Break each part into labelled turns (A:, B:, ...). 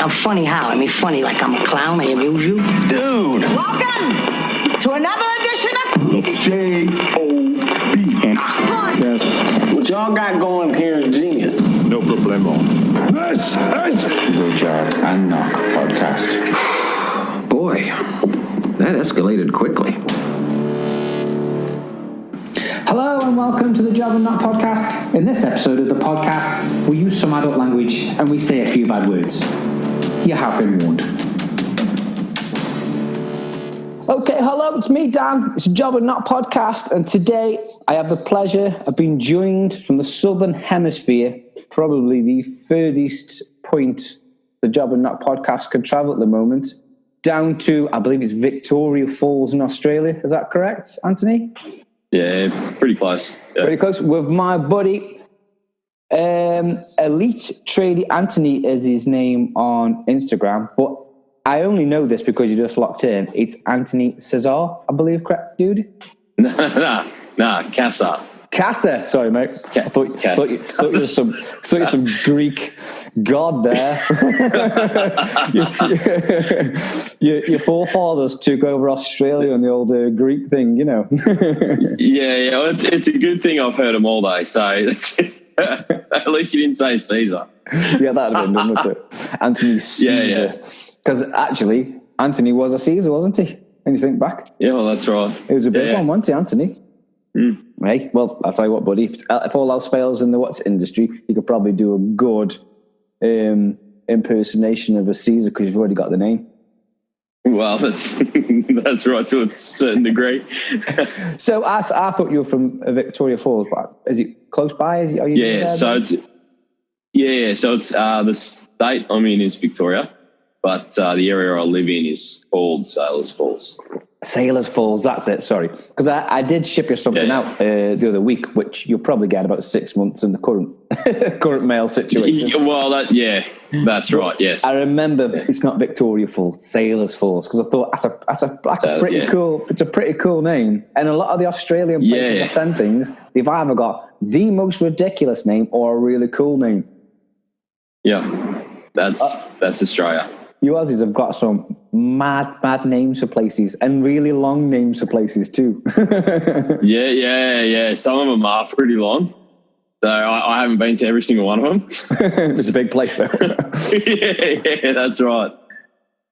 A: I'm funny how? I mean, funny like I'm a clown, I amuse you?
B: Dude!
C: Welcome to another edition of
B: J-O-B. Yes.
D: What y'all got going here is genius.
B: No problemo.
D: This is
E: the Job and Knock podcast. Boy, that escalated quickly. Hello and welcome to the Job and Knock podcast. In this episode of the podcast, we use some adult language and we say a few bad words. You have been warned.
F: Okay, hello, it's me, Dan. It's a Job and Knock podcast, and today I have the pleasure of being joined from the Southern Hemisphere, probably the furthest point the Job and Knock podcast can travel at the moment, down to, I believe it's Victoria Falls in Australia. Is that correct, Anthony?
G: Yeah, pretty close. Yeah.
F: Pretty close. With my buddy, Elite Tradie Anthony is his name on Instagram, but I only know this because you just locked in. It's Anthony Cassar, I believe, correct, dude?
G: Nah, Cassar.
F: Cassar, sorry, mate. I thought you were some Greek god there. your forefathers took over Australia and the old Greek thing, you know.
G: yeah. Well, it's a good thing I've heard them all day. So at least you didn't say Caesar.
F: Yeah, that'd have been done, wouldn't it? Anthony Caesar.
G: Yeah.
F: Because actually, Anthony was a Caesar, wasn't he? When you think back.
G: Yeah, well, that's right.
F: It was a big one, wasn't he, Anthony?
G: Mm.
F: Hey, well, I'll tell you what, buddy. If all else fails in the industry, you could probably do a good impersonation of a Caesar because you've already got the name.
G: Well, that's right to a certain degree.
F: So I thought you were from Victoria Falls, but is it close by? Are you there,
G: So it's the state I'm in is Victoria, but the area I live in is called Sailors Falls.
F: Sailors Falls, that's it, sorry. Because I did ship you something out the other week, which you'll probably get about 6 months in the current mail situation.
G: Well, that's right, yes.
F: I remember it's not Victoria Falls, Sailors Falls, because I thought that's a pretty cool name. And a lot of the Australian places that send things, they've either got the most ridiculous name or a really cool name.
G: Yeah, that's Australia.
F: You Aussies have got some mad names for places and really long names for places too.
G: Yeah. Some of them are pretty long. So I haven't been to every single one of them.
F: It's a big place though.
G: yeah, that's right.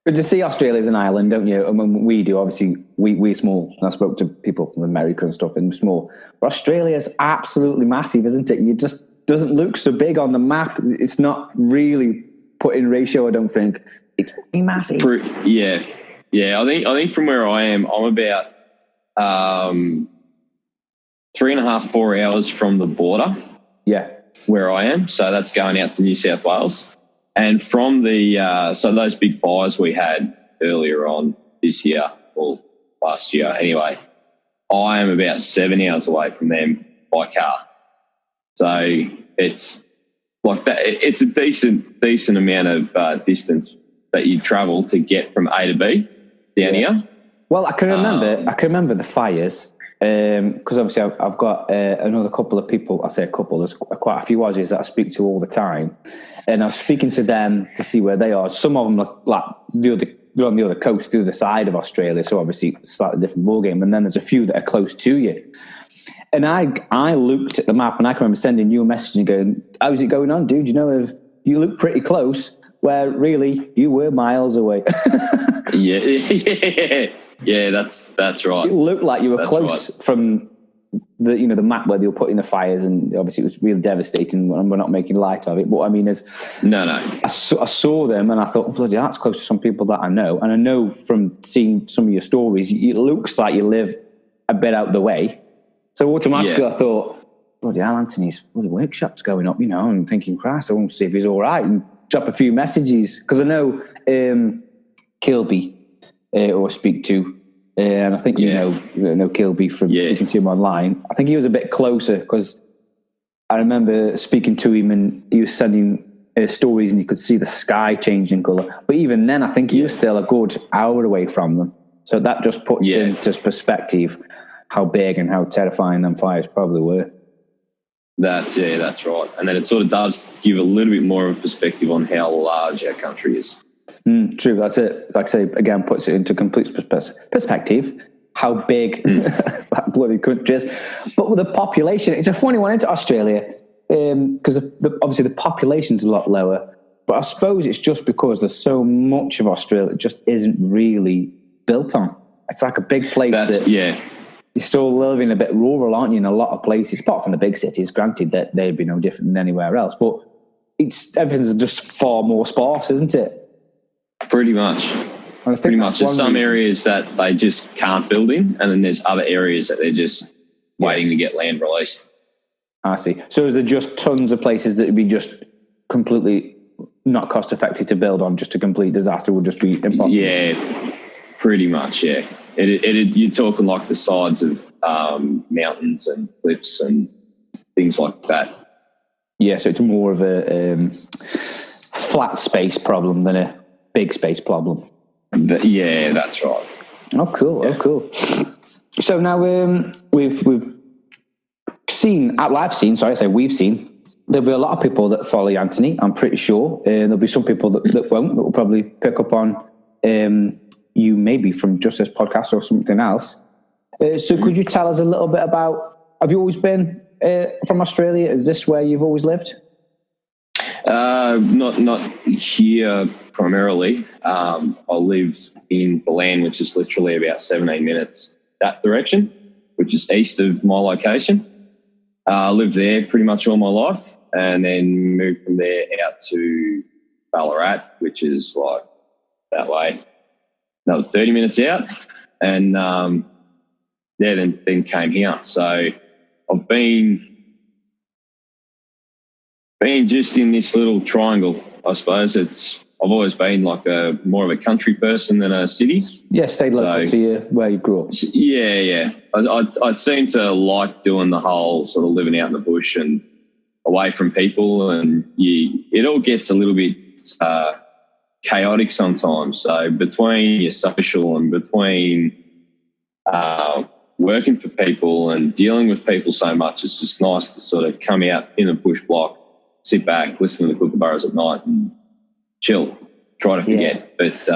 F: But you see Australia as an island, don't you? I mean, we do, obviously, we're small. And I spoke to people from America and stuff, and we're small. But Australia's absolutely massive, isn't it? It just doesn't look so big on the map. It's not really put in ratio, I don't think. It's pretty massive.
G: Yeah. I think from where I am, I'm about 3.5, 4 hours from the border.
F: Yeah,
G: where I am. So that's going out to New South Wales. And from the so those big fires we had earlier on this year or last year, anyway, I am about 7 hours away from them by car. So it's like that. It's a decent amount of distance that you travel to get from A to B down here.
F: Well, I can remember the fires because obviously I've got another couple of people. I say a couple. There's quite a few Aussies that I speak to all the time, and I was speaking to them to see where they are. Some of them are like they're on the other coast, the other side of Australia, so obviously it's a slightly different ballgame. And then there's a few that are close to you. And I looked at the map, and I can remember sending you a message and going, "How's it going on, dude? You know, if you look pretty close." Where really you were miles away.
G: Yeah, that's right.
F: It looked like you were close from the the map where they were putting the fires, and obviously it was really devastating. And we're not making light of it. But what I mean is,
G: no.
F: I saw them, and I thought, bloody, that's close to some people that I know, and I know from seeing some of your stories, it looks like you live a bit out the way. So automatically, I thought, bloody hell, Anthony's bloody workshop's going up, and thinking, Christ, I want to see if he's all right. And drop a few messages because I know Kilby or speak to, and I think you know Kilby from speaking to him online. I think he was a bit closer because I remember speaking to him and he was sending stories and you could see the sky changing colour. But even then, I think he was still a good hour away from them. So that just puts into perspective how big and how terrifying them fires probably were.
G: That's right. And then it sort of does give a little bit more of a perspective on how large our country is.
F: True, that's it. Like I say, again, puts it into complete perspective. How big that bloody country is. But with the population, it's a funny one into Australia because obviously the population's a lot lower. But I suppose it's just because there's so much of Australia that just isn't really built on. It's like a big place you're still living a bit rural, aren't you, in a lot of places, apart from the big cities. Granted that they'd be no different than anywhere else. But everything's just far more sparse, isn't it?
G: Pretty much. Pretty much. There's some areas that they just can't build in, and then there's other areas that they're just waiting to get land released.
F: I see. So is there just tons of places that would be just completely not cost effective to build on, just a complete disaster would just be impossible?
G: Yeah, pretty much, yeah. You're talking like the sides of mountains and cliffs and things like that.
F: Yeah, so it's more of a flat space problem than a big space problem.
G: Yeah, that's right.
F: Oh, cool. Yeah. Oh, cool. So now we've seen, we've seen, there'll be a lot of people that follow Anthony, I'm pretty sure. There'll be some people that won't, that will probably pick up on you maybe from just this podcast or something else. So could you tell us a little bit about, have you always been from Australia? Is this where you've always lived?
G: Not here primarily. I lived in Balan, which is literally about 17 minutes that direction, which is east of my location. I lived there pretty much all my life, and then moved from there out to Ballarat, which is like that way, another 30 minutes out, and then came here. So I've been just in this little triangle, I suppose. I've always been like more of a country person than a city.
F: Yeah, stayed local to where you grew up.
G: Yeah. I seem to like doing the whole sort of living out in the bush and away from people, and it all gets a little bit chaotic sometimes. So between your social and between working for people and dealing with people so much, it's just nice to sort of come out in a bush block, sit back, listen to the kookaburras at night and chill, try to forget. Yeah. But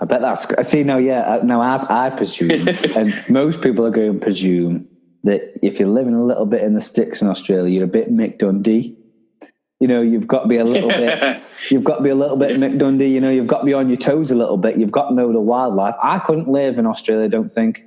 F: I bet that's, see, now I presume, and most people are going to presume that if you're living a little bit in the sticks in Australia, you're a bit Mick Dundee. You know, you've got to be a little bit, Mick Dundee, you know, you've got to be on your toes a little bit. You've got to know the wildlife. I couldn't live in Australia, I don't think,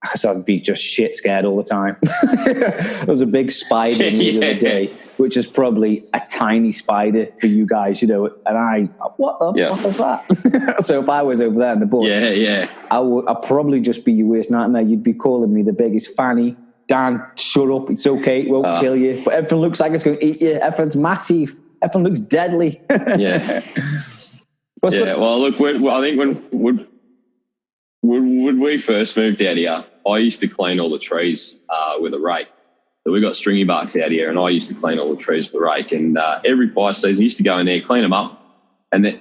F: because I'd be just shit scared all the time. There was a big spider the other day, which is probably a tiny spider for you guys, you know, and what the fuck is that? So if I was over there in the bush, I'd probably just be your worst nightmare. You'd be calling me the biggest fanny. Dan, shut up, it's okay, it won't kill you. But everything looks like it's going to eat you. Everything's massive. Everything looks deadly.
G: Well, look, I think when we first moved out here, I used to clean all the trees with a rake. So we got stringy barks out here, and I used to clean all the trees with a rake. And every fire season, I used to go in there, clean them up. And then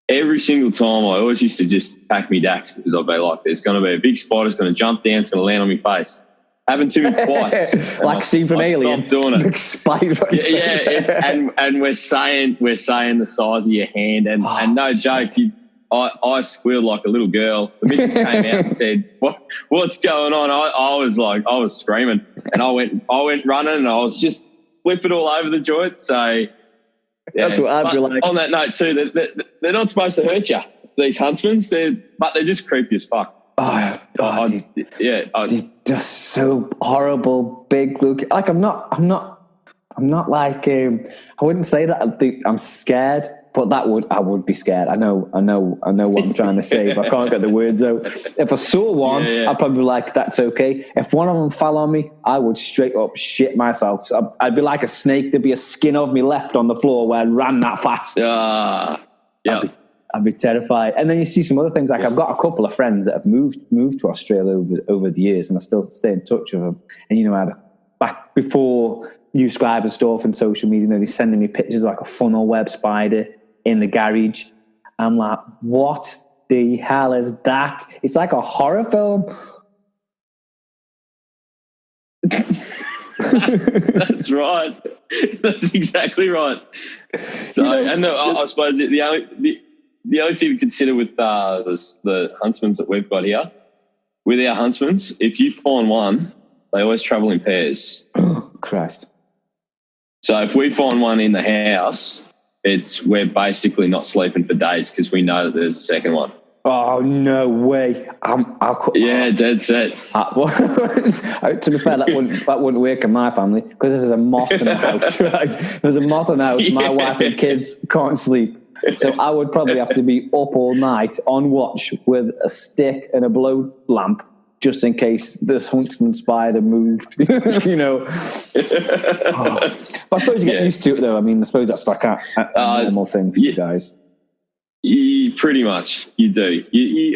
G: every single time, I always used to just pack me dacks, because I'd be like, there's going to be a big spider, it's going to jump down, it's going to land on my face. Happened to me twice.
F: Like seen from Alien.
G: Stopped doing it.
F: Big spider.
G: And we're saying the size of your hand, and no joke, I squealed like a little girl. The missus came out and said, "What's going on?" I was screaming, and I went running, and I was just flipping all over the joint. So
F: that's what I'd be like.
G: On that note too, they're not supposed to hurt you. These huntsmen, but they're just creepy as fuck.
F: They're just so horrible, big look. Like I'm not like I wouldn't say that I'm scared, but I would be scared. I know what I'm trying to say, but I can't get the words out. If I saw one, I'd probably be like, that's okay. If one of them fell on me, I would straight up shit myself. So I'd be like a snake. There'd be a skin of me left on the floor where I ran that fast. I'd be terrified. And then you see some other things. Like I've got a couple of friends that have moved to Australia over the years, and I still stay in touch with them. And you know, back before Scribe and stuff and social media, you know, they're sending me pictures of like a funnel web spider in the garage. I'm like, what the hell is that? It's like a horror film.
G: That's right. That's exactly right. So, you know, and I suppose the only thing to consider with the huntsmans that we've got here, with our huntsmans, if you find one, they always travel in pairs.
F: Christ.
G: So if we find one in the house, we're basically not sleeping for days because we know that there's a second one.
F: Oh, no way.
G: Yeah, dead set.
F: To be fair, that wouldn't work in my family, because if there's a moth in the house, right? If there's a moth in the house, my wife and kids can't sleep. So I would probably have to be up all night on watch with a stick and a blow lamp, just in case this huntsman spider moved, you know. But I suppose you get used to it, though. I mean, I suppose that's like a normal thing for you guys.
G: Pretty much, you do.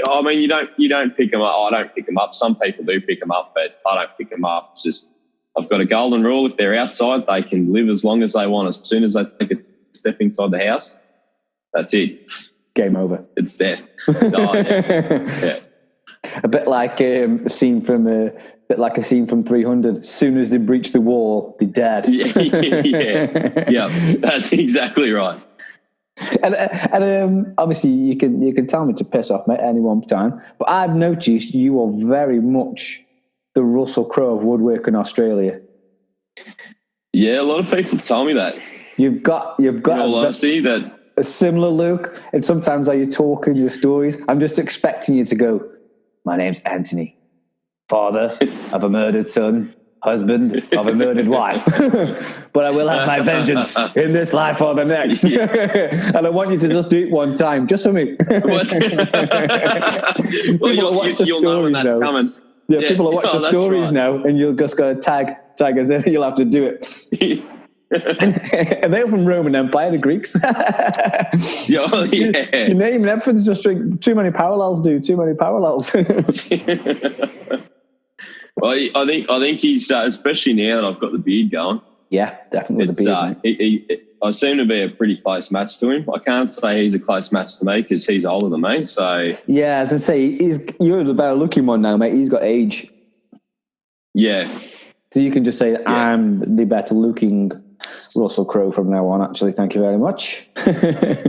G: I mean, you don't pick them up. I don't pick them up. Some people do pick them up, but I don't pick them up. It's just, I've got a golden rule: if they're outside, they can live as long as they want. As soon as they take a step inside the house, that's it.
F: Game over.
G: It's death. Oh, yeah.
F: A bit like a scene from 300. As soon as they breach the wall, they're dead.
G: Yeah. That's exactly right.
F: And obviously you can tell me to piss off, mate, any one time, but I've noticed you are very much the Russell Crowe of woodworking Australia.
G: Yeah, a lot of people tell me that.
F: You've got a similar look, and sometimes how you talk in your stories, I'm just expecting you to go, "My name's Anthony, father of a murdered son, husband of a murdered wife, but I will have my vengeance in this life or the next." And I want you to just do it one time, just for me.
G: People will watch the stories now. Coming.
F: Yeah, people will watch the stories now, and you'll just go tag us in. You'll have to do it. And they're from Roman Empire, the Greeks.
G: Yeah.
F: Your name and everything's just too many parallels, dude. Too many parallels.
G: Well, I think he's especially now that I've got the beard going.
F: Yeah, definitely the beard.
G: I seem to be a pretty close match to him. I can't say he's a close match to me because he's older than me. So
F: yeah, as I say, you're the better looking one now, mate. He's got age.
G: Yeah.
F: So you can just say I'm the better looking Russell Crowe from now on. Actually, thank you very much.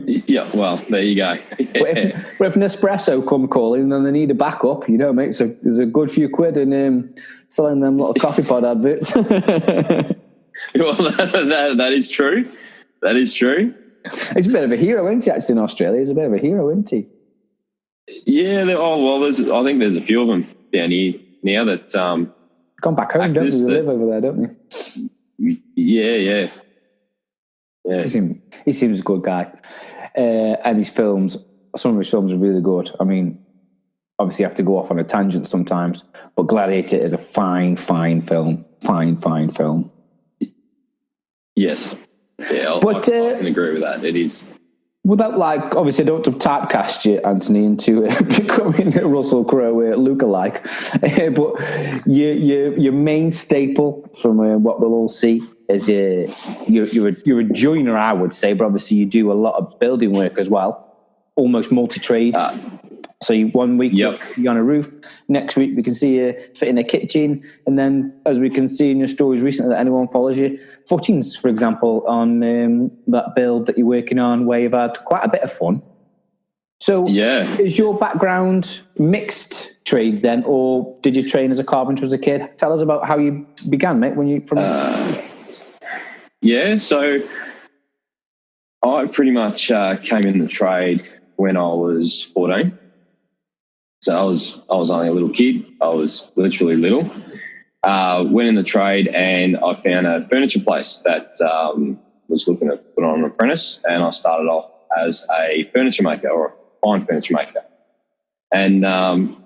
G: Yeah, well, there you go.
F: But if Nespresso come calling, then they need a backup, you know, mate. So there's a good few quid in selling them little coffee pod adverts.
G: Well, that is true. That is true.
F: He's a bit of a hero, isn't he? Actually, in Australia, he's a bit of a hero, isn't he?
G: Yeah. I think there's a few of them down here now that
F: gone back home, don't they? They live over there, don't they?
G: Yeah.
F: He seems a good guy. And his films, some of his films are really good. I mean, obviously you have to go off on a tangent sometimes, but Gladiator is a fine film. Fine film.
G: Yes. Yeah, I can agree with that. It is.
F: Without, like, obviously I don't have to typecast you, Anthony, into becoming a Russell Crowe lookalike, but your main staple from what we'll all see is you're a joiner, I would say, but obviously you do a lot of building work as well, almost multi-trade. So one week you're on a roof, next week we can see you fitting a kitchen, and then as we can see in your stories recently that anyone follows you, footings, for example, on that build that you're working on where you've had quite a bit of fun. So is your background mixed trades then, or did you train as a carpenter as a kid? Tell us about how you began, mate, when you from...
G: so I pretty much came in the trade when I was 14. So I was only a little kid. I was literally little. Went in the trade and I found a furniture place that was looking to put on an apprentice, and I started off as a furniture maker, or a fine furniture maker. And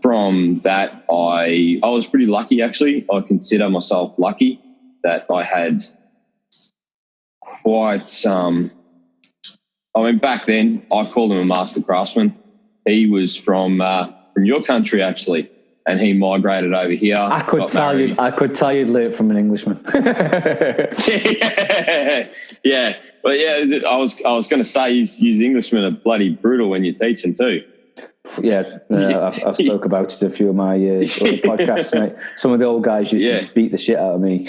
G: from that, I was pretty lucky, actually. I consider myself lucky that I had quite back then I called him a master craftsman. He was from your country, actually, and he migrated over here.
F: I could tell you'd learned from an Englishman.
G: Yeah. But yeah, I was going to say you Englishmen are bloody brutal when you're teaching too.
F: Yeah, I spoke about it a few of my other podcasts, mate. Some of the old guys used to beat the shit out of me.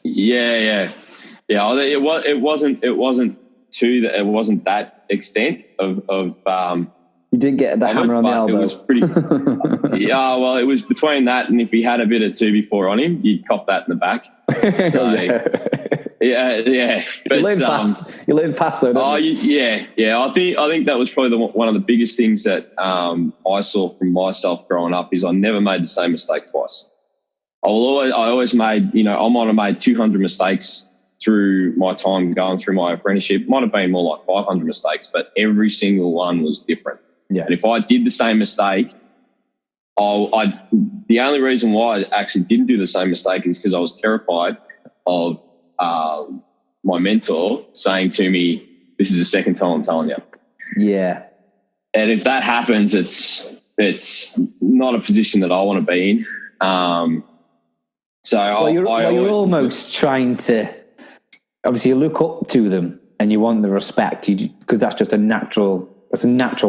F: Yeah.
G: It wasn't that extent of
F: You didn't get the hammer on the elbow.
G: It was pretty. Yeah, well, it was between that and if he had a bit of 2x4 on him, you'd cop that in the back. So, yeah. But,
F: you learn fast. You learn fast, though. Don't you?
G: Yeah. I think that was probably one of the biggest things that I saw from myself growing up is I never made the same mistake twice. I always made. I might have made 200 mistakes through my time going through my apprenticeship. Might have been more like 500 mistakes, but every single one was different.
F: Yeah.
G: And if I did the same mistake, the only reason why I actually didn't do the same mistake is because I was terrified of my mentor saying to me, "This is the second time I'm telling you."
F: Yeah.
G: And if that happens, it's not a position that I want to be in.
F: You're almost trying to. Obviously, you look up to them and you want the respect because that's just a natural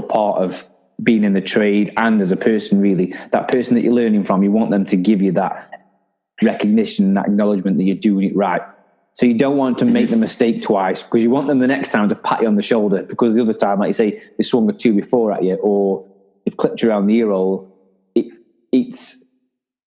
F: part of being in the trade and as a person, really. That person that you're learning from, you want them to give you that recognition and that acknowledgement that you're doing it right. So you don't want to make the mistake twice because you want them the next time to pat you on the shoulder because the other time, like you say, they swung a 2x4 at you or they've clipped you around the ear hole.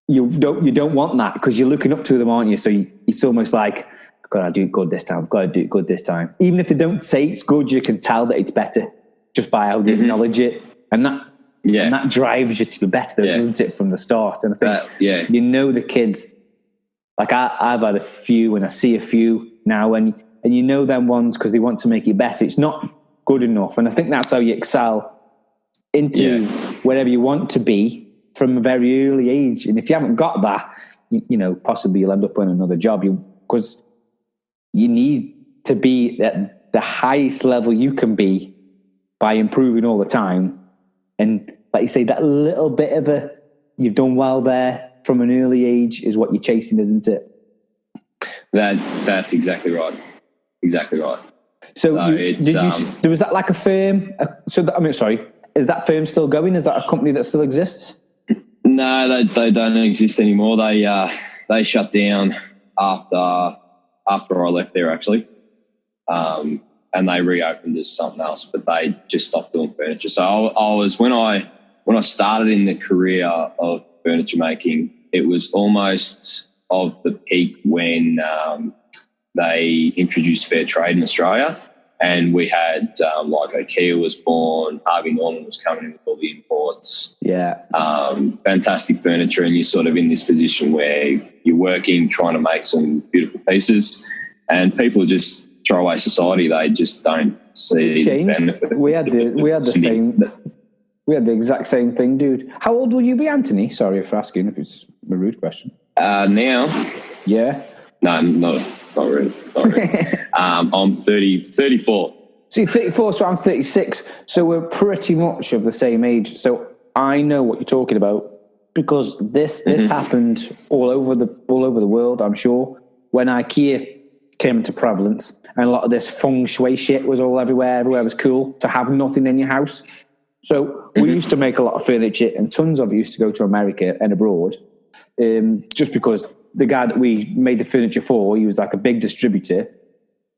F: You don't want that because you're looking up to them, aren't you? So it's almost like, I've got to do it good this time. I've got to do it good this time. Even if they don't say it's good, you can tell that it's better just by how they acknowledge it. And that drives you to be better, though, doesn't it, from the start? And I think, the kids, like I've had a few and I see a few now, and you know them ones because they want to make it better. It's not good enough. And I think that's how you excel into wherever you want to be from a very early age. And if you haven't got that, possibly you'll end up on another job because you need to be at the highest level you can be by improving all the time. And like you say, that little bit of you've done well there from an early age is what you're chasing, isn't it?
G: That's exactly right. Exactly right.
F: So was that like a firm? Is that firm still going? Is that a company that still exists?
G: No, they don't exist anymore. They shut down after I left there, actually. And they reopened as something else, but they just stopped doing furniture. So I was when I started in the career of furniture making, it was almost of the peak when they introduced fair trade in Australia, and we had like IKEA was born, Harvey Norman was coming in with all the imports. Yeah, fantastic furniture, and you're sort of in this position where you're working, trying to make some beautiful pieces, and people are just throwaway society. They just don't see the benefit.
F: We had the exact same thing, dude. How old will you be, Anthony? Sorry for asking if it's a rude question.
G: Now?
F: Yeah.
G: No, it's not rude. It's not rude. I'm 34.
F: So you're 34, so I'm 36. So we're pretty much of the same age. So I know what you're talking about because this happened all over the world, I'm sure. When IKEA came into prevalence, and a lot of this feng shui shit was all everywhere. Everywhere was cool to have nothing in your house. So we used to make a lot of furniture, and tons of it used to go to America and abroad, just because the guy that we made the furniture for, he was like a big distributor,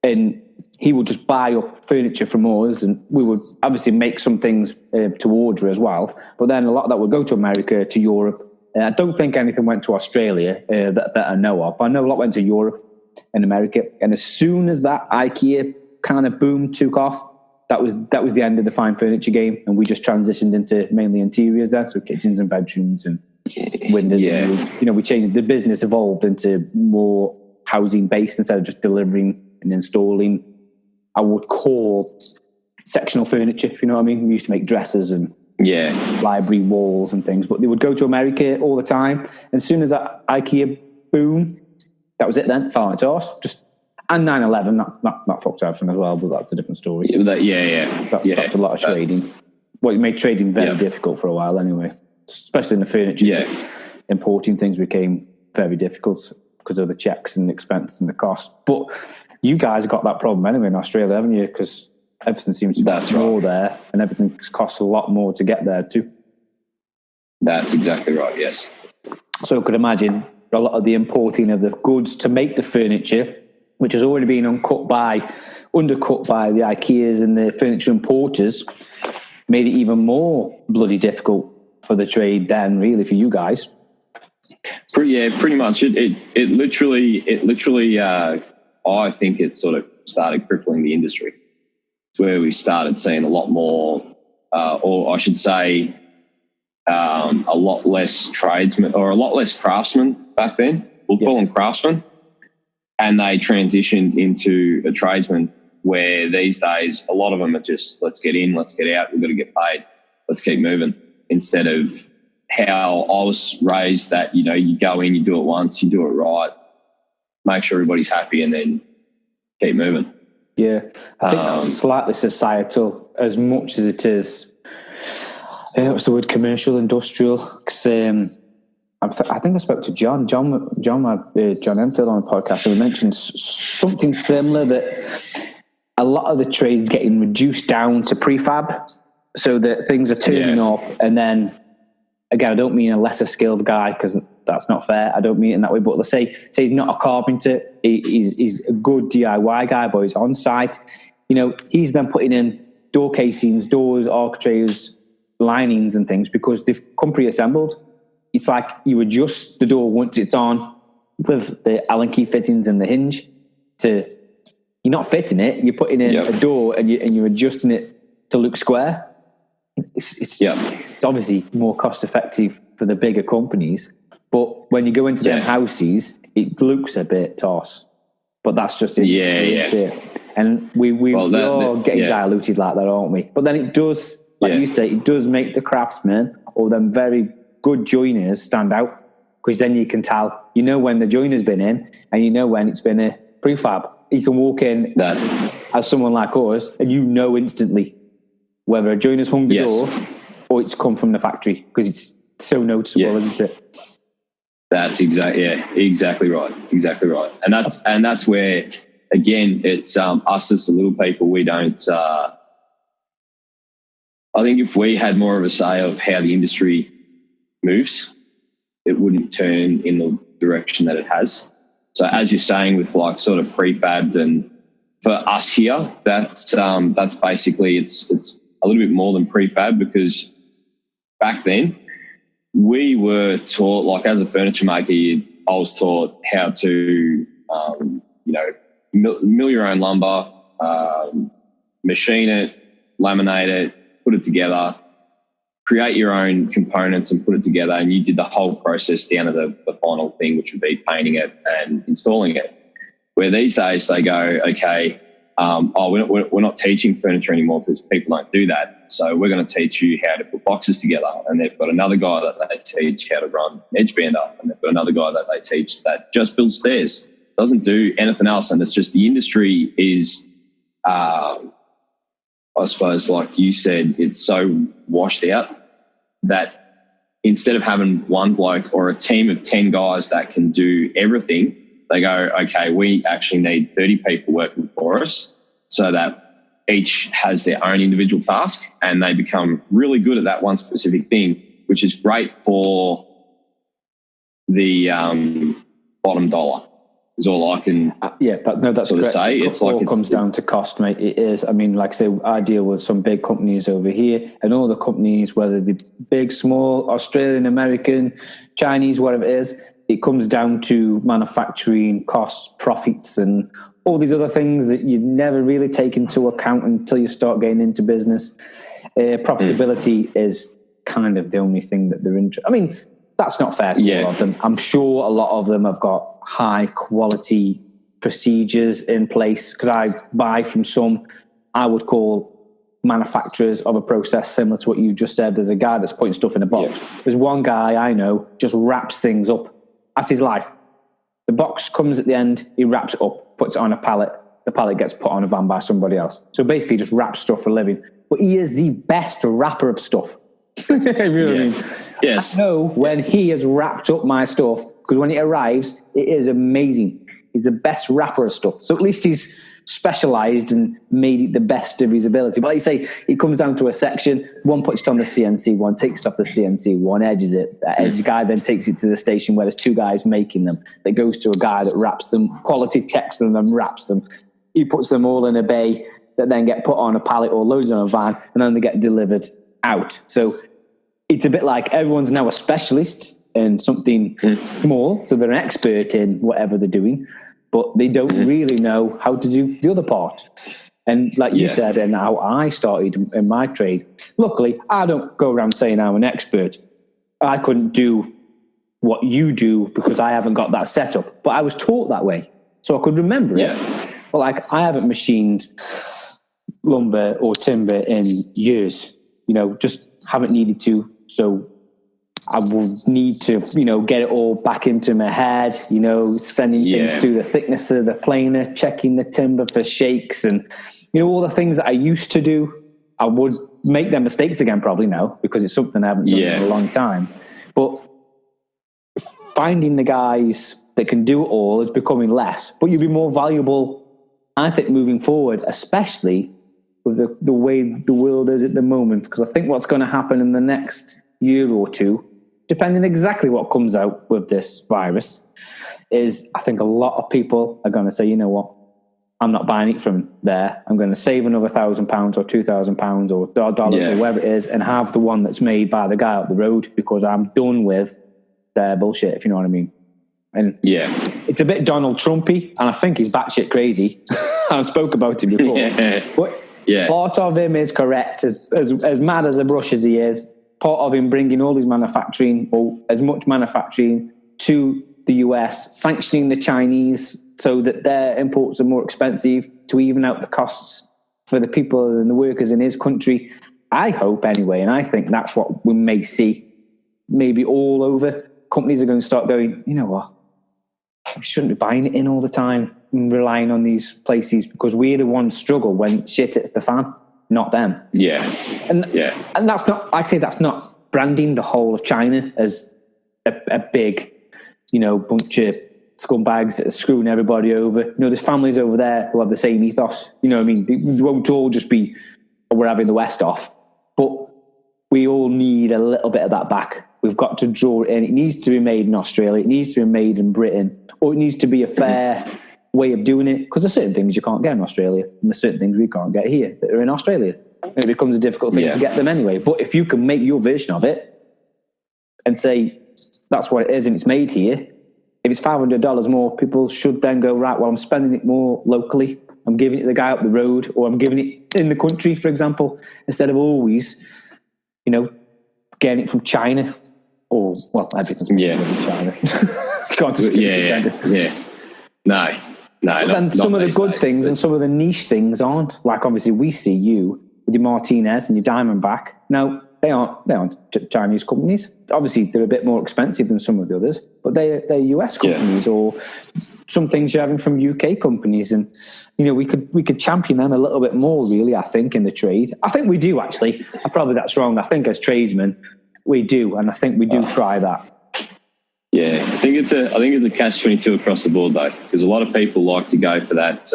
F: and he would just buy up furniture from us, and we would obviously make some things to order as well. But then a lot of that would go to America, to Europe. I don't think anything went to Australia that I know of. I know a lot went to Europe in America, and as soon as that IKEA kind of boom took off, that was the end of the fine furniture game, and we just transitioned into mainly interiors then, so kitchens and bedrooms and windows.
G: Yeah.
F: And we changed. The business evolved into more housing based instead of just delivering and installing. I would call sectional furniture, if you know what I mean. We used to make dressers and library walls and things, but they would go to America all the time. And as soon as that IKEA boom, that was it then, fell on its arse. And 9/11, that fucked everything as well, but that's a different story. That stopped a lot of trading. Well, it made trading very difficult for a while anyway, especially in the furniture. Yeah. Importing things became very difficult because of the checks and the expense and the cost. But you guys got that problem anyway in Australia, haven't you? Because everything seems to cost more there, and everything costs a lot more to get there too.
G: That's exactly right, yes.
F: So I could imagine a lot of the importing of the goods to make the furniture, which has already been uncut by undercut by the IKEAs and the furniture importers, made it even more bloody difficult for the trade than really for you guys.
G: Pretty much. It literally. I think it sort of started crippling the industry. It's where we started seeing a lot more, or I should say, a lot less tradesmen or a lot less craftsmen back then. We'll call them craftsmen, and they transitioned into a tradesman. Where these days a lot of them are just let's get in, let's get out. We've got to get paid. Let's keep moving. Instead of how I was raised, that you go in, you do it once, you do it right, make sure everybody's happy, and then keep moving.
F: Yeah, I think that's slightly societal as much as it is. What's the word? Commercial, industrial. 'Cause, I think I spoke to John Enfield on a podcast, and we mentioned something similar, that a lot of the trades getting reduced down to prefab, so that things are turning up, and then again, I don't mean a lesser skilled guy because that's not fair. I don't mean it in that way. But let's say he's not a carpenter. He's a good DIY guy, but he's on site. He's then putting in door casings, doors, architraves, linings and things because they've come pre-assembled. It's like you adjust the door once it's on with the Allen key fittings and the hinge. You're not fitting it. You're putting in a door and you're adjusting it to look square. It's obviously more cost effective for the bigger companies, but when you go into them houses, it looks a bit toss. But that's just it. Yeah. And we're all getting diluted like that, aren't we? But then it does, like you say, it does make the craftsmen or them very good joiners stand out, because then you can tell, when the joiner's been in, and when it's been a prefab. You can walk in as someone like us, and instantly whether a joiner's hung the door or it's come from the factory, because it's so noticeable, isn't it?
G: That's exactly right. And that's where, again, it's us as the little people. We don't. I think if we had more of a say of how the industry moves, it wouldn't turn in the direction that it has. So as you're saying, with like sort of prefabs, and for us here, that's basically it's a little bit more than prefab, because back then we were taught, like as a furniture maker, I was taught how to mill your own lumber, machine it, laminate it, put it together, create your own components and put it together, and you did the whole process down to the final thing, which would be painting it and installing it. Where these days they go, okay, we're not teaching furniture anymore because people don't do that. So we're going to teach you how to put boxes together. And they've got another guy that they teach how to run edge bander, and they've got another guy that they teach that just builds stairs, doesn't do anything else. And it's just the industry is, I suppose, like you said, it's so washed out that instead of having one bloke or a team of 10 guys that can do everything, they go, okay, we actually need 30 people working for us, so that each has their own individual task, and they become really good at that one specific thing, which is great for the bottom dollar. Is all I can
F: that's
G: sort of say.
F: It's all comes down to cost, mate. It is. I mean, like I say, I deal with some big companies over here, and all the companies, whether they're big, small, Australian, American, Chinese, whatever it is, it comes down to manufacturing costs, profits, and all these other things that you never really take into account until you start getting into business. Profitability is kind of the only thing that they're interested. I mean, that's not fair to a lot of them. I'm sure a lot of them have got high quality procedures in place, because I buy from some, I would call manufacturers of a process similar to what you just said. There's a guy that's putting stuff in a box. There's one guy I know just wraps things up. That's his life. The box comes at the end, he wraps it up, puts it on a pallet. The pallet gets put on a van by somebody else. So basically just wraps stuff for a living. But he is the best wrapper of stuff. You know what I mean?
G: Yes.
F: I know when he has wrapped up my stuff, because when it arrives, it is amazing. He's the best wrapper of stuff. So at least he's specialised and made it the best of his ability. But like you say, it comes down to a section. One puts it on the CNC, one takes it off the CNC, one edges it. That edge guy then takes it to the station where there's two guys making them. That goes to a guy that wraps them, quality checks them and wraps them. he puts them all in a bay that then get put on a pallet or loads on a van, and then they get delivered out. So it's a bit like everyone's now a specialist in something small, so they're an expert in whatever they're doing, but they don't really know how to do the other part. And like you said, and how I started in my trade, luckily, I don't go around saying I'm an expert. I couldn't do what you do because I haven't got that set up, but I was taught that way, so I could remember it. But like, I haven't machined lumber or timber in years, just haven't needed to. So I will need to, get it all back into my head, sending things through the thickness of the planer, checking the timber for shakes, and, all the things that I used to do. I would make them mistakes again probably now, because it's something I haven't done in a long time. But finding the guys that can do it all is becoming less. But you'll be more valuable, I think, moving forward, especially with the way the world is at the moment. Because I think what's going to happen in the next year or two, depending exactly what comes out with this virus, is I think a lot of people are going to say, you know what, I'm not buying it from there. I'm going to save another £1,000 or £2,000 or dollars or whatever it is, and have the one that's made by the guy up the road, because I'm done with their bullshit, if you know what I mean. And it's a bit Donald Trumpy, and I think he's batshit crazy. I've spoke about him before. But part of him is correct, as mad as a brush as he is. Part of him bringing all his manufacturing, or as much manufacturing, to the US, sanctioning the Chinese so that their imports are more expensive to even out the costs for the people and the workers in his country. I hope anyway, and I think that's what we may see maybe all over. Companies are going to start going, you know what, we shouldn't be buying it in all the time and relying on these places, because we're the ones struggle when shit hits the fan, not them. And that's not, I'd say that's not branding the whole of China as a big, bunch of scumbags that are screwing everybody over. There's families over there who have the same ethos. You know what I mean? It won't all just be, we're having the West off. But we all need a little bit of that back. We've got to draw it in. It needs to be made in Australia. It needs to be made in Britain. Or it needs to be a fair way of doing it. Because there's certain things you can't get in Australia. And there's certain things we can't get here that are in Australia. And it becomes a difficult thing to get them anyway. But if you can make your version of it and say, that's what it is and it's made here, if it's $500 more, people should then go, right, well, I'm spending it more locally. I'm giving it to the guy up the road, or I'm giving it in the country, for example, instead of always, getting it from China. Or, well, everything's from China. You can't just No. But then some of the good things and some of the niche things aren't. Like, obviously, we see you with your Martinez and your Diamondback. Now, they aren't Chinese companies. Obviously, they're a bit more expensive than some of the others, but they're US companies, or some things you're having from UK companies. And, we could champion them a little bit more, really, I think, in the trade. I think we do, actually. Probably that's wrong. I think as tradesmen, we do, and I think we do try that.
G: Yeah, I think it's a catch-22 across the board, though, because a lot of people like to go for that.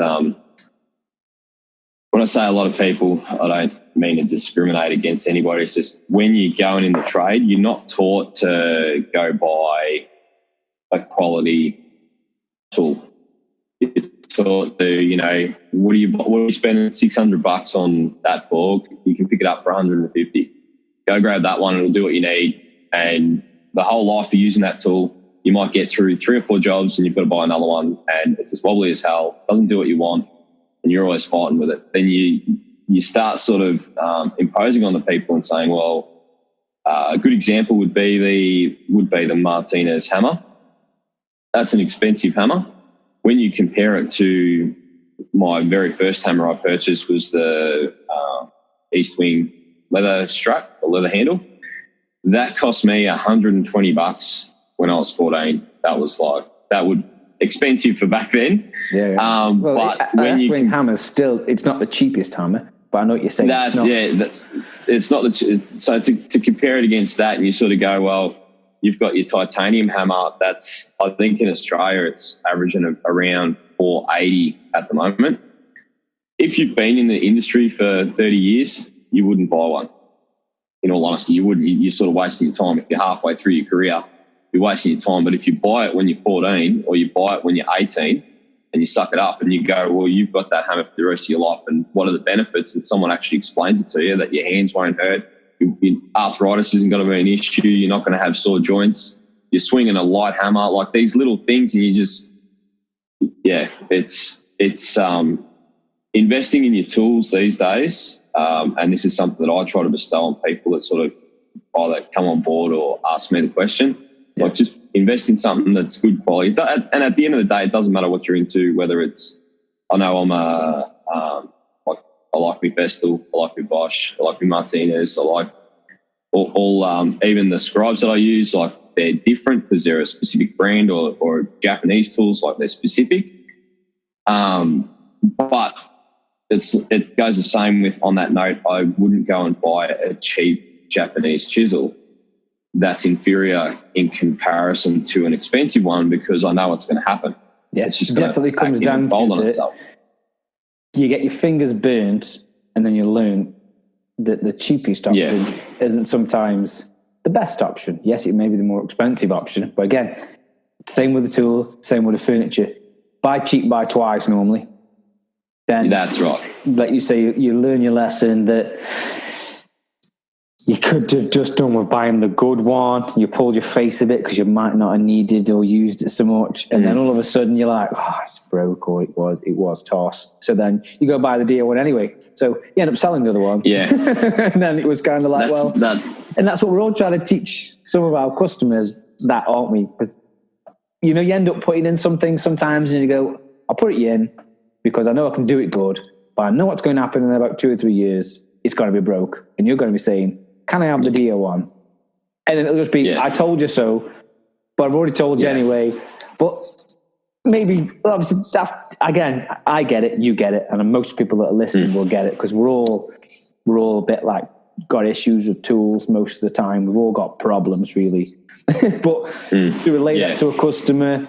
G: When I say a lot of people, I don't mean to discriminate against anybody. It's just when you're going in the trade, you're not taught to go buy a quality tool. You're taught to, what are you spending $600 on that fork? You can pick it up for $150. Go grab that one, it'll do what you need. And the whole life of using that tool, you might get through 3 or 4 jobs and you've got to buy another one, and it's as wobbly as hell, doesn't do what you want, and you're always fighting with it. Then you start sort of imposing on the people and saying, well, a good example would be the Martinez hammer. That's an expensive hammer. When you compare it to my very first hammer I purchased, was the East Wing leather strap or leather handle. That cost me $120 when I was 14. That was expensive for back then.
E: But when you swing hammer's still, it's not the cheapest hammer, but I know what you're saying.
G: It's not so to compare it against that, and you sort of go, well, you've got your titanium hammer. That's, I think in Australia, it's averaging around $480 at the moment. If you've been in the industry for 30 years, you wouldn't buy one. In all honesty, you wouldn't. You're sort of wasting your time. If you're halfway through your career, you're wasting your time. But if you buy it when you're 14, or you buy it when you're 18, and you suck it up and you go, well, you've got that hammer for the rest of your life, and what are the benefits? And someone actually explains it to you, that your hands won't hurt, your arthritis isn't going to be an issue, you're not going to have sore joints, you're swinging a light hammer, like these little things, and you just, it's investing in your tools these days, and this is something that I try to bestow on people that sort of either come on board or ask me the question. Like, just invest in something that's good quality. And at the end of the day, it doesn't matter what you're into, whether it's, I know I'm I like my Vestal, I like my Bosch, I like my Martinez, I like all even the scribes that I use, like they're different because they're a specific brand, or Japanese tools, like they're specific. But it goes the same with, on that note, I wouldn't go and buy a cheap Japanese chisel that's inferior in comparison to an expensive one, because I know what's going to happen.
F: Yeah,
G: it's just
F: it definitely comes down to
G: itself.
F: You get your fingers burnt, and then you learn that the cheapest option isn't sometimes the best option. Yes, it may be the more expensive option, but again, same with the tool, same with the furniture. Buy cheap, buy twice normally. Then
G: that's right.
F: Like you say, you learn your lesson that you could have just done with buying the good one. You pulled your face a bit because you might not have needed or used it so much. And then all of a sudden you're like, oh, it's broke, or it was toss. So then you go buy the deal one anyway. So you end up selling the other one. Yeah. And then it was kind of like, and that's what we're all trying to teach some of our customers, that, aren't we? Because, you know, you end up putting in something sometimes and you go, I'll put it in because I know I can do it good, but I know what's going to happen in about 2 or 3 years. It's going to be broke. And you're going to be saying, can I have the deal one? And then it'll just be, I told you so, but I've already told you anyway. But maybe, obviously, that's, again, I get it, you get it, and most people that are listening will get it, because we're all a bit like, got issues with tools most of the time. We've all got problems, really. But to relate that to a customer,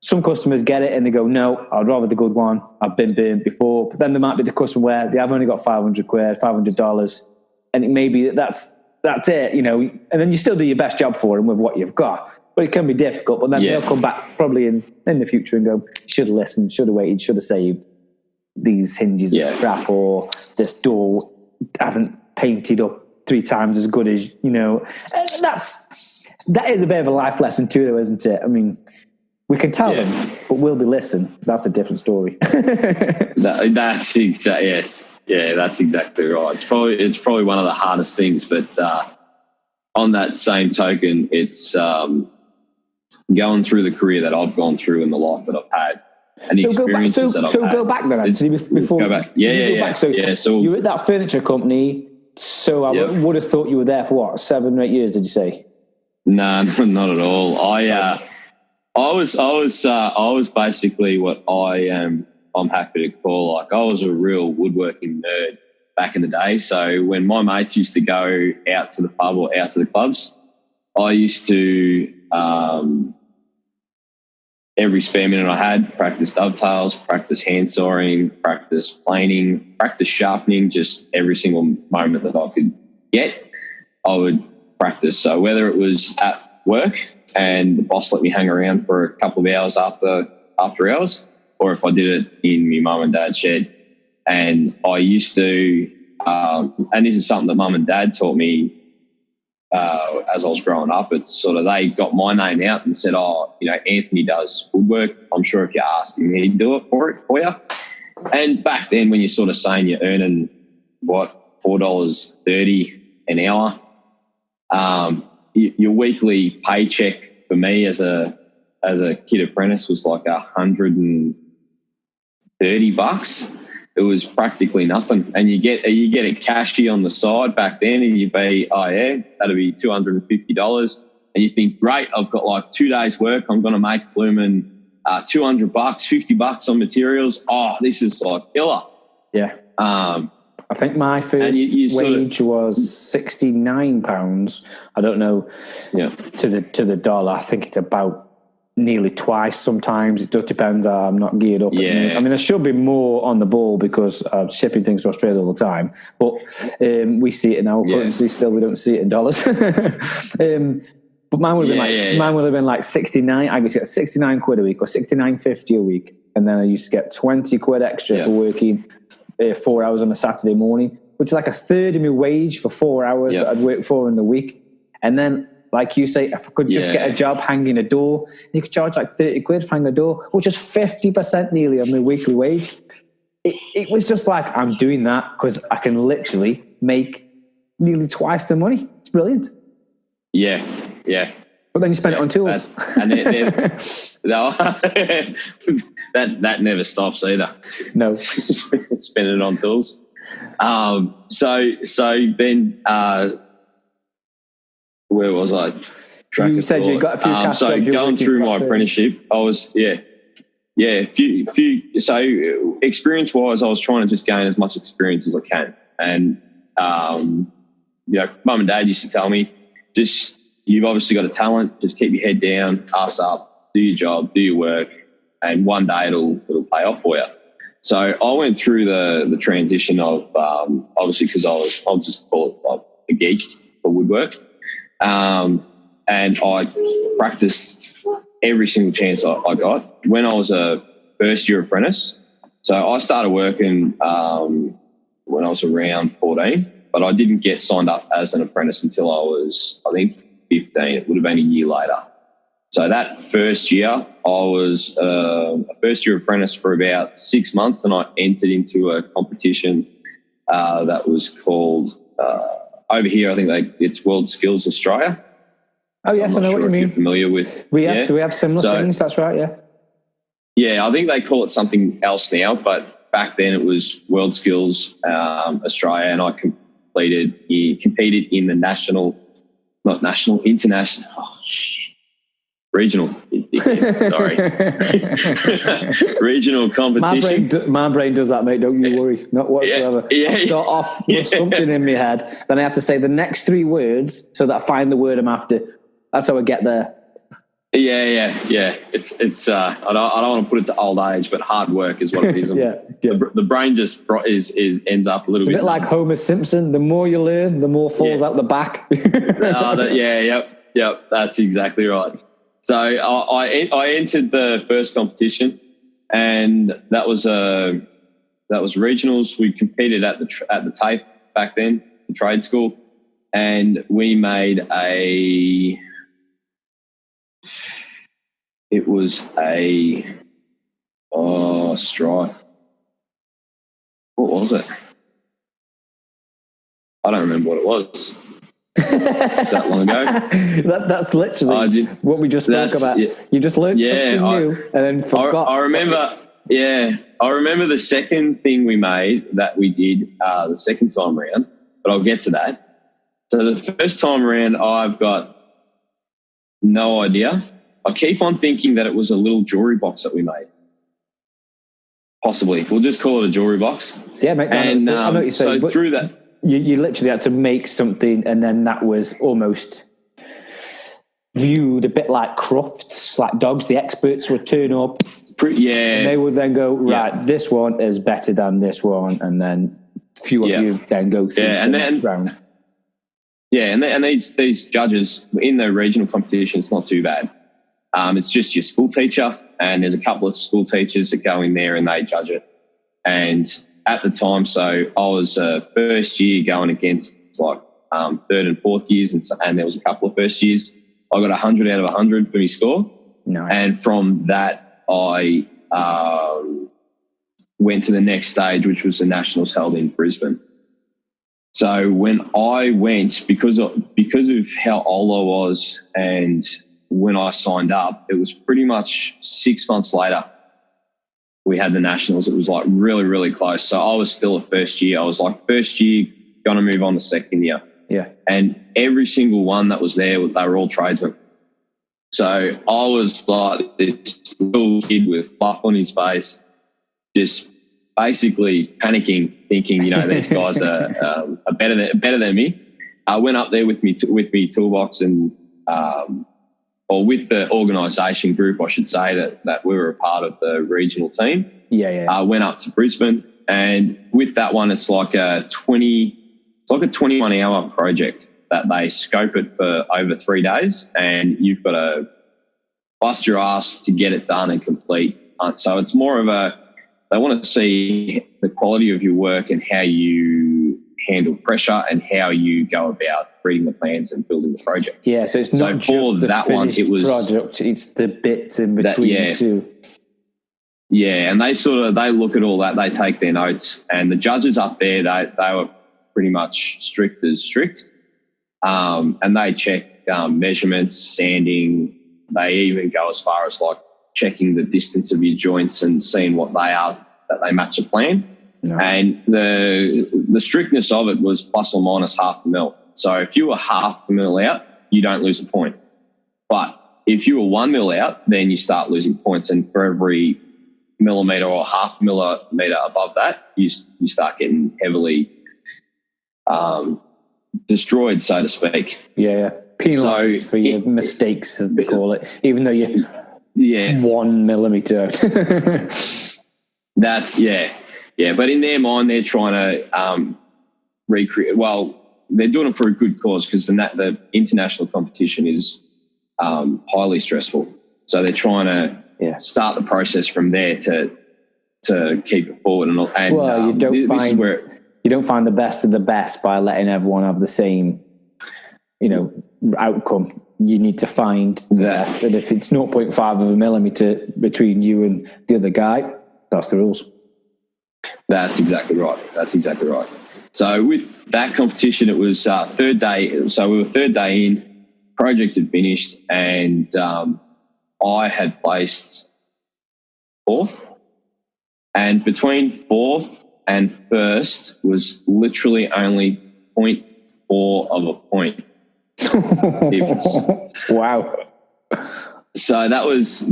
F: some customers get it and they go, no, I'd rather the good one. I've been burnt before. But then there might be the customer where they have only got $500, $500. And it may be that's it, you know, and then you still do your best job for them with what you've got. But it can be difficult. But then they'll come back probably in the future and go, should have listened, should have waited, should have saved. These hinges are crap, or this door hasn't painted up 3 times as good as, you know. And that is a bit of a life lesson too, though, isn't it? I mean, we can tell them, but will they listen? That's a different story.
G: That's exactly, yes. Yeah, that's exactly right. It's probably one of the hardest things, but on that same token, it's going through the career that I've gone through and the life that I've had, and the experiences that I've had.
F: So go back then, Anthony, before
G: go back. Yeah. So
F: you were at that furniture company. So I would have thought you were there for what, 7 or 8 years? Did you say?
G: No, not at all. I was basically what I'm happy to call, like, I was a real woodworking nerd back in the day. So when my mates used to go out to the pub or out to the clubs, I used to, every spare minute I had, practice dovetails, practice hand sawing, practice planing, practice sharpening, just every single moment that I could get, I would practice. So whether it was at work and the boss let me hang around for a couple of hours after hours, or if I did it in my mum and dad's shed. And I used to, and this is something that mum and dad taught me as I was growing up. It's sort of, they got my name out and said, oh, you know, Anthony does woodwork. I'm sure if you asked him, he'd do it for you. And back then, when you're sort of saying you're earning, $4.30 an hour, your weekly paycheck for me as a kid apprentice was like $130. It was practically nothing, and you get a cashy on the side back then, and you'd be, that'd be $250, and you think, great, I've got like 2 days work, I'm going to make blooming $200, $50 on materials. Oh, this is like killer.
F: Yeah. I think my first wage was £69. I don't know. Yeah. To the dollar, I think it's about nearly twice. Sometimes it just depends. I'm not geared up.
G: Yeah.
F: I mean, I should be more on the ball because I'm shipping things to Australia all the time. But we see it in our currency still. We don't see it in dollars. But mine would have been mine would have been like 69. I could get 69 quid a week or 69.50 a week. and then I used to get 20 quid extra for working 4 hours on a Saturday morning, which is like a third of my wage for 4 hours that I'd work for in the week. And then, like you say, if I could just get a job hanging a door, you could charge like 30 quid for hanging a door, which is 50% nearly of my weekly wage. It was just like, I'm doing that because I can literally make nearly twice the money. It's brilliant. Yeah. But then you spend it on tools.
G: And no, that never stops either.
F: No.
G: Spend it on tools. So then, where was I?
F: You said you got a few cash
G: so
F: jobs.
G: Going through my apprenticeship, I was, a few. So experience-wise, I was trying to just gain as much experience as I can. And, mum and dad used to tell me, you've obviously got a talent, just keep your head down, ass up, do your job, do your work, and one day it'll pay off for you. So I went through the transition of, obviously because I'll just call it like a geek for woodwork. And I practiced every single chance I got when I was a first-year apprentice. So I started working when I was around 14, but I didn't get signed up as an apprentice until I was, I think, 15. It would have been a year later. So that first year, I was a first-year apprentice for about 6 months, and I entered into a competition that was called, over here, I think it's World Skills Australia.
F: Oh, yes, I know what you mean.
G: You're familiar with.
F: Do we have similar things? That's right, yeah.
G: Yeah, I think they call it something else now, but back then it was World Skills Australia, and I competed in the international. Oh, shit. Regional. Sorry. Regional competition.
F: My brain does that, mate. Don't you worry. Not whatsoever. I start off with something in my head, then I have to say the next 3 words so that I find the word I'm after. That's how I get there.
G: Yeah. It's. I don't want to put it to old age, but hard work is what it is. The brain just ends up a little bit.
F: It's a bit like Homer Simpson. The more you learn, the more falls out the back.
G: Yep. That's exactly right. So I entered the first competition, and that was regionals. We competed at the TAFE back then, the trade school, and we made strife. What was it? I don't remember what it was. Was that long ago?
F: That's literally what we just spoke about. Yeah. You just learned something new and then forgot.
G: I remember the second thing we made that we did the second time around, but I'll get to that. So the first time around, I've got no idea. I keep on thinking that it was a little jewelry box that we made. Possibly. We'll just call it a jewelry box.
F: Yeah, mate. I know what you're saying.
G: So through that...
F: You literally had to make something, and then that was almost viewed a bit like crufts, like dogs. The experts would turn up. And they would then go, right, this one is better than this one, and then a few of you then go through the next round.
G: Yeah, and these judges in the regional competition, it's not too bad. It's just your school teacher, and there's a couple of school teachers that go in there and they judge it. And at the time, so I was first year going against like third and fourth years, and there was a couple of first years. I got 100 out of 100 for my score.
F: Nice.
G: And from that, I went to the next stage, which was the nationals held in Brisbane. So when I went, because of how old I was, and when I signed up, it was pretty much 6 months later we had the nationals. It was like really, really close. So I was still a first year. I was like first year, going to move on to second year.
F: Yeah.
G: And every single one that was there, they were all tradesmen. So I was like this little kid with fluff on his face, just basically panicking, thinking, these guys are better than me. I went up there with me toolbox and, or with the organisation group, I should say, that we were a part of the regional team.
F: Yeah.
G: I went up to Brisbane, and with that one, it's like a 21-hour project that they scope it for over 3 days, and you've got to bust your ass to get it done and complete. So it's more of they want to see the quality of your work and how you handle pressure and how you go about reading the plans and building the project.
F: Yeah, so it's not just the finished product, it's the bits in between too.
G: Yeah, and they look at all that, they take their notes, and the judges up there, they were pretty much strict as strict. And they check measurements, sanding. They even go as far as like checking the distance of your joints and seeing what they are, that they match a plan. No. And the strictness of it was plus or minus half a mil. So if you were half a mil out, you don't lose a point. But if you were 1 mil out, then you start losing points. And for every millimetre or half millimetre above that, you start getting heavily destroyed, so to speak.
F: Yeah. Penalised for your mistakes, as they call it, even though you're 1 millimetre out.
G: That's, yeah. But in their mind, they're trying to recreate. Well, they're doing it for a good cause, because the international competition is highly stressful. So they're trying to start the process from there to keep it forward. And
F: well, you don't find the best of the best by letting everyone have the same, outcome. You need to find the best. And if it's 0.5 of a millimetre between you and the other guy, that's the rules.
G: That's exactly right. So with that competition, it was third day. So we were third day in, project had finished, and I had placed fourth. And between fourth and first was literally only 0.4 of a point.
F: Wow.
G: So that was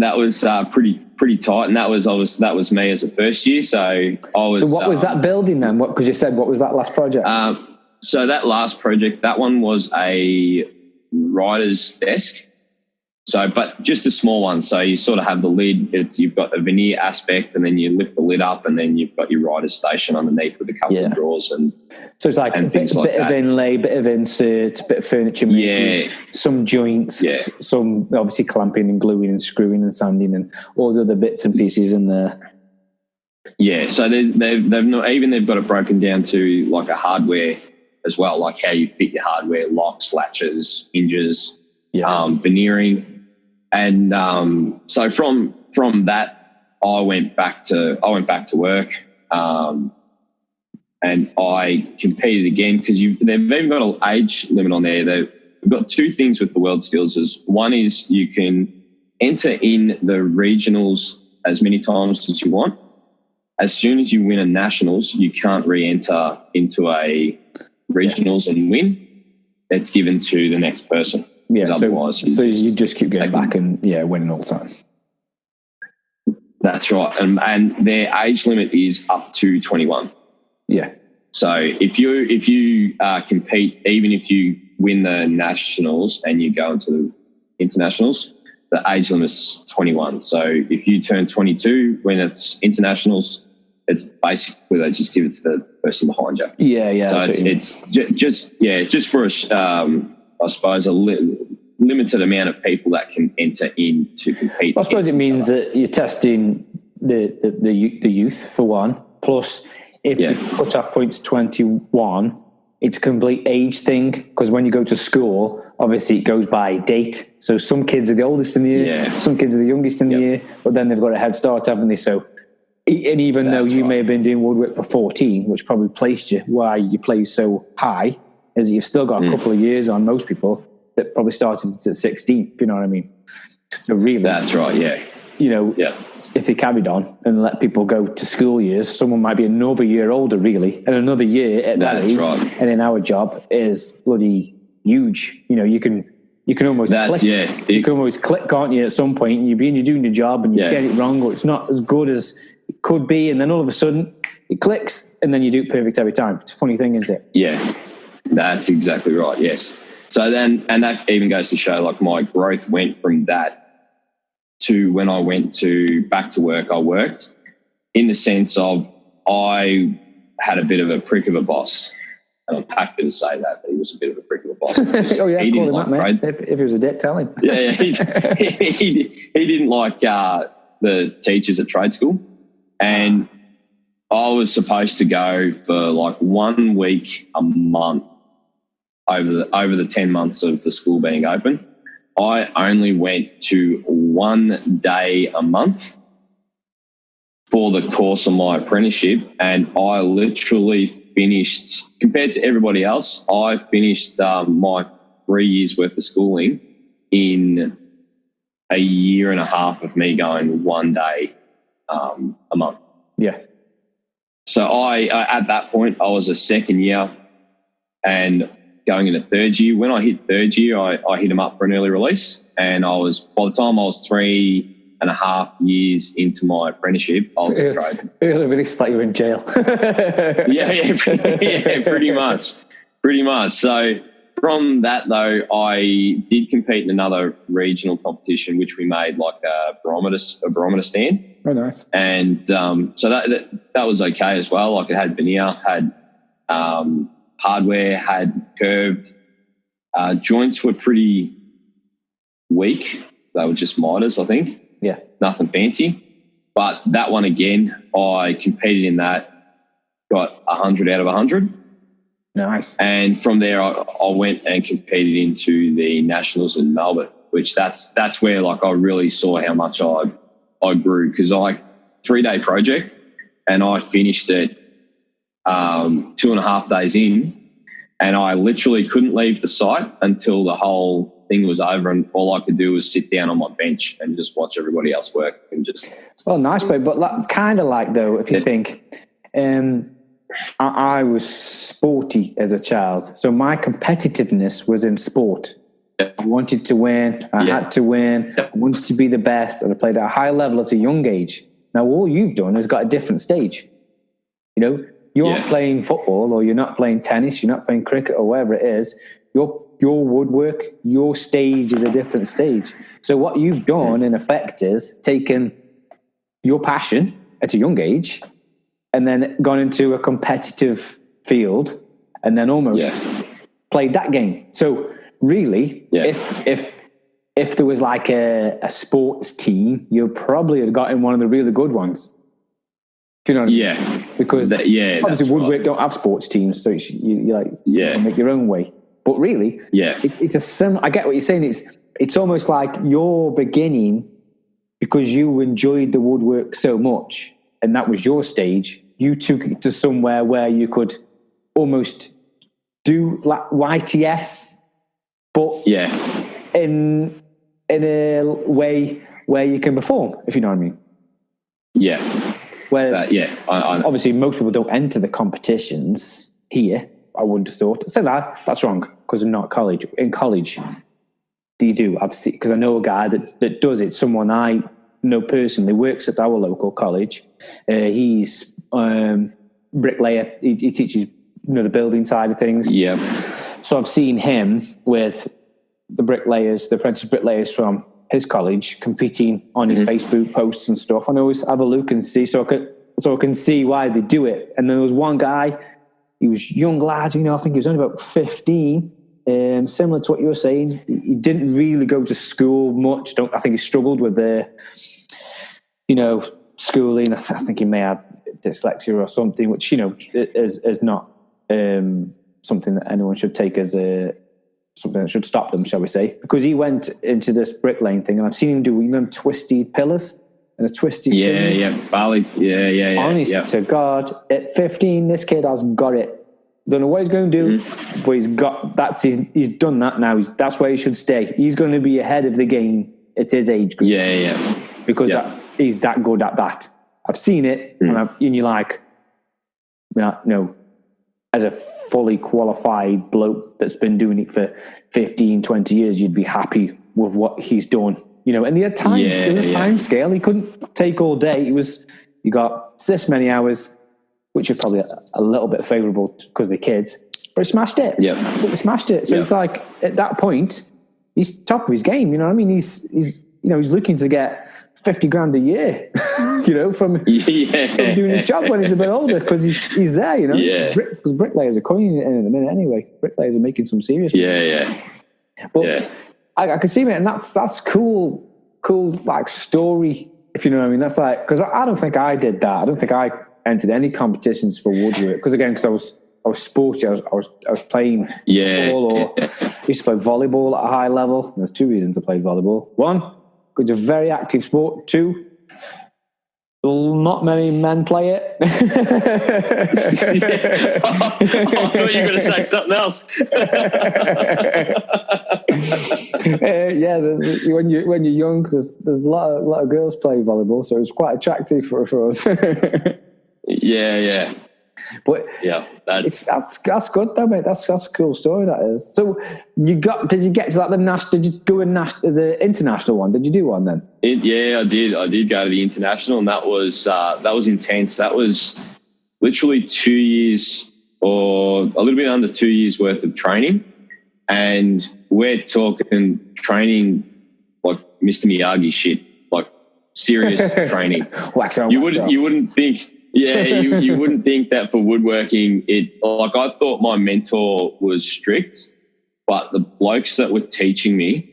G: pretty tight, and that was me as a first year. So I was.
F: So what was that building then? Because you said, what was that last project?
G: So that last project, that one was a writer's desk. So, but just a small one. So you sort of have the lid. You've got the veneer aspect, and then you lift the lid up, and then you've got your writer's station underneath with a couple of drawers and.
F: So it's like a bit of inlay, bit of insert, bit of furniture making, some joints, some obviously clamping and gluing and screwing and sanding and all the other bits and pieces in there.
G: Yeah, so they've got it broken down to like a hardware as well, like how you fit your hardware, locks, latches, hinges, veneering. And so from that, I went back to work, and I competed again, because they've even got an age limit on there. They've got two things with the World Skills. One is you can enter in the regionals as many times as you want. As soon as you win a nationals, you can't re-enter into a regionals and win. It's given to the next person.
F: Yeah, otherwise you just keep going back and winning all the time.
G: That's right, and their age limit is up to 21.
F: Yeah.
G: So if you compete, even if you win the nationals and you go into the internationals, the age limit is 21. So if you turn 22 when it's internationals, it's basically they just give it to the person behind you.
F: Yeah.
G: So it's just for I suppose a limited amount of people that can enter in to compete.
F: I suppose it means that you're testing the youth for one. Plus, if the cut-off point's 21, it's a complete age thing, because when you go to school, obviously it goes by date. So some kids are the oldest in the year, some kids are the youngest in the year, but then they've got a head start, haven't they? So, and even though you may have been doing woodwork for 14, which probably placed you why you play so high, is you've still got a couple of years on most people that probably started at 16, if you know what I mean. So really,
G: that's right,
F: if they carried on and let people go to school years, someone might be another year older, really, and another year at that age. Right. And then our job is bloody huge. You can almost click. You can almost click, can't you? At some point, you're doing your job and you get it wrong, or it's not as good as it could be, and then all of a sudden it clicks, and then you do it perfect every time. It's a funny thing, isn't it?
G: Yeah, that's exactly right. Yes. So then, and that even goes to show, like, my growth went from that to when I went back to work. I worked in the sense of I had a bit of a prick of a boss, and I'm happy to say that he was a bit of a prick of a boss.
F: Oh yeah, he didn't like that, mate. If he was a dick, tell him.
G: He didn't like the teachers at trade school, and I was supposed to go for like 1 week a month over the 10 months of the school being open. I only went to 1 day a month for the course of my apprenticeship, and I literally finished, compared to everybody else, I finished my 3 years worth of schooling in a year and a half of me going 1 day a month.
F: Yeah.
G: So I at that point, I was a second year and going into third year. When I hit third year, I hit them up for an early release, and by the time I was 3.5 years into my apprenticeship, I was a tradesman.
F: Early release, like you were in jail.
G: Pretty much. So from that, though, I did compete in another regional competition, which we made like a barometer stand.
F: Oh, nice.
G: And so that was okay as well. Like it had veneer, had hardware, had curved. Joints were pretty weak. They were just miters, I think.
F: Yeah.
G: Nothing fancy. But that one again, I competed in that, got 100 out of 100.
F: Nice.
G: And from there, I went and competed into the Nationals in Melbourne, which that's where like I really saw how much I grew, because 3-day project, and I finished it 2.5 days in, and I literally couldn't leave the site until the whole thing was over, and all I could do was sit down on my bench and just watch everybody else work and just.
F: Well, nice, but that's kind of like, though, if you think, I was sporty as a child, so my competitiveness was in sport. I wanted to win. I had to win. I wanted to be the best, and I played at a high level at a young age. Now, all you've done is got a different stage. You know, you're not playing football, or you're not playing tennis, you're not playing cricket, or whatever it is. Your woodwork, your stage is a different stage. So what you've done, in effect, is taken your passion at a young age and then gone into a competitive field and then almost played that game. So really, if there was like a sports team, you probably had got in one of the really good ones. Do you know what I mean?
G: Yeah.
F: Because obviously woodwork don't have sports teams, so you make your own way. But really, it's I get what you're saying. It's almost like you're beginning because you enjoyed the woodwork so much, and that was your stage. You took it to somewhere where you could almost do like YTS, but in a way where you can perform, if you know what I mean. Yeah. Whereas, obviously, most people don't enter the competitions here. I wouldn't have thought. I said that's wrong, because I'm not at college. In college, you do. I've seen, because I know a guy that does it. Someone I know personally works at our local college. He's bricklayer. He teaches the building side of things. Yeah. So I've seen him with the bricklayers, the apprentice bricklayers from his college, competing on his Facebook posts and stuff. And I always have a look and see, so I can see why they do it. And there was one guy. He was a young lad, I think he was only about 15, similar to what you were saying. He didn't really go to school much. I think he struggled with schooling. I think he may have dyslexia or something, which, is not something that anyone should take as something that should stop them, shall we say. Because he went into this bricklaying thing, and I've seen him do twisty pillars and a twisty chimney.
G: Bally. Yeah.
F: Honest to God, at 15, this kid has got it. Don't know what he's going to do, but he's done that now. That's where he should stay. He's going to be ahead of the game at his age group. Because he's that good at that. I've seen it, and you're like, as a fully qualified bloke that's been doing it for 15, 20 years, you'd be happy with what he's done. And he had time. There was a time scale. He couldn't take all day. You got this many hours, which is probably a little bit favourable because the kids. But he smashed it. Yeah, he smashed it. So it's like at that point, he's top of his game. You know what I mean? He's looking to get 50 grand a year. From doing his job when he's a bit older, because he's there. Because bricklayers are coming in a minute anyway. Bricklayers are making some serious money. But I can see it, and that's cool like story If you know what I mean, that's like, because I don't think I did that. I don't think I entered any competitions for woodwork. Because again, I was sporty. I was playing football, or I used to play volleyball at a high level. There's two reasons to play volleyball. One, because it's a very active sport. Two, not many men play it.
G: I thought you were going to say something else.
F: When you're young, there's a lot of girls play volleyball, so it's quite attractive for us.
G: Yeah.
F: But
G: yeah,
F: that's good though, mate. That's a cool story, that is. So did you get to like did you go in the international one? Did you do one then?
G: I did go to the international, and that was intense. That was literally 2 years, or a little bit under 2 years worth of training, and we're talking training like Mr. Miyagi shit, like serious training. You wouldn't think. Yeah, you wouldn't think that for woodworking. I thought my mentor was strict, but the blokes that were teaching me,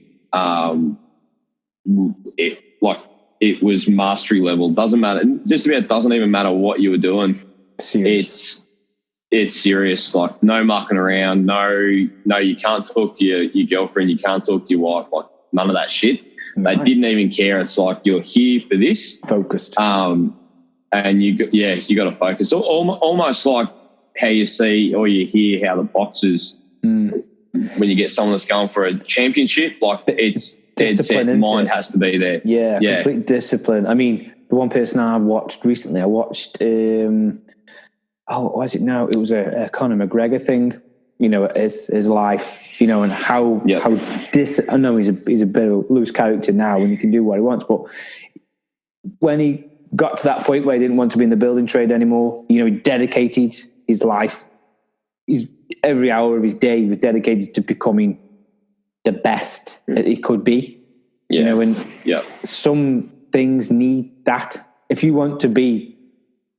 G: it was mastery level. Doesn't matter. Just about doesn't even matter what you were doing.
F: Serious.
G: It's serious. Like no mucking around. No, you can't talk to your girlfriend. You can't talk to your wife. Like none of that shit. Nice. They didn't even care. It's like you're here for this.
F: Focused.
G: And you got to focus. Almost like how you see or you hear how the boxers, when you get someone that's going for a championship, like it's dead set, mind has to be there.
F: Yeah, complete discipline. I mean, the one person I watched recently, what is it now? It was a Conor McGregor thing, his life, and how I know he's a bit of a loose character now and he can do what he wants, but when he got to that point where he didn't want to be in the building trade anymore, he dedicated his life. Every hour of his day he was dedicated to becoming the best that he could be. Some things need that. If you want to be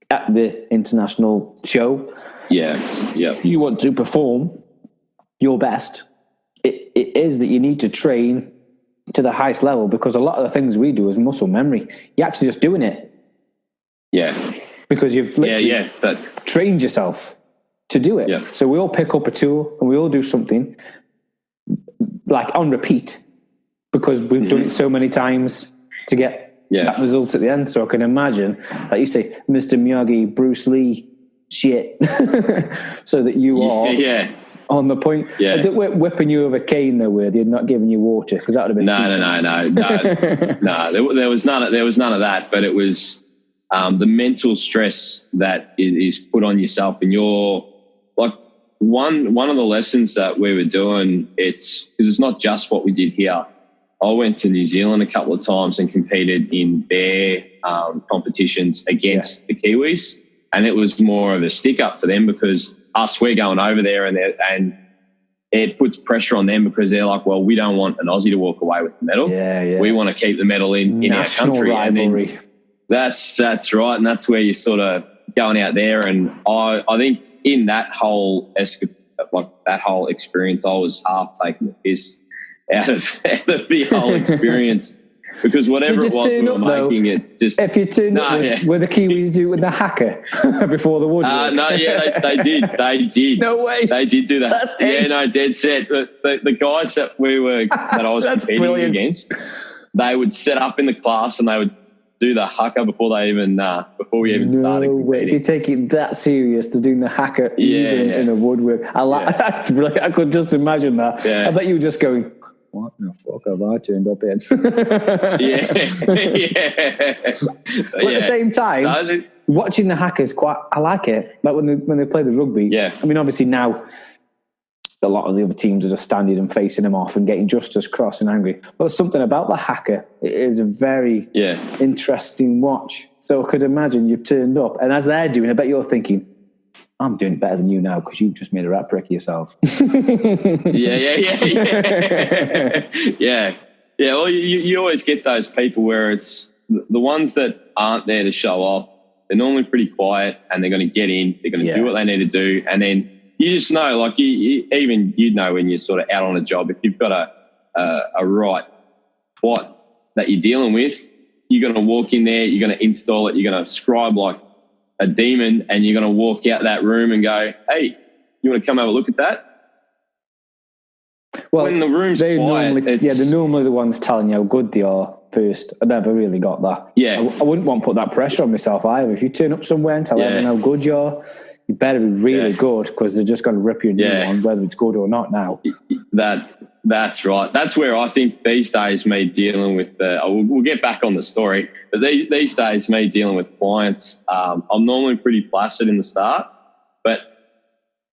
F: at the international show, you want to perform your best, it is that you need to train to the highest level, because a lot of the things we do is muscle memory. You're actually just doing it.
G: Yeah.
F: Because you've literally trained yourself to do it. Yeah. So we all pick up a tool and we all do something like on repeat, because we've done it so many times to get that result at the end. So I can imagine, like you say, Mr. Miyagi, Bruce Lee shit, so that you are on the point. Yeah. They weren't whipping you with a cane though, where they're not giving you water, because that would have been
G: no. There was none of that, but it was the mental stress that is put on yourself, and you're like one of the lessons that we were doing. Because it's not just what we did here. I went to New Zealand a couple of times and competed in their competitions against the Kiwis, and it was more of a stick up for them, because we're going over there and it puts pressure on them, because they're like, well, we don't want an Aussie to walk away with the medal. Yeah. We want to keep the medal in our country. Rivalry. And then that's right, and that's where you're sort of going out there. And I think in that whole experience, I was half taking the piss out of the whole experience, because whatever it was we were making, it just...
F: If you turned up with the Kiwis do with the hacker before the woodwork.
G: They did.
F: No way.
G: They did do that.
F: That's ace.
G: Dead set. But the guys that I was competing against, they would set up in the class and they would do the hacker before we even started competing.
F: They take it that serious to doing the hacker in a woodwork. I could just imagine that. Yeah. I bet you were just going, what the fuck have I turned up in? But at the same time, watching the hackers, I like it. Like when they play the rugby. Yeah. I mean, obviously now a lot of the other teams are just standing and facing them off and getting just as cross and angry. But there's something about the hacker. It is a very interesting watch. So I could imagine you've turned up, and as they're doing, I bet you're thinking, I'm doing better than you now because you've just made a rat prick of yourself.
G: Yeah. Well, you always get those people where it's the ones that aren't there to show off. They're normally pretty quiet, and they're going to get in. They're going to do what they need to do, and then you just know, like you know when you're sort of out on a job, if you've got a right twat that you're dealing with, you're going to walk in there, you're going to install it, you're going to scribe like a demon, and you're going to walk out that room and go, hey, you want to come have a look at that?
F: Well,
G: when the room's quiet,
F: they're normally the ones telling you how good they are first. I never really got that.
G: Yeah.
F: I wouldn't want to put that pressure on myself either. If you turn up somewhere and tell everyone how good you are, you better be really good, because they're just going to rip you a new one, whether it's good or not now.
G: That's right. That's where I think these days, me dealing with we'll get back on the story, but these days, me dealing with clients, I'm normally pretty placid in the start, but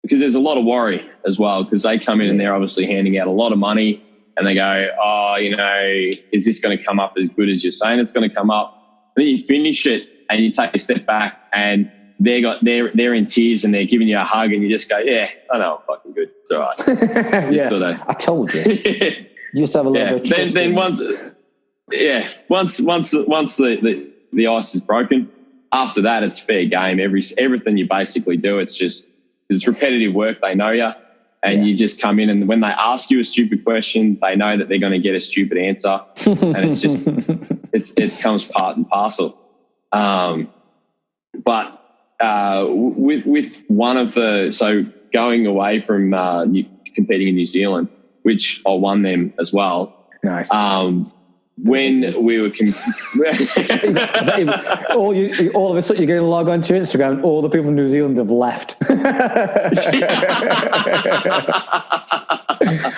G: because there's a lot of worry as well, because they come in and they're obviously handing out a lot of money, and they go, oh, is this going to come up as good as you're saying it's going to come up? And then you finish it and you take a step back, and they're in tears and they're giving you a hug, and you just go, yeah, I know I'm fucking good. It's all right.
F: I told you. You just have a little bit of trust.
G: Then once the ice is broken, after that it's fair game. Everything you basically do, it's repetitive work. They know you, and you just come in, and when they ask you a stupid question, they know that they're going to get a stupid answer, and it's just it comes part and parcel. But with one of going away from competing in New Zealand, which I won them as well.
F: Nice.
G: When we were
F: all of a sudden you're going to log on to Instagram and all the people from New Zealand have left.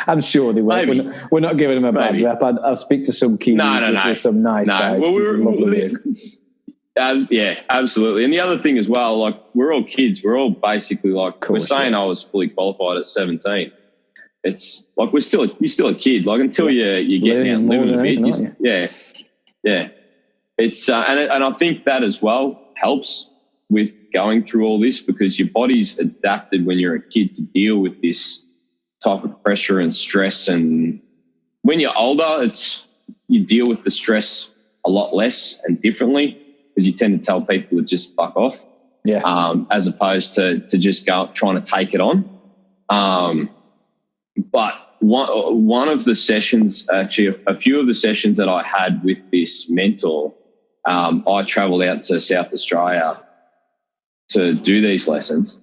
F: I'm sure they will. We're not giving them a bad rep. I'll speak to some Kiwis.
G: No.
F: Some nice guys.
G: Well, yeah, absolutely. And the other thing as well, like, we're all kids. We're all basically like, we're saying I was fully qualified at 17. It's like you're still a kid. Like, until you're getting out and living a bit. Yeah. It's and I think that as well helps with going through all this, because your body's adapted when you're a kid to deal with this type of pressure and stress. And when you're older, you deal with the stress a lot less and differently, because you tend to tell people to just fuck off. Yeah. As opposed to just trying to take it on. But one of the sessions, actually a few of the sessions that I had with this mentor, I travelled out to South Australia to do these lessons.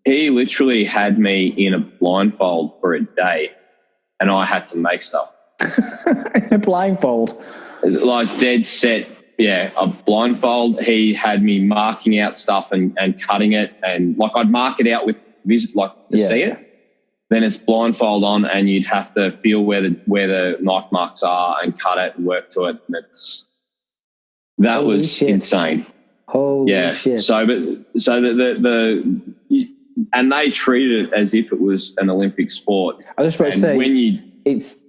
G: He literally had me in a blindfold for a day, and I had to make stuff.
F: In a blindfold?
G: Like, dead set, yeah, a blindfold. He had me marking out stuff and cutting it, and like, I'd mark it out with this, like, to see it. Then it's blindfold on, and you'd have to feel where the knife marks are and cut it and work to it. And that was insane.
F: Holy shit!
G: So and they treated it as if it was an Olympic sport.
F: I was just about to say, it's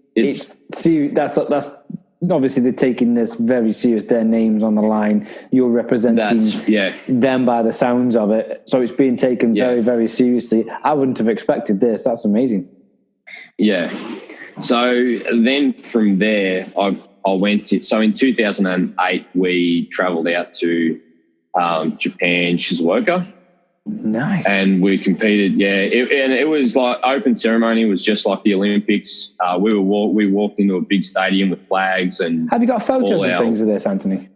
F: that's obviously they're taking this very serious. Their names on the line. You're representing them by the sounds of it. So it's being taken very, very seriously. I wouldn't have expected this. That's amazing. Yeah. So then from there, I went to, so in 2008, we travelled out to Japan, Shizuoka. Nice.
G: And we competed, and it was like open ceremony. It was just like the Olympics. We walked into a big stadium with flags. And
F: have you got photos and things of this, Anthony?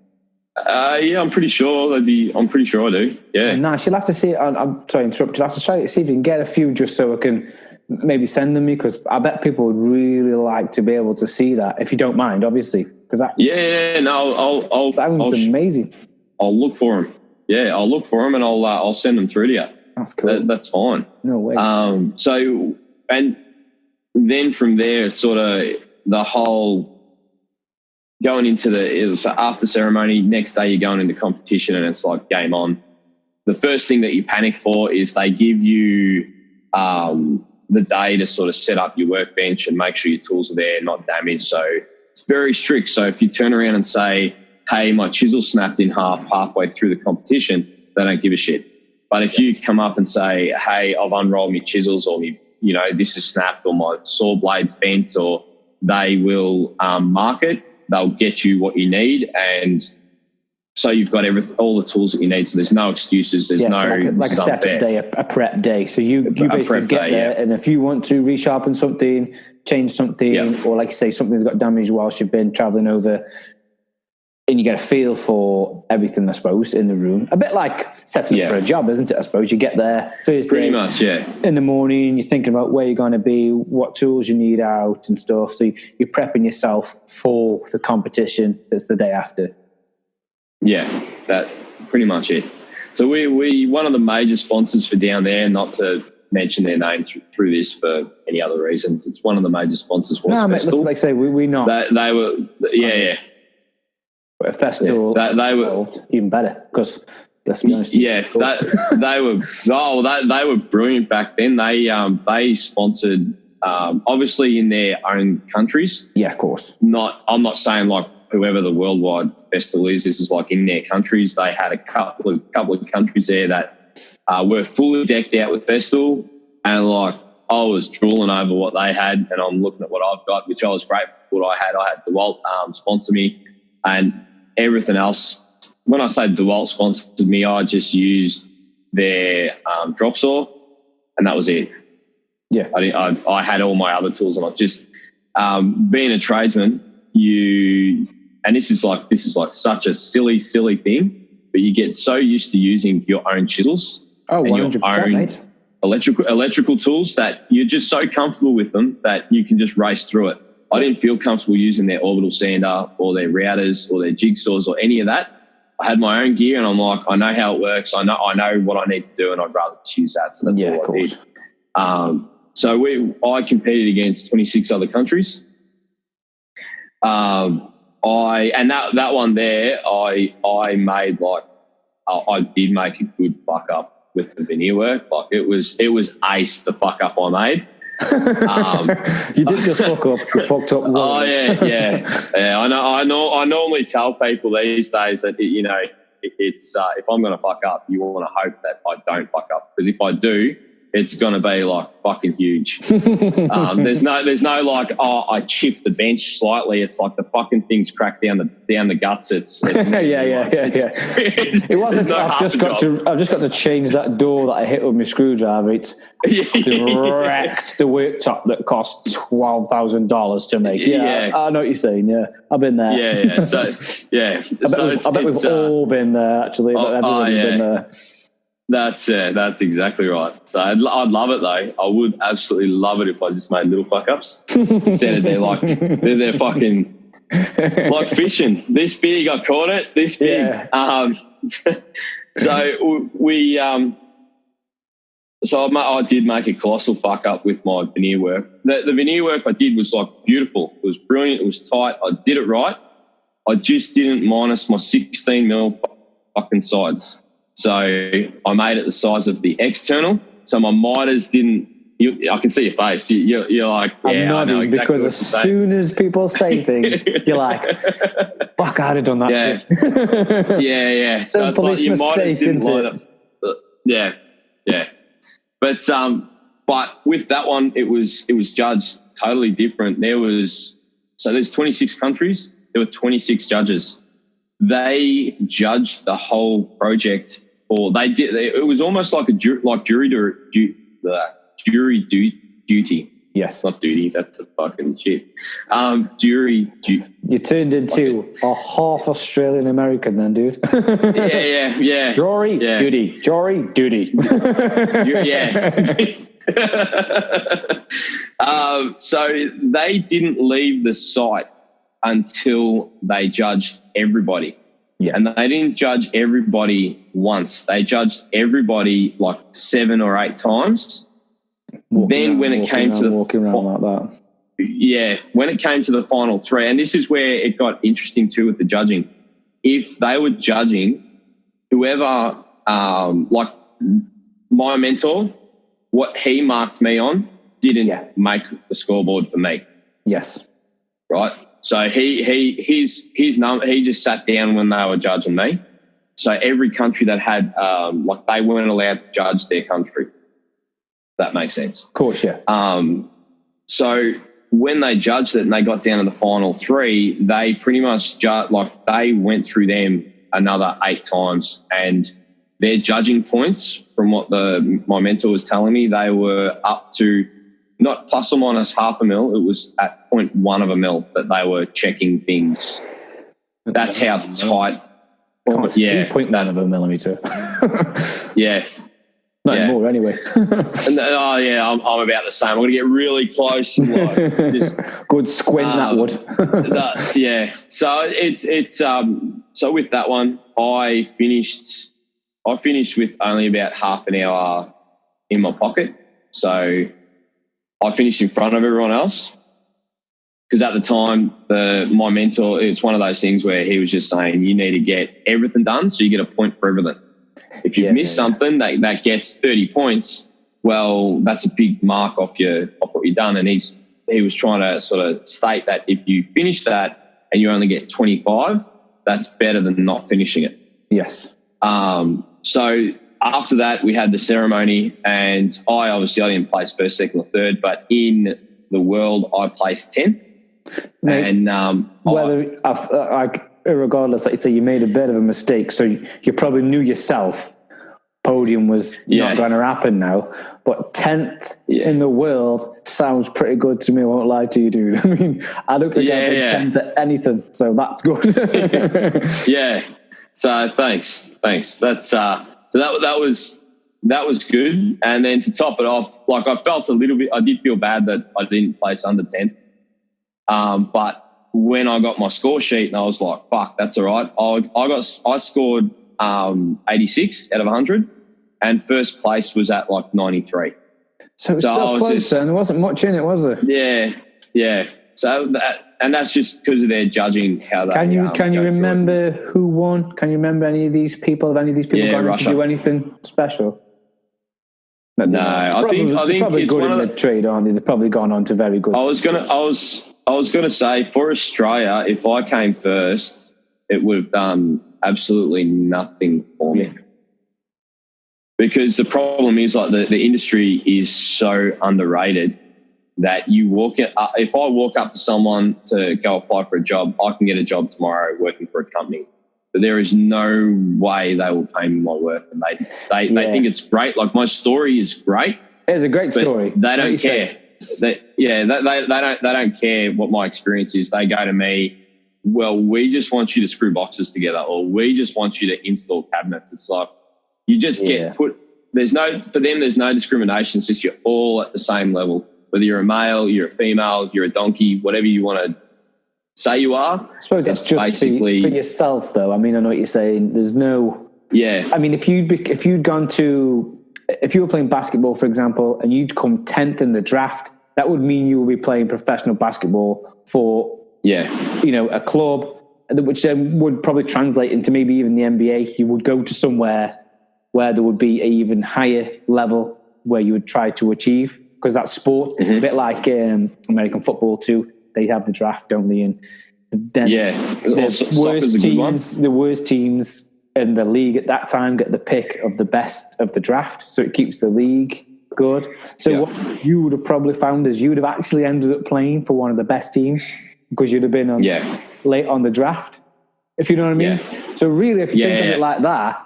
G: Yeah, I'm pretty sure I do. Yeah.
F: Nice. You'll have to see it. I'm sorry to interrupt. You'll have to try to see if you can get a few, just so I can maybe send them me, because I bet people would really like to be able to see that, if you don't mind, obviously. Because that sounds amazing.
G: I'll look for them. Yeah, I'll look for them and I'll send them through to you.
F: That's cool.
G: That's fine.
F: No way.
G: So, and then from there, sort of the whole going into it was after ceremony, next day you're going into competition, and it's like game on. The first thing that you panic for is they give you the day to sort of set up your workbench and make sure your tools are there, not damaged. So it's very strict. So if you turn around and say, hey, my chisel snapped in half halfway through the competition, they don't give a shit. But if you come up and say, hey, I've unrolled my chisels, or this is snapped, or my saw blade's bent, or they will mark it. They'll get you what you need, and so you've got all the tools that you need. So there's no excuses. There's no
F: like a setup day, a prep day. So you basically get there, and if you want to resharpen something, change something, or like you say, something's got damaged whilst you've been traveling over, and you get a feel for everything, I suppose, in the room. A bit like setting up for a job, isn't it? I suppose you get there first
G: Pretty
F: day,
G: much, yeah.
F: in the morning, you're thinking about where you're going to be, what tools you need out and stuff. So you're prepping yourself for the competition that's the day after.
G: Yeah, that pretty much it. So we one of the major sponsors for down there, not to mention their name through this for any other reason. It's one of the major sponsors was Festool.
F: Like I say, we know.
G: They were, yeah.
F: But if Festool
G: they were
F: involved, even better, because let's be honest.
G: Yeah, they were brilliant back then. They sponsored obviously in their own countries.
F: Yeah, of course.
G: I'm not saying like whoever the worldwide festival is. This is like in their countries. They had a couple of countries there that were fully decked out with Festool, and like I was drooling over what they had, and I'm looking at what I've got, which I was grateful for what I had. I had DeWalt sponsor me, and everything else. When I say DeWalt sponsored me, I just used their drop saw, and that was it.
F: Yeah,
G: I had all my other tools, and I just being a tradesman, and this is like such a silly thing, but you get so used to using your own chisels and
F: 100%,
G: your own
F: mate.
G: electrical tools that you're just so comfortable with them that you can just race through it. I didn't feel comfortable using their orbital sander or their routers or their jigsaws or any of that. I had my own gear, and I'm like, I know how it works. I know what I need to do, and I'd rather just use that. So that's all I did. So I competed against 26 other countries. That one there, I made I did make a good fuck up with the veneer work. Like it was ace the fuck up I made.
F: You didn't just fuck up. You fucked up.
G: Oh yeah. I normally tell people these days that it's if I'm going to fuck up, you want to hope that I don't fuck up, because if I do, it's going to be like fucking huge. There's no like, I chipped the bench slightly. It's like the fucking thing's cracked down the guts. It's
F: yeah. It wasn't. I've just got to change that door that I hit with my screwdriver. It's wrecked the worktop that cost $12,000 to make. Yeah, I know what you're saying. Yeah, I've been there.
G: Yeah. So yeah,
F: I bet we've all been there. Actually, everybody's been there.
G: That's exactly right. So I'd love it though. I would absolutely love it if I just made little fuck ups instead of they're fucking like fishing. This big, I caught it. This big. Yeah. So we so I did make a colossal fuck up with my veneer work. The veneer work I did was like beautiful. It was brilliant. It was tight. I did it right. I just didn't minus my 16 mil fucking sides. So I made it the size of the external. So my miters didn't. I can see your face. You're like, yeah,
F: I'm nodding,
G: I know exactly
F: because as soon as people say things, you're like, fuck, I'd have done that too.
G: Yeah. So it's like your miters didn't line up. Yeah. But with that one, it was judged totally different. There's 26 countries. There were 26 judges. They judged the whole project, it was almost like jury duty. Yes, not duty. That's a fucking shit. Jury duty.
F: You turned into a half Australian American then, dude.
G: Yeah.
F: Jury duty. Jury duty.
G: Yeah. So they didn't leave the site until they judged everybody.
F: Yeah.
G: And they didn't judge everybody once. They judged everybody like 7 or 8 times. When it came to the final 3, and this is where it got interesting too with the judging. If they were judging whoever, like my mentor, what he marked me on didn't make the scoreboard for me.
F: Yes.
G: Right. So his number, he just sat down when they were judging me. So every country that had, they weren't allowed to judge their country. That makes sense.
F: Of course, yeah.
G: So when they judged it and they got down to the final 3, they pretty much they went through them another 8 times, and their judging points, from what my mentor was telling me, they were up to not plus or minus half a mil. It was at 0.1 of a mil that they were checking things. That's how tight.
F: Can't see 0.9 of a millimetre.
G: Yeah.
F: Not anymore, anyway.
G: And, I'm about the same. I'm going to get really close and like just
F: good squint that would.
G: yeah. So it's so with that one, I finished with only about half an hour in my pocket. So I finished in front of everyone else because at the time, my mentor, it's one of those things where he was just saying you need to get everything done so you get a point for everything. If you miss something that gets 30 points, well, that's a big mark off what you've done. And he was trying to sort of state that if you finish that and you only get 25, that's better than not finishing it.
F: Yes.
G: So after that, we had the ceremony, and I didn't place first, second, or third, but in the world, I placed 10th.
F: Mate, and regardless, like you say, you made a bit of a mistake, so you probably knew yourself podium was not going to happen now, but 10th in the world sounds pretty good to me. I won't lie to you, dude. I mean, I don't think I've been 10th at anything, so that's good.
G: Yeah. So thanks. That's so that was good. And then to top it off, like I felt a little bit. I did feel bad that I didn't place under 10th. But when I got my score sheet, and I was like, "Fuck, that's all right." I scored 86 out of 100, and first place was at like 93.
F: So it was still close, and there wasn't much in it, was there?
G: Yeah. So that's just because of their judging. How they
F: can you remember who won? Can you remember any of these people? Have any of these people gone on to do anything special?
G: No, I think
F: probably
G: it's
F: good
G: one
F: in
G: of
F: the trade, aren't they? They've probably gone on to very good.
G: I was gonna say for Australia, if I came first, it would have done absolutely nothing for me. Because the problem is like the industry is so underrated that if I walk up to someone to go apply for a job, I can get a job tomorrow working for a company. But there is no way they will pay me my worth, and they think it's great. Like my story is great.
F: It's a great story.
G: They don't care. They don't care what my experience is. They go to me, well, we just want you to screw boxes together, or we just want you to install cabinets. It's like you just get put. For them, there's no discrimination. It's just you're all at the same level. Whether you're a male, you're a female, you're a donkey, whatever you want to say you are.
F: I suppose that's just basically for yourself, though. I mean, I know what you're saying. There's no. Yeah. I mean, if you were playing basketball, for example, and you'd come 10th in the draft, that would mean you would be playing professional basketball for a club, which then would probably translate into maybe even the NBA. You would go to somewhere where there would be an even higher level where you would try to achieve, because that's sport, a bit like American football too. They have the draft, don't they? And then the worst teams in the league at that time get the pick of the best of the draft, so it keeps the league good. So what you would have probably found is you would have actually ended up playing for one of the best teams because you'd have been late on the draft, if you know what I mean. So really, if you think of it like that,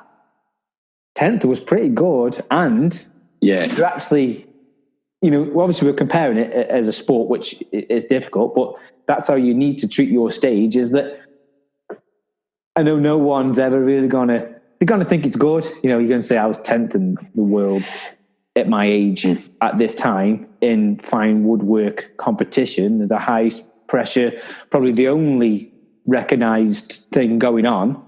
F: 10th was pretty good, and you're actually, obviously we're comparing it as a sport, which is difficult, but that's how you need to treat your stage, is that I know no one's ever really they're gonna think it's good. You're going to say I was 10th in the world at my age at this time in fine woodwork competition, the highest pressure, probably the only recognized thing going on.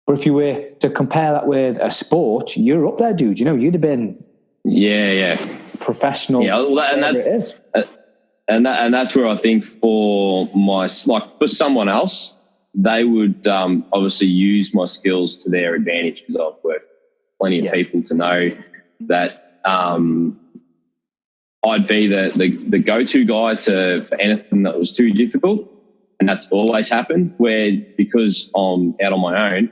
F: But if you were to compare that with a sport, you're up there, dude. You'd have been professional. Yeah,
G: and that's where I think for someone else, they would obviously use my skills to their advantage, because I've worked plenty of people to know that I'd be the go-to guy for anything that was too difficult, and that's always happened. Where because I'm out on my own,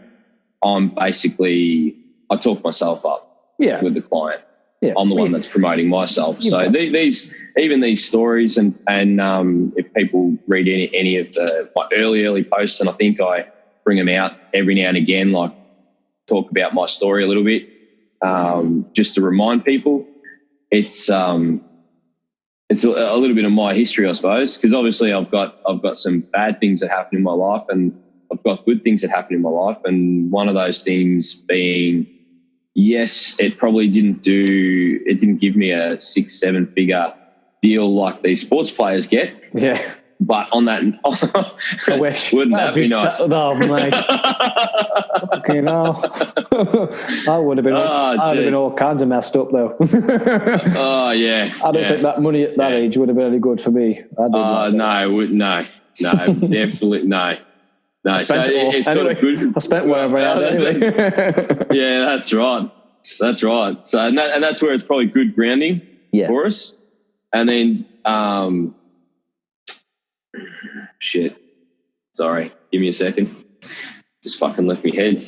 G: I talk myself up with the client. Yeah, I'm the one that's promoting myself. So these stories and if people read any of my early posts, and I think I bring them out every now and again, like talk about my story a little bit, just to remind people. It's it's a little bit of my history, I suppose, because obviously I've got some bad things that happen in my life, and I've got good things that happen in my life. And one of those things being, yes, it probably didn't give me a 6-7 figure deal like these sports players get.
F: Yeah.
G: But on that,
F: I wish.
G: Wouldn't that be nice?
F: Oh, mate. Fucking hell. I would have been. I'd have been all kinds of messed up though.
G: Oh yeah.
F: I don't think that money at that age would have been any good for me.
G: No, definitely no. No, so it's
F: anyway,
G: sort of good.
F: I spent whatever I had anyway.
G: Yeah, that's right. That's right. So and that's where it's probably good grounding for us. And then shit. Sorry. Give me a second. Just fucking left me head.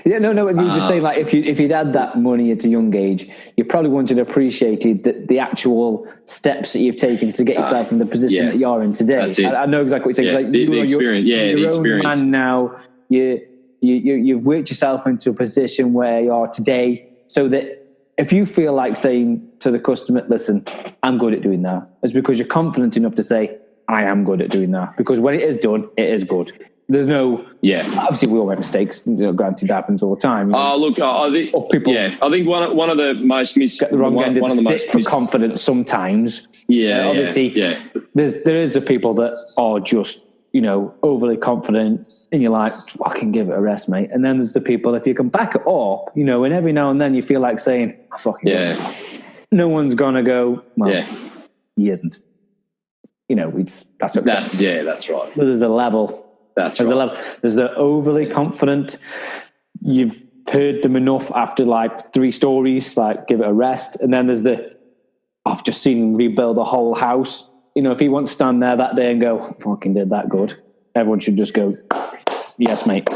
F: Yeah, no. You were just saying, like, if you'd had that money at a young age, you probably wouldn't have appreciated the actual steps that you've taken to get yourself in the position that you're in today.
G: That's it.
F: I know exactly what you're saying.
G: Yeah, the experience.
F: You're
G: the
F: own
G: experience.
F: man now. You've worked yourself into a position where you are today, so that if you feel like saying to the customer, "Listen, I'm good at doing that," it's because you're confident enough to say, I am good at doing that, because when it is done, it is good. There's no, obviously we all make mistakes. Granted, it happens all the time.
G: Look, I think people. Yeah, I think one of the most
F: get the wrong end of the stick for confidence sometimes. Obviously, there is the people that are just overly confident, and you're like, fucking give it a rest, mate. And then there's the people, if you can back it up, and every now and then you feel like saying, I fucking no one's gonna go. Well, he isn't. That's
G: right.
F: There's the level. There's the level. There's the overly confident. You've heard them enough after like 3 stories, like give it a rest. And then there's I've just seen him rebuild a whole house. If he wants to stand there that day and go, fucking did that good, everyone should just go, yes, mate.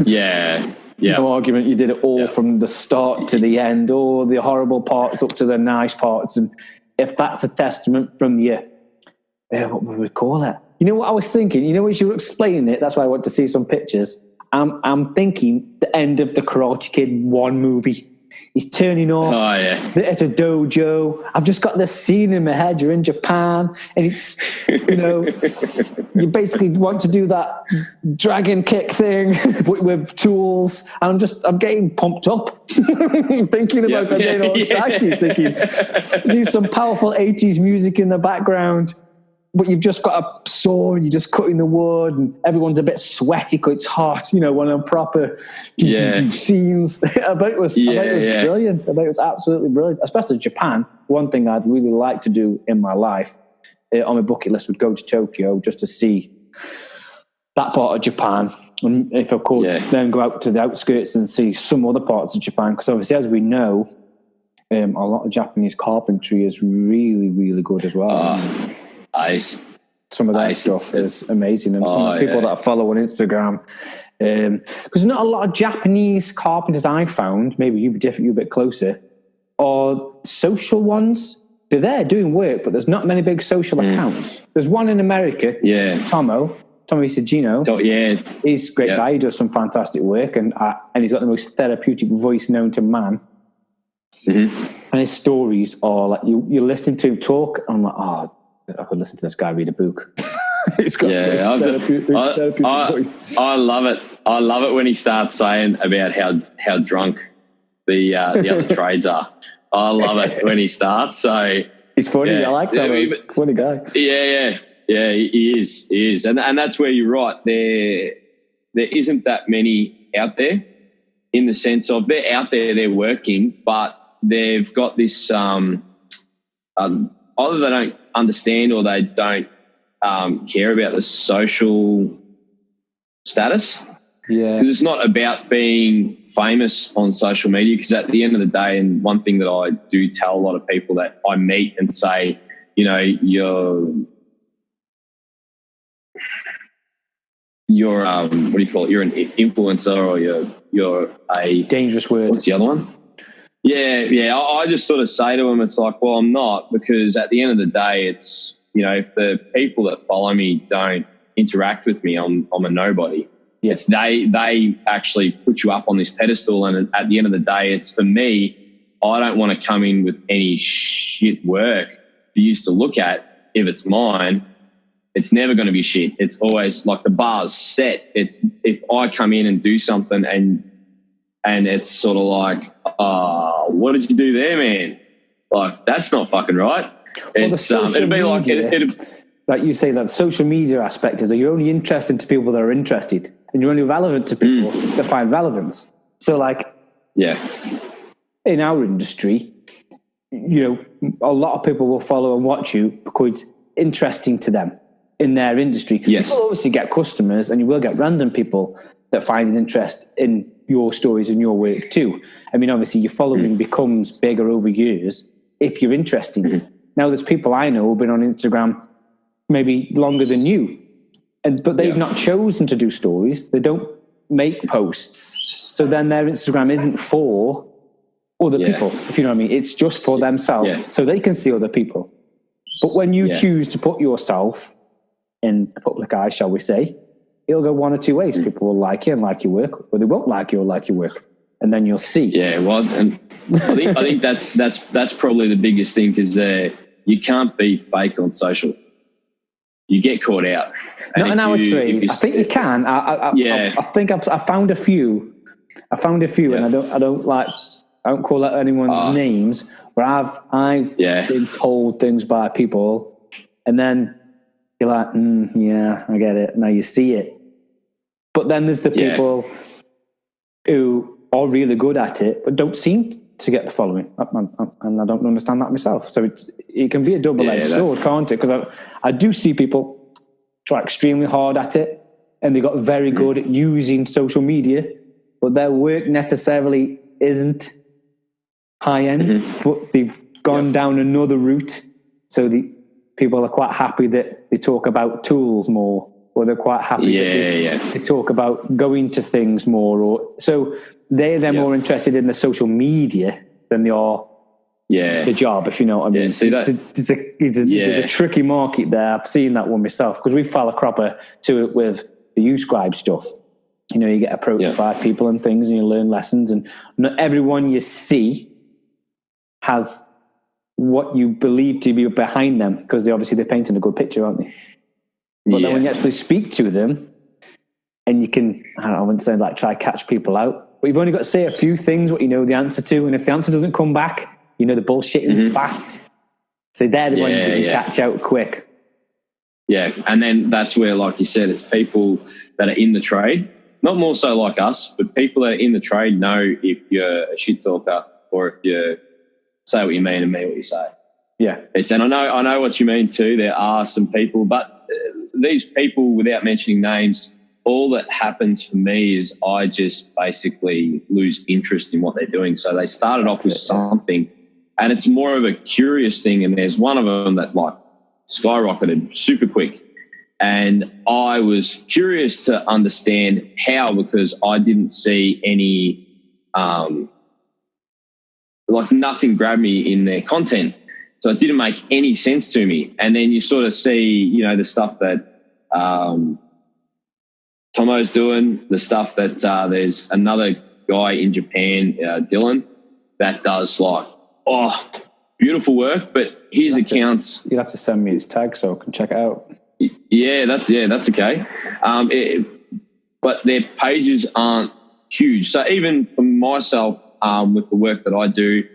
G: Yeah.
F: No argument. You did it all from the start to the end, all the horrible parts up to the nice parts. And if that's a testament from you, what would we call it? You know what I was thinking? As you were explaining it, that's why I want to see some pictures. I'm thinking the end of the Karate Kid 1 movie. He's turning up.
G: Oh, yeah.
F: It's a dojo. I've just got this scene in my head. You're in Japan, and it's, you basically want to do that dragon kick thing with tools. And I'm getting pumped up. Thinking about it, I'm getting all excited. Thinking, need some powerful 80s music in the background. But you've just got a saw and you're just cutting the wood, and everyone's a bit sweaty because it's hot, one of them proper scenes. I bet it was brilliant. I bet it was absolutely brilliant. Especially Japan. One thing I'd really like to do in my life, on my bucket list, would go to Tokyo just to see that part of Japan. And if I could, then go out to the outskirts and see some other parts of Japan. Because obviously, as we know, a lot of Japanese carpentry is really, really good as well.
G: Nice.
F: Some of that stuff is amazing, and some of the people that I follow on Instagram, because not a lot of Japanese carpenters I found, maybe you'd be different, you're a bit closer, are social ones. They're there doing work, but there's not many big social accounts. There's one in America, Tommy Sagino. He's a great guy. He does some fantastic work, and he's got the most therapeutic voice known to man. Mm-hmm. And his stories are like, you're listening to him talk, and I'm like, I could listen to this guy read a book. He's got therapeutic voice.
G: I love it. I love it when he starts saying about how drunk the other trades are. I love it when he starts. So
F: he's funny. I like him. He's a funny guy.
G: Yeah. He is, and that's where you're right. There isn't that many out there, in the sense of they're out there, they're working, but they've got this either they don't understand or they don't care about the social status.
F: Yeah.
G: Because it's not about being famous on social media, because at the end of the day, and one thing that I do tell a lot of people that I meet and say, you're what do you call it? You're an influencer, or you're a
F: dangerous word.
G: What's the other one? Yeah. I just sort of say to them, it's like, well, I'm not, because at the end of the day, it's, if the people that follow me don't interact with me, I'm a nobody. It's they actually put you up on this pedestal, and at the end of the day, it's, for me, I don't want to come in with any shit work used to look at, if it's mine, it's never going to be shit. It's always like the bar's set. It's if I come in and do something and it's sort of like, what did you do there, man? Like, that's not fucking right. It's it'd be like
F: like you say, that social media aspect is that you're only interested to people that are interested, and you're only relevant to people that find relevance. So, like, in our industry, you know, a lot of people will follow and watch you because it's interesting to them in their industry.
G: Yes.
F: You will obviously get customers, and you will get random people that find an interest in your stories and your work too. I mean, obviously, your following becomes bigger over years if you're interesting. Now, there's people I know who've been on Instagram maybe longer than you, but they've not chosen to do stories. They don't make posts. So then their Instagram isn't for other people, if you know what I mean. It's just for themselves, so they can see other people. But when you choose to put yourself in the public eye, shall we say, it'll go one or two ways. People will like you and like your work, or they won't like you or like your work. And then you'll see. Yeah,
G: well, and I think that's probably the biggest thing, because you can't be fake on social. You get caught out.
F: Not in our trade. I think you can. I think I found a few. And I don't call out anyone's names, but I've been told things by people, and then you're like, I get it. Now you see it. But then there's the people who are really good at it, but don't seem to get the following. And I don't understand that myself. So it can be a double-edged sword, can't it? Because I do see people try extremely hard at it, and they got very good at using social media, but their work necessarily isn't high-end, but they've gone down another route. So the people are quite happy that they talk about tools more, or they're quite happy that they talk about going to things more, or so they're more interested in the social media than they are the job, if you know what I mean. See, it's a tricky market there. I've seen that one myself, because we fell a cropper to it with the Uscribe stuff. You know, you get approached by people and things, and you learn lessons, and not everyone you see has what you believe to be behind them, because they're painting a good picture, aren't they? But then when you actually speak to them, and you can, I wouldn't say like try to catch people out, but you've only got to say a few things what you know the answer to, and if the answer doesn't come back, you know the bullshitting fast. So they're the ones that you catch out quick.
G: Yeah, and then that's where, like you said, it's people that are in the trade, not more so like us, but people that are in the trade know if you're a shit talker or if you say what you mean and mean what you say.
F: Yeah,
G: and I know what you mean too. There are some people, but these people, without mentioning names, all that happens for me is I just basically lose interest in what they're doing. So they started off with something, and it's more of a curious thing. And there's one of them that like skyrocketed super quick, and I was curious to understand how, because I didn't see any like nothing grabbed me in their content. So it didn't make any sense to me. And then you sort of see, you know, the stuff that Tomo's doing, the stuff that there's another guy in Japan, Dylan, that does like, beautiful work, but his accounts.
F: You'll have to send me his tag so I can check it out.
G: Yeah, that's okay. But their pages aren't huge. So even for myself, with the work that I do,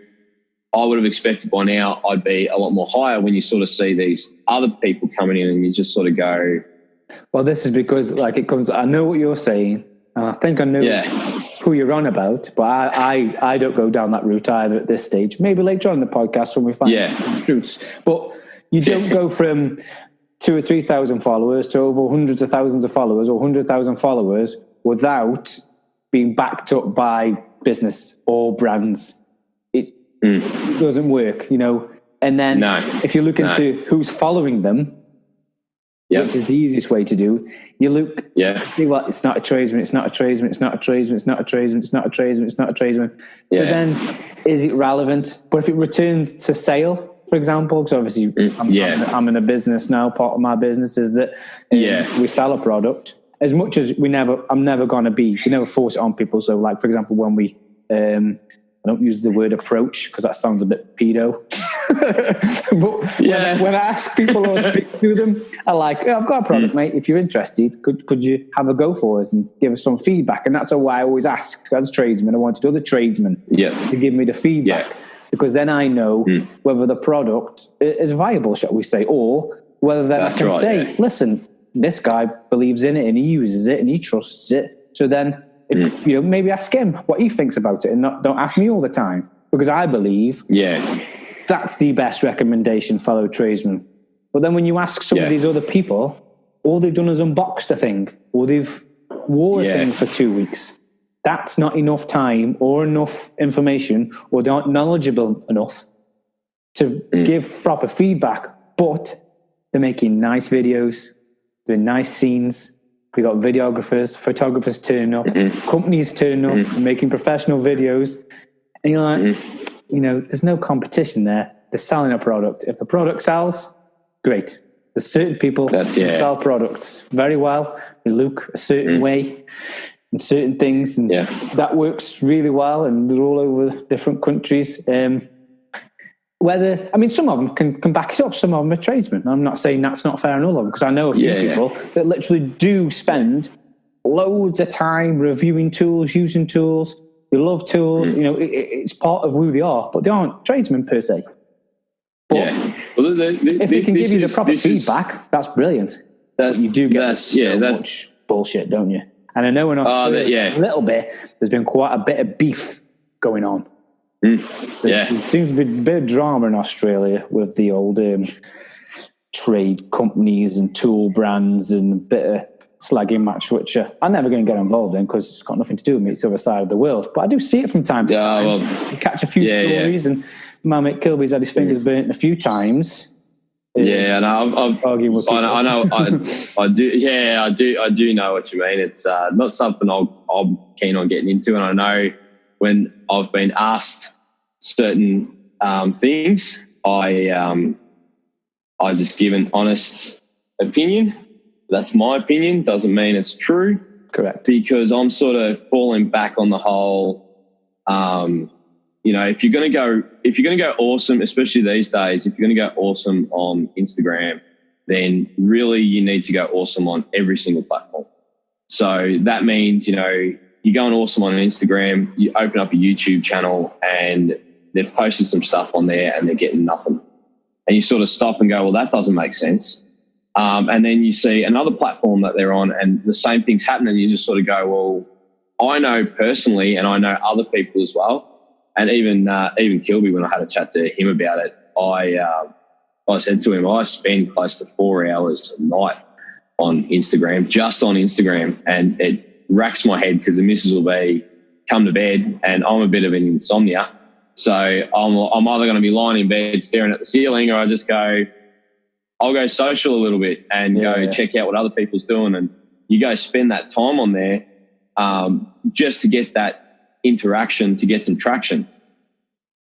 G: I would have expected by now I'd be a lot more higher when you sort of see these other people coming in and you just sort of go.
F: Well, this is because like it comes, I know what you're saying, and I think I know who you're on about, but I don't go down that route either at this stage. Maybe later on in the podcast when we find the truths. But you don't go from 2,000 or 3,000 followers to over hundreds of thousands of followers or 100,000 followers without being backed up by business or brands. It doesn't work, you know. And then if you look into who's following them, which is the easiest way to do, you look, well, it's not a tradesman, it's not a tradesman, it's not a tradesman, it's not a tradesman, it's not a tradesman, it's not a tradesman. So then, is it relevant? But if it returns to sale, for example, because obviously I'm in a business now, part of my business is that we sell a product. As much as we never force it on people. So like, for example, when we, I don't use the word approach because that sounds a bit pedo. But when I ask people or speak to them, I like, I've got a product, mate. If you're interested, could you have a go for us and give us some feedback? And that's why I always asked as a tradesman. I wanted other tradesmen to give me the feedback because then I know whether the product is viable, shall we say, or whether then I can say, listen, this guy believes in it and he uses it and he trusts it. So then, if maybe ask him what he thinks about it and don't ask me all the time because I believe that's the best recommendation, fellow tradesmen. But then when you ask some of these other people, all they've done is unboxed a thing or they've wore a thing for 2 weeks. That's not enough time or enough information or they're not knowledgeable enough to give proper feedback. But they're making nice videos, doing nice scenes. We got videographers, photographers turning up, companies turning up, making professional videos. And you're like, there's no competition there. They're selling a product. If the product sells, great. There's certain people who sell products very well. They look a certain way and certain things. And that works really well. And they're all over different countries. Some of them can back it up. Some of them are tradesmen. I'm not saying that's not fair enough because I know a few people that literally do spend loads of time reviewing tools, using tools. They love tools. It's part of who they are, but they aren't tradesmen per se. But if they can give you the proper feedback, that's brilliant. You do get much bullshit, don't you? And I know in Australia, a little bit, there's been quite a bit of beef going on. There seems to be a bit of drama in Australia with the old trade companies and tool brands and a bit of slagging match, which I'm never going to get involved in because it's got nothing to do with me. It's the other side of the world. But I do see it from time to time. You catch a few stories and my mate Kilby's had his fingers burnt a few times.
G: And I've arguing with people. I know. I do. Yeah, I do know what you mean. It's not something I'm keen on getting into, and I know when I've been asked certain things, I just give an honest opinion. That's my opinion. Doesn't mean it's true.
F: Correct.
G: Because I'm sort of falling back on the whole. If you're going to go awesome, especially these days, if you're going to go awesome on Instagram, then really you need to go awesome on every single platform. So that means, you're going awesome on Instagram, you open up a YouTube channel and they've posted some stuff on there and they're getting nothing. And you sort of stop and go, well, that doesn't make sense. And then you see another platform that they're on and the same thing's happening. You just sort of go, well, I know personally and I know other people as well. And even Kilby, when I had a chat to him about it, I said to him, I spend close to 4 hours a night on Instagram, just on Instagram, and it racks my head because the missus will be come to bed and I'm a bit of an insomnia. So I'm either going to be lying in bed staring at the ceiling or I'll go social a little bit and check out what other people's doing. And you go spend that time on there just to get that interaction, to get some traction.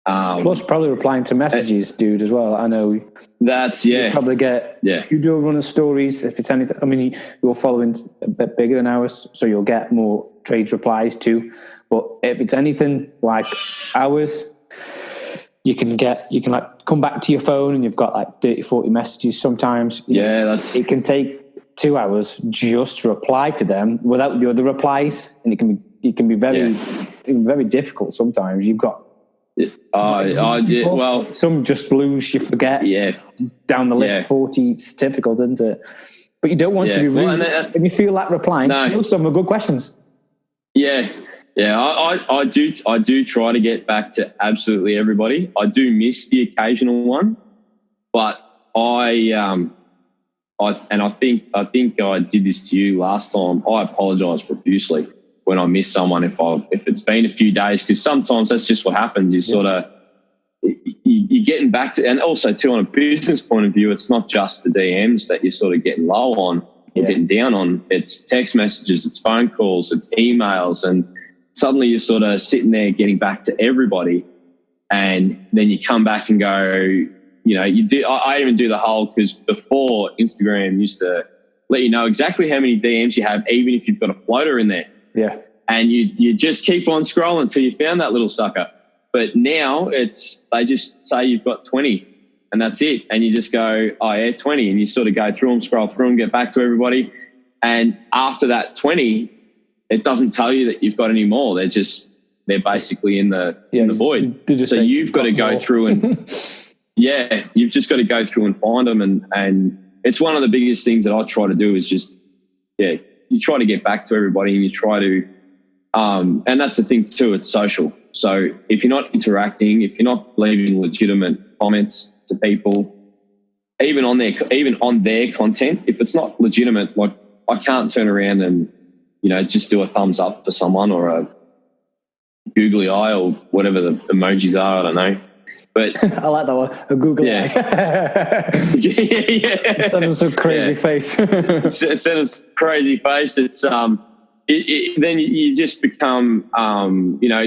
F: Plus probably replying to messages, dude, as well. I know
G: that's
F: you probably get if you do a run of stories, if it's anything, I mean, your following's a bit bigger than ours, so you'll get more trades replies too. But if it's anything like ours, you can like come back to your phone and you've got like 30-40 messages sometimes. It can take 2 hours just to reply to them without the other replies, and it can be very difficult sometimes. You've got some just lose, you forget. Down the list, 40. It's difficult, isn't it? But you don't want to be rude, and you feel like replying. No. Some are good questions.
G: I do try to get back to absolutely everybody. I do miss the occasional one, but I think I did this to you last time. I apologise profusely when I miss someone if it's been a few days, because sometimes that's just what happens. You sort of you're getting back to, and also too on a business point of view, it's not just the DMs that you're sort of getting low on or getting down on. It's text messages, it's phone calls, it's emails, and suddenly you're sort of sitting there getting back to everybody, and then you come back and go, you do. I even do the whole, because before Instagram used to let you know exactly how many DMs you have, even if you've got a floater in there.
F: Yeah.
G: And you just keep on scrolling until you found that little sucker. But now they just say you've got 20 and that's it. And you just go, oh yeah, 20. And you sort of go through them, scroll through them, get back to everybody. And after that 20, it doesn't tell you that you've got any more. They're basically in the void. So you've got to go through and you've just got to go through and find them. And it's one of the biggest things that I try to do is just, you try to get back to everybody and you try to, and that's the thing too, it's social. So if you're not interacting, if you're not leaving legitimate comments to people, even on their content, if it's not legitimate, like I can't turn around and, just do a thumbs up for someone or a googly eye or whatever the emojis are, I don't know. But
F: I like that one, a googly eye. Send them some crazy face.
G: Send them crazy face. It's then you just become,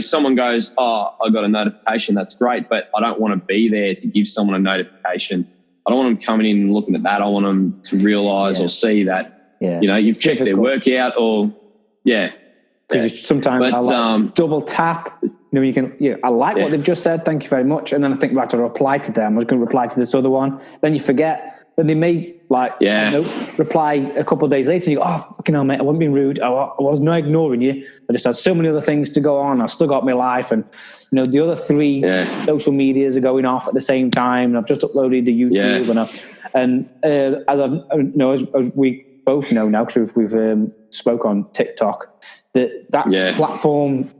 G: someone goes, oh, I got a notification. That's great. But I don't want to be there to give someone a notification. I don't want them coming in and looking at that. I want them to realize or see that, you've checked their workout or,
F: Because sometimes I like double tap. You can. I like what they've just said. Thank you very much. And then I think to reply to them. I was going to reply to this other one. Then you forget. Then they may reply a couple of days later. And you go, oh fucking hell, mate! I wasn't being rude. I was not ignoring you. I just had so many other things to go on. I still got my life, and the other 3 social medias are going off at the same time. And I've just uploaded to YouTube, as we both know now because we've spoke on TikTok that platform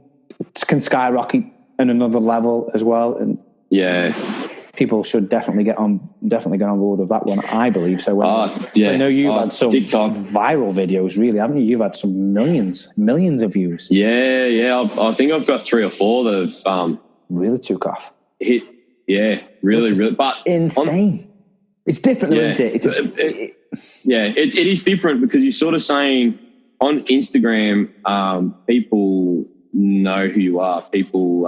F: can skyrocket in another level as well, and people should definitely get on board with that one, I believe. So I know you've had some TikTok viral videos, really, haven't you? You've had some millions of views.
G: I think I've got 3 or 4 that have
F: really took off.
G: Hit, really, but
F: insane. It's different, isn't it?
G: It is different because you're sort of saying on Instagram, people know who you are. People,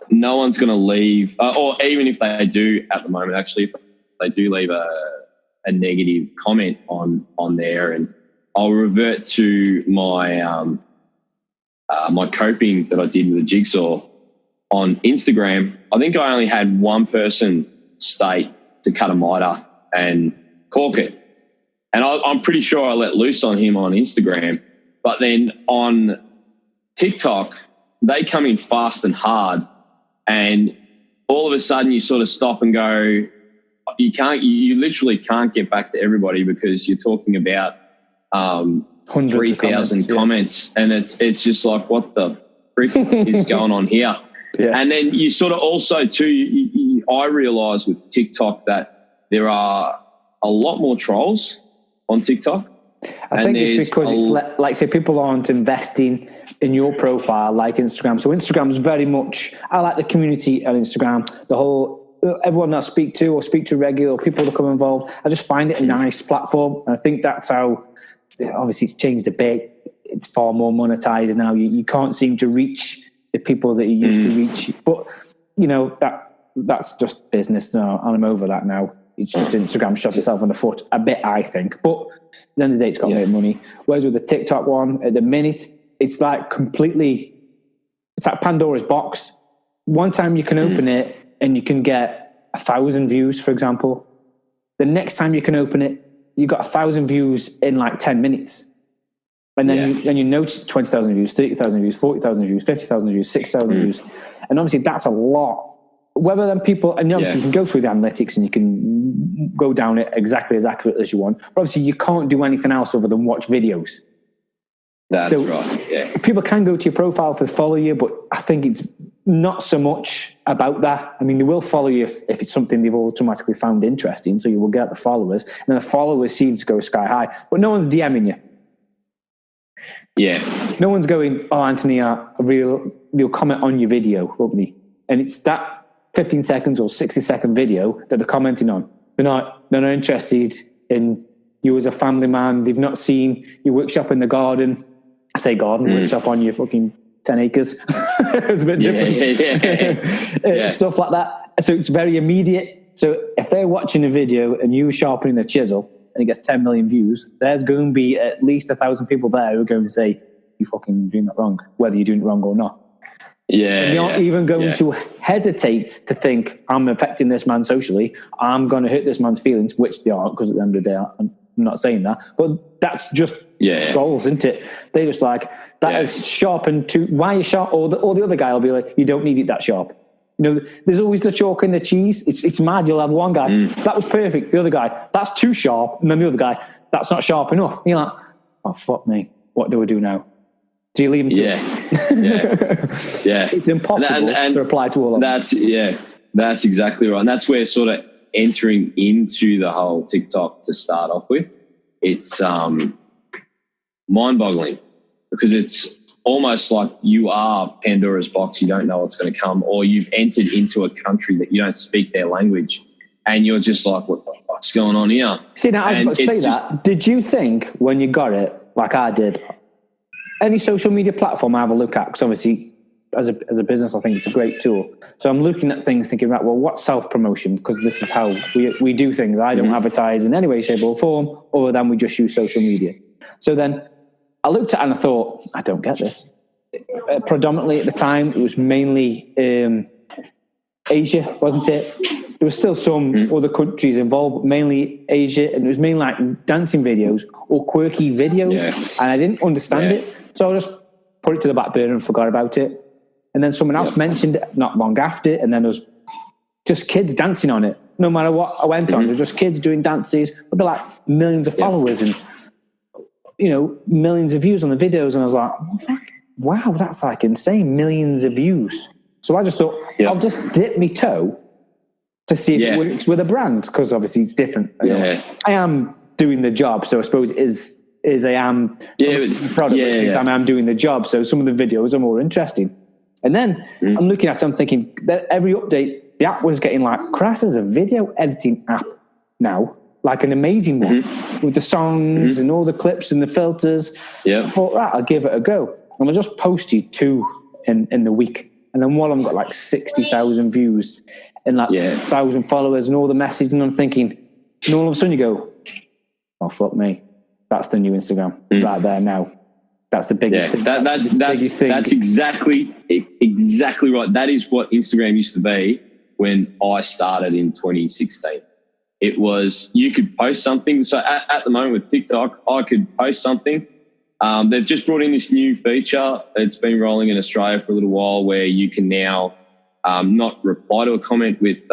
G: no one's going to leave, or even if they do at the moment, actually, if they do leave a negative comment on there, and I'll revert to my my coping that I did with a jigsaw on Instagram. I think I only had one person state to cut a miter and cork it. And I'm pretty sure I let loose on him on Instagram. But then on TikTok, they come in fast and hard. And all of a sudden you sort of stop and go, you literally can't get back to everybody because you're talking about 3,000 comments. And it's just like, what the frick is going on here? Yeah. And then you sort of also too, I realise with TikTok that there are a lot more trolls on TikTok.
F: I think it's because it's like say people aren't investing in your profile like Instagram. So Instagram is very much, I like the community on Instagram, the whole, everyone that I speak to regular, people that come involved. I just find it a nice platform. And I think that's how, obviously it's changed a bit. It's far more monetized now. You can't seem to reach the people that you used to reach. But, that's just business now. And I'm over that now. It's just Instagram shot itself in the foot a bit, I think. But at the end of the day, it's got to make money. Whereas with the TikTok one, at the minute, it's like it's like Pandora's box. One time you can open it and you can get 1,000 views, for example. The next time you can open it, you got 1,000 views in like 10 minutes. And then you notice 20,000 views, 30,000 views, 40,000 views, 50,000 views, 6,000 views. And obviously that's a lot. Whether then people, and obviously you can go through the analytics and you can go down it exactly as accurate as you want. But obviously you can't do anything else other than watch videos.
G: That's right, yeah.
F: People can go to your profile to follow you, but I think it's not so much about that. I mean, they will follow you if it's something they've automatically found interesting, so you will get the followers. And then the followers seem to go sky high. But no one's DMing you.
G: Yeah.
F: No one's going, oh, Anthony, they'll comment on your video, won't they? And it's that 15 seconds or 60-second video that they're commenting on. They're not interested in you as a family man. They've not seen your workshop in the garden. I say garden, workshop on your fucking 10 acres. It's a bit different. Stuff like that. So it's very immediate. So if they're watching a video and you sharpening a chisel and it gets 10 million views, there's going to be at least 1,000 people there who are going to say, you fucking doing that wrong, whether you're doing it wrong or not. And you're not even going to hesitate to think, I'm affecting this man socially. I'm going to hurt this man's feelings, which they aren't, because at the end of the day, I'm not saying that. But that's just goals, isn't it? They're just like, that is sharp and too... Why are you sharp? Or the other guy will be like, you don't need it that sharp. You know, there's always the chalk and the cheese. It's mad. You'll have one guy, that was perfect. The other guy, that's too sharp. And then the other guy, that's not sharp enough. And you're like, oh, fuck me. What do I do now? Do you leave him to it?
G: Yeah.
F: It's impossible to reply to all of them.
G: That's exactly right. And that's where sort of entering into the whole TikTok to start off with, it's mind-boggling, because it's almost like you are Pandora's box. You don't know what's going to come, or you've entered into a country that you don't speak their language, and you're just like, what the fuck's going on here?
F: See, now I was about to say that. Did you think when you got it, like I did, any social media platform I have a look at, because obviously as a business I think it's a great tool. So I'm looking at things thinking, right, well, what's self-promotion? Because this is how we do things. I don't advertise in any way, shape or form, other than we just use social media. So then I looked at it and I thought, I don't get this. Predominantly at the time, it was mainly Asia, wasn't it? There was still some other countries involved, but mainly Asia, and it was mainly like dancing videos or quirky videos, and I didn't understand it. So I just put it to the back burner and forgot about it. And then someone else mentioned it not long after, and then there was just kids dancing on it. No matter what I went on, there was just kids doing dances, but they're like millions of followers and, you know, millions of views on the videos. And I was like, oh, fuck, wow, that's like insane, millions of views. So I just thought, I'll just dip my toe to see if it works with a brand, because obviously it's different. I am doing the job, so I suppose it is I am product, which means I am doing the job. So some of the videos are more interesting. And then I'm looking at it, I'm thinking that every update, the app was getting like, Crass is a video editing app now, like an amazing one with the songs and all the clips and the filters. I thought, right, I'll give it a go. And I just posted 2 in the week. And then one of them got like 60,000 views and like 1,000 followers and all the messaging. And I'm thinking, and all of a sudden you go, oh, fuck me. That's the new Instagram right there now. That's the biggest thing. That's
G: exactly right. That is what Instagram used to be when I started in 2016. It was, you could post something. So at the moment with TikTok, I could post something. They've just brought in this new feature. It's been rolling in Australia for a little while, where you can now not reply to a comment with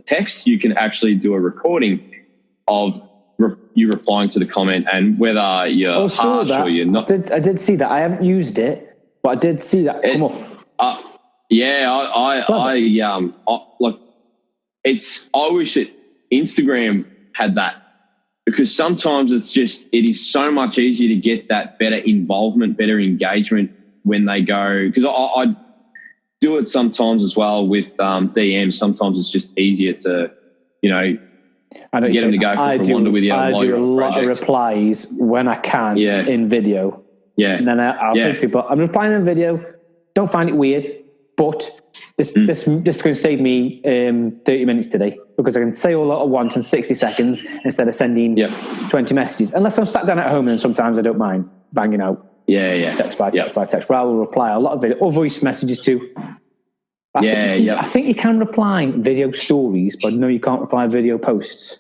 G: text. You can actually do a recording of you replying to the comment, and whether you're harsh or you're not.
F: I did see that. I haven't used it, but I did see that come up.
G: I wish that Instagram had that, because sometimes it is so much easier to get that better involvement, better engagement when they go, because I do it sometimes as well with DMs. Sometimes it's just easier to, get them to go for a wander with you.
F: I do a lot of replies when I can in video. And then I'll say to people, I'm replying in video, don't find it weird, but this is going to save me 30 minutes today, because I can say all at once in 60 seconds instead of sending 20 messages. Unless I'm sat down at home, and sometimes I don't mind banging out text by text by text, but I will reply a lot of video or voice messages too. I think you can reply video stories, but no, you can't reply video posts.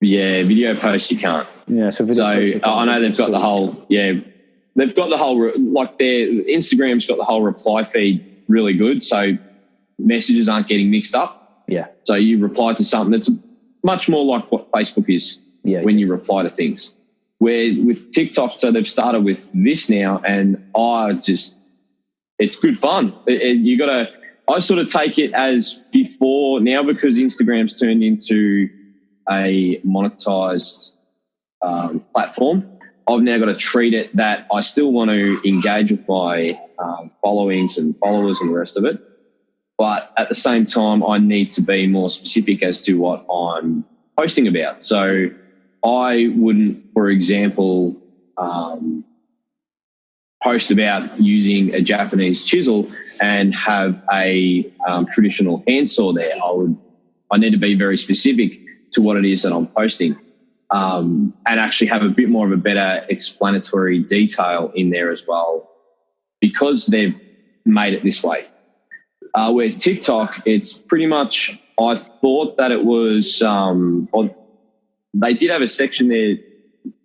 G: Yeah, video posts you can't.
F: Yeah, so
G: I know they've got the whole like their Instagram's got the whole reply feed really good, so messages aren't getting mixed up.
F: Yeah.
G: So you reply to something that's much more like what Facebook is when you reply to things. Where with TikTok, so they've started with this now, and it's good fun. I sort of take it as before now, because Instagram's turned into a monetized platform. I've now got to treat it that I still want to engage with my followings and followers and the rest of it. But at the same time, I need to be more specific as to what I'm posting about. So I wouldn't, for example, post about using a Japanese chisel and have a traditional handsaw there. I need to be very specific to what it is that I'm posting, and actually have a bit more of a better explanatory detail in there as well, because they've made it this way. Where TikTok, it's pretty much, I thought that it was, they did have a section there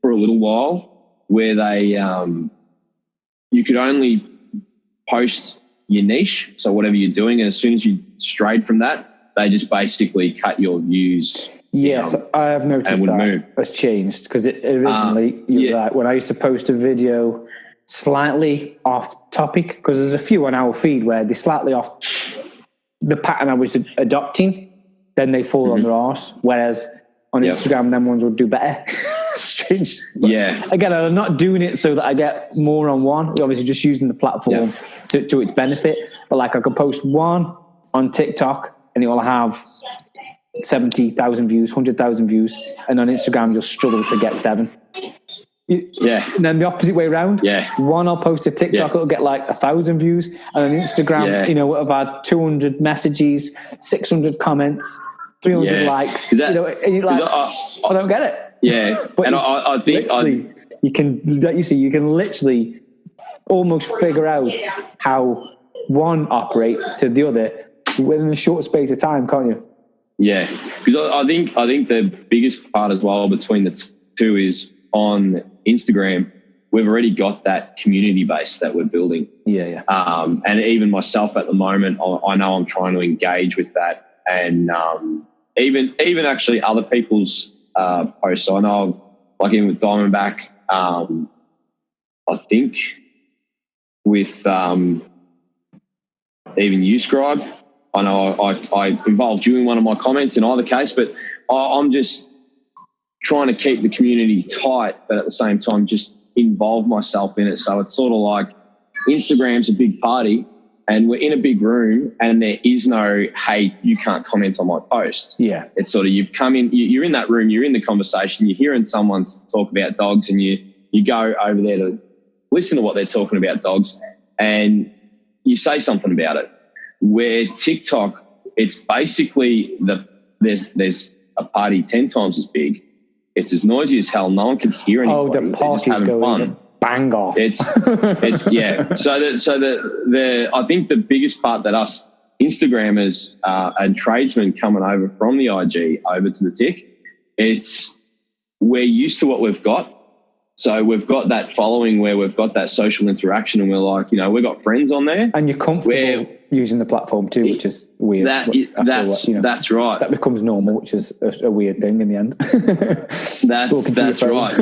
G: for a little while where they, you could only post your niche, so whatever you're doing, and as soon as you strayed from that, they just basically cut your views.
E: Yes, I have noticed that
G: move.
E: has changed, because originally, you're right, when I used to post a video slightly off topic, because there's a few on our feed where they're slightly off the pattern I was adopting, then they fall on their arse, whereas on Instagram, them ones would do better. Strange. But again, I'm not doing it so that I get more on one. We're obviously just using the platform to its benefit. But like, I could post one on TikTok and it will have 70,000 views, 100,000 views, and on Instagram you'll struggle to get 7. And then the opposite way around. One I'll post to TikTok, it'll get like 1,000 views, and on Instagram, you know, I've had 200 messages, 600 comments, 300 likes. And you're like, I don't get it. But
G: and I think
E: you can, like you see, you can literally almost figure out how one operates to the other within a short space of time, can't you?
G: Yeah, because I think the biggest part as well between the two is on Instagram, we've already got that community base that we're building. And even myself at the moment, I know I'm trying to engage with that, and even actually other people's posts. I know, like even with Diamondback, I think with even you, Scribe, I know I involved you in one of my comments in either case, but I'm just trying to keep the community tight, but at the same time just involve myself in it. So it's sort of like Instagram's a big party and we're in a big room and there is no, hey, you can't comment on my post. It's sort of, you've come in, you're in that room, you're in the conversation, you're hearing someone talk about dogs, and you go over there to listen to what they're talking about dogs and you say something about it. Where TikTok, it's basically there's a party 10 times as big. It's as noisy as hell. No one can hear anybody.
E: Oh, the party's going bang off.
G: It's So I think the biggest part that us Instagrammers and tradesmen coming over from the IG over to the Tik, we're used to what we've got. So we've got that following where we've got that social interaction, and we're like, we've got friends on there, and
E: you're comfortable using the platform too, which is weird.
G: That's right.
E: That becomes normal, which is a weird thing in the end.
G: That's right.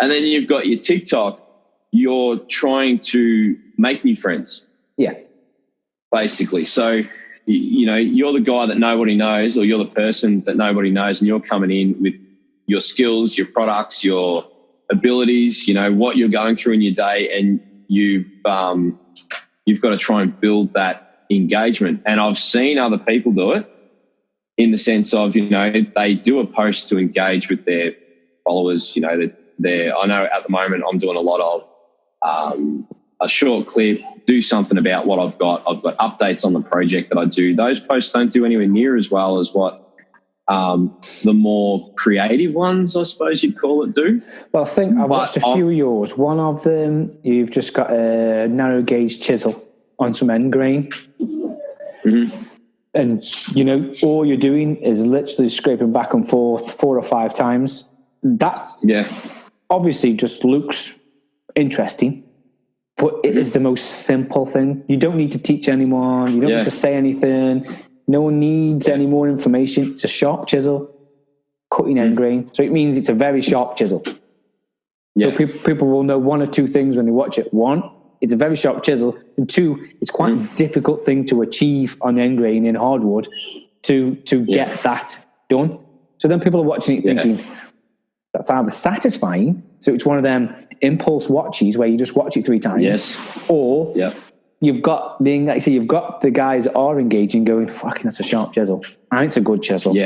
G: And then you've got your TikTok. You're trying to make new friends. Basically. So you're the guy that nobody knows, or you're the person that nobody knows, and you're coming in with your skills, your products, your abilities, what you're going through in your day, and you've got to try and build that engagement. And I've seen other people do it in the sense of, they do a post to engage with their followers. I know at the moment I'm doing a lot of a short clip, do something about what I've got. I've got updates on the project that I do. Those posts don't do anywhere near as well as what the more creative ones, I suppose you'd call it, do.
E: Well, I think I've watched a few of yours. One of them, you've just got a narrow gauge chisel on some end grain. And, all you're doing is literally scraping back and forth 4 or 5 times. That obviously just looks interesting, but it is the most simple thing. You don't need to teach anyone. You don't need to say anything. No one needs any more information. It's a sharp chisel, cutting end grain. So it means it's a very sharp chisel. So people will know 1 or 2 things when they watch it. 1, it's a very sharp chisel. And 2, it's quite a difficult thing to achieve on end grain in hardwood to get that done. So then people are watching it thinking, that's either satisfying. So it's one of them impulse watches where you just watch it 3 times. Or you've got the guys that are engaging going, fucking, that's a sharp chisel. And it's a good chisel.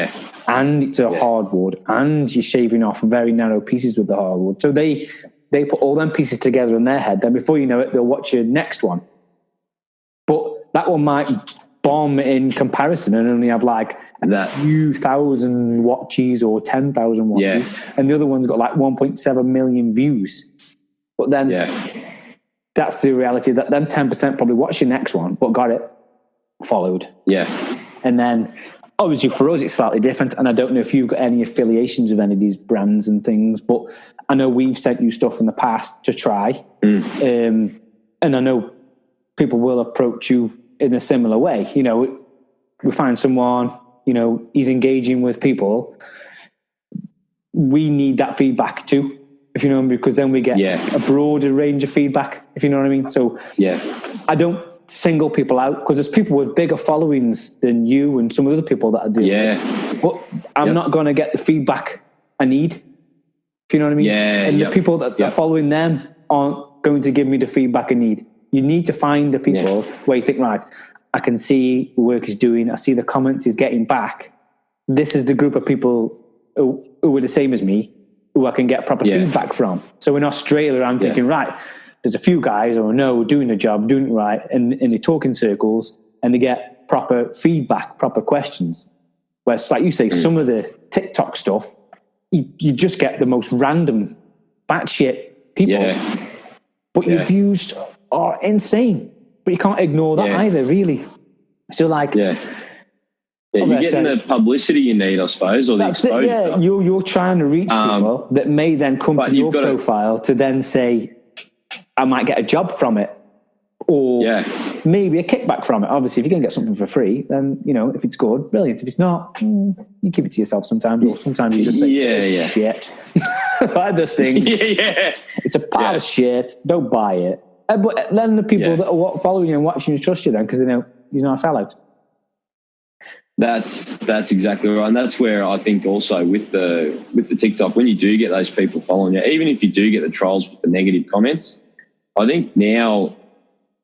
E: And it's a hardwood. And you're shaving off very narrow pieces with the hardwood. So they put all them pieces together in their head. Then before you know it, they'll watch your next one. But that one might bomb in comparison and only have like a few thousand watches or 10,000 watches. And the other one's got like 1.7 million views. But then that's the reality, that then 10% probably watched your next one, but got it, followed.
G: Yeah.
E: And then obviously for us, it's slightly different. And I don't know if you've got any affiliations with any of these brands and things, but I know we've sent you stuff in the past to try. And I know people will approach you in a similar way. You know, we find someone, you know, he's engaging with people. We need that feedback too, if you know what I mean, because then we get a broader range of feedback, if you know what I mean. So I don't single people out, because there's people with bigger followings than you and some of the other people that are doing it. But I'm not going to get the feedback I need, if you know what I mean. And the people that are following them aren't going to give me the feedback I need. You need to find the people where you think, right, I can see the work he's doing, I see the comments he's getting back. This is the group of people who are the same as me, who I can get proper feedback from. So in Australia, I'm thinking, right, there's a few guys who I know doing the job, doing it right, and they talk in circles, and they get proper feedback, proper questions. Whereas, like you say, some of the TikTok stuff, you just get the most random, batshit people. But your views are insane. But you can't ignore that either, really. So, like... you're
G: getting the publicity you need, I suppose, or the exposure.
E: You're trying to reach people that may then come to your profile to then say, I might get a job from it, or maybe a kickback from it. Obviously, if you're going to get something for free, then, you know, if it's good, brilliant. If it's not, you keep it to yourself sometimes, or sometimes you just say, shit. Buy this thing. It's a pile of shit. Don't buy it. But then the people that are following you and watching you trust you then, because they know you're not a sellout.
G: That's exactly right, and that's where I think also with the TikTok, when you do get those people following you, even if you do get the trolls with the negative comments, I think now,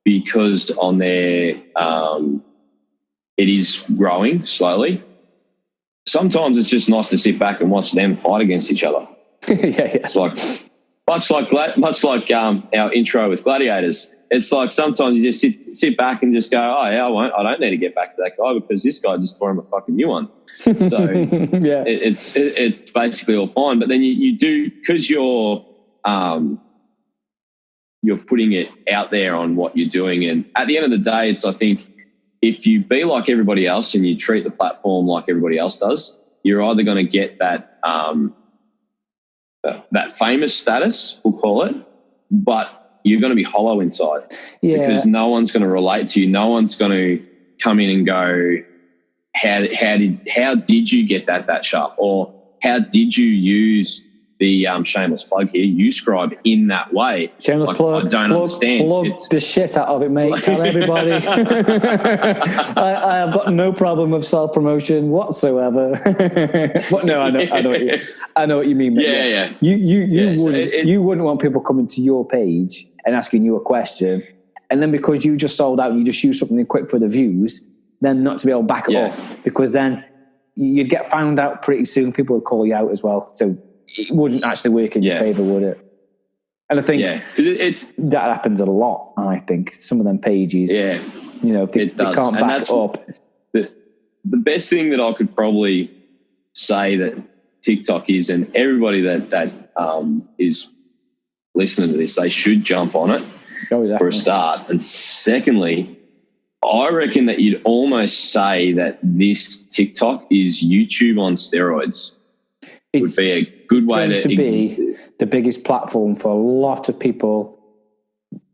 G: because on there it is growing slowly, sometimes it's just nice to sit back and watch them fight against each other. It's like much like our intro with gladiators. It's like sometimes you just sit back and just go, oh yeah, I don't need to get back to that guy because this guy just tore him a fucking new one. So it's basically all fine. But then you do, because you're putting it out there on what you're doing, and at the end of the day, it's, I think, if you be like everybody else and you treat the platform like everybody else does, you're either going to get that that famous status, we'll call it, but you're going to be hollow inside because no one's going to relate to you. No one's going to come in and go, how did you get that sharp? Or how did you use the shameless plug here, Uscribe, in that way?
E: Shameless plug. I don't understand. Plug the shit out of it, mate. Tell everybody. I have got no problem with self-promotion whatsoever. But no, I know what you mean. Mate. You wouldn't want people coming to your page and asking you a question, and then because you just sold out and you just used something quick for the views, then not to be able to back it up, because then you'd get found out pretty soon. People would call you out as well. So it wouldn't actually work in your favour, would it? And I think that happens a lot. I think some of them pages, they can't back it up.
G: The best thing that I could probably say that TikTok is, and everybody that is listening to this, they should jump on it for a start. And secondly, I reckon that you'd almost say that this TikTok is YouTube on steroids. It would be a good way to be
E: the biggest platform for a lot of people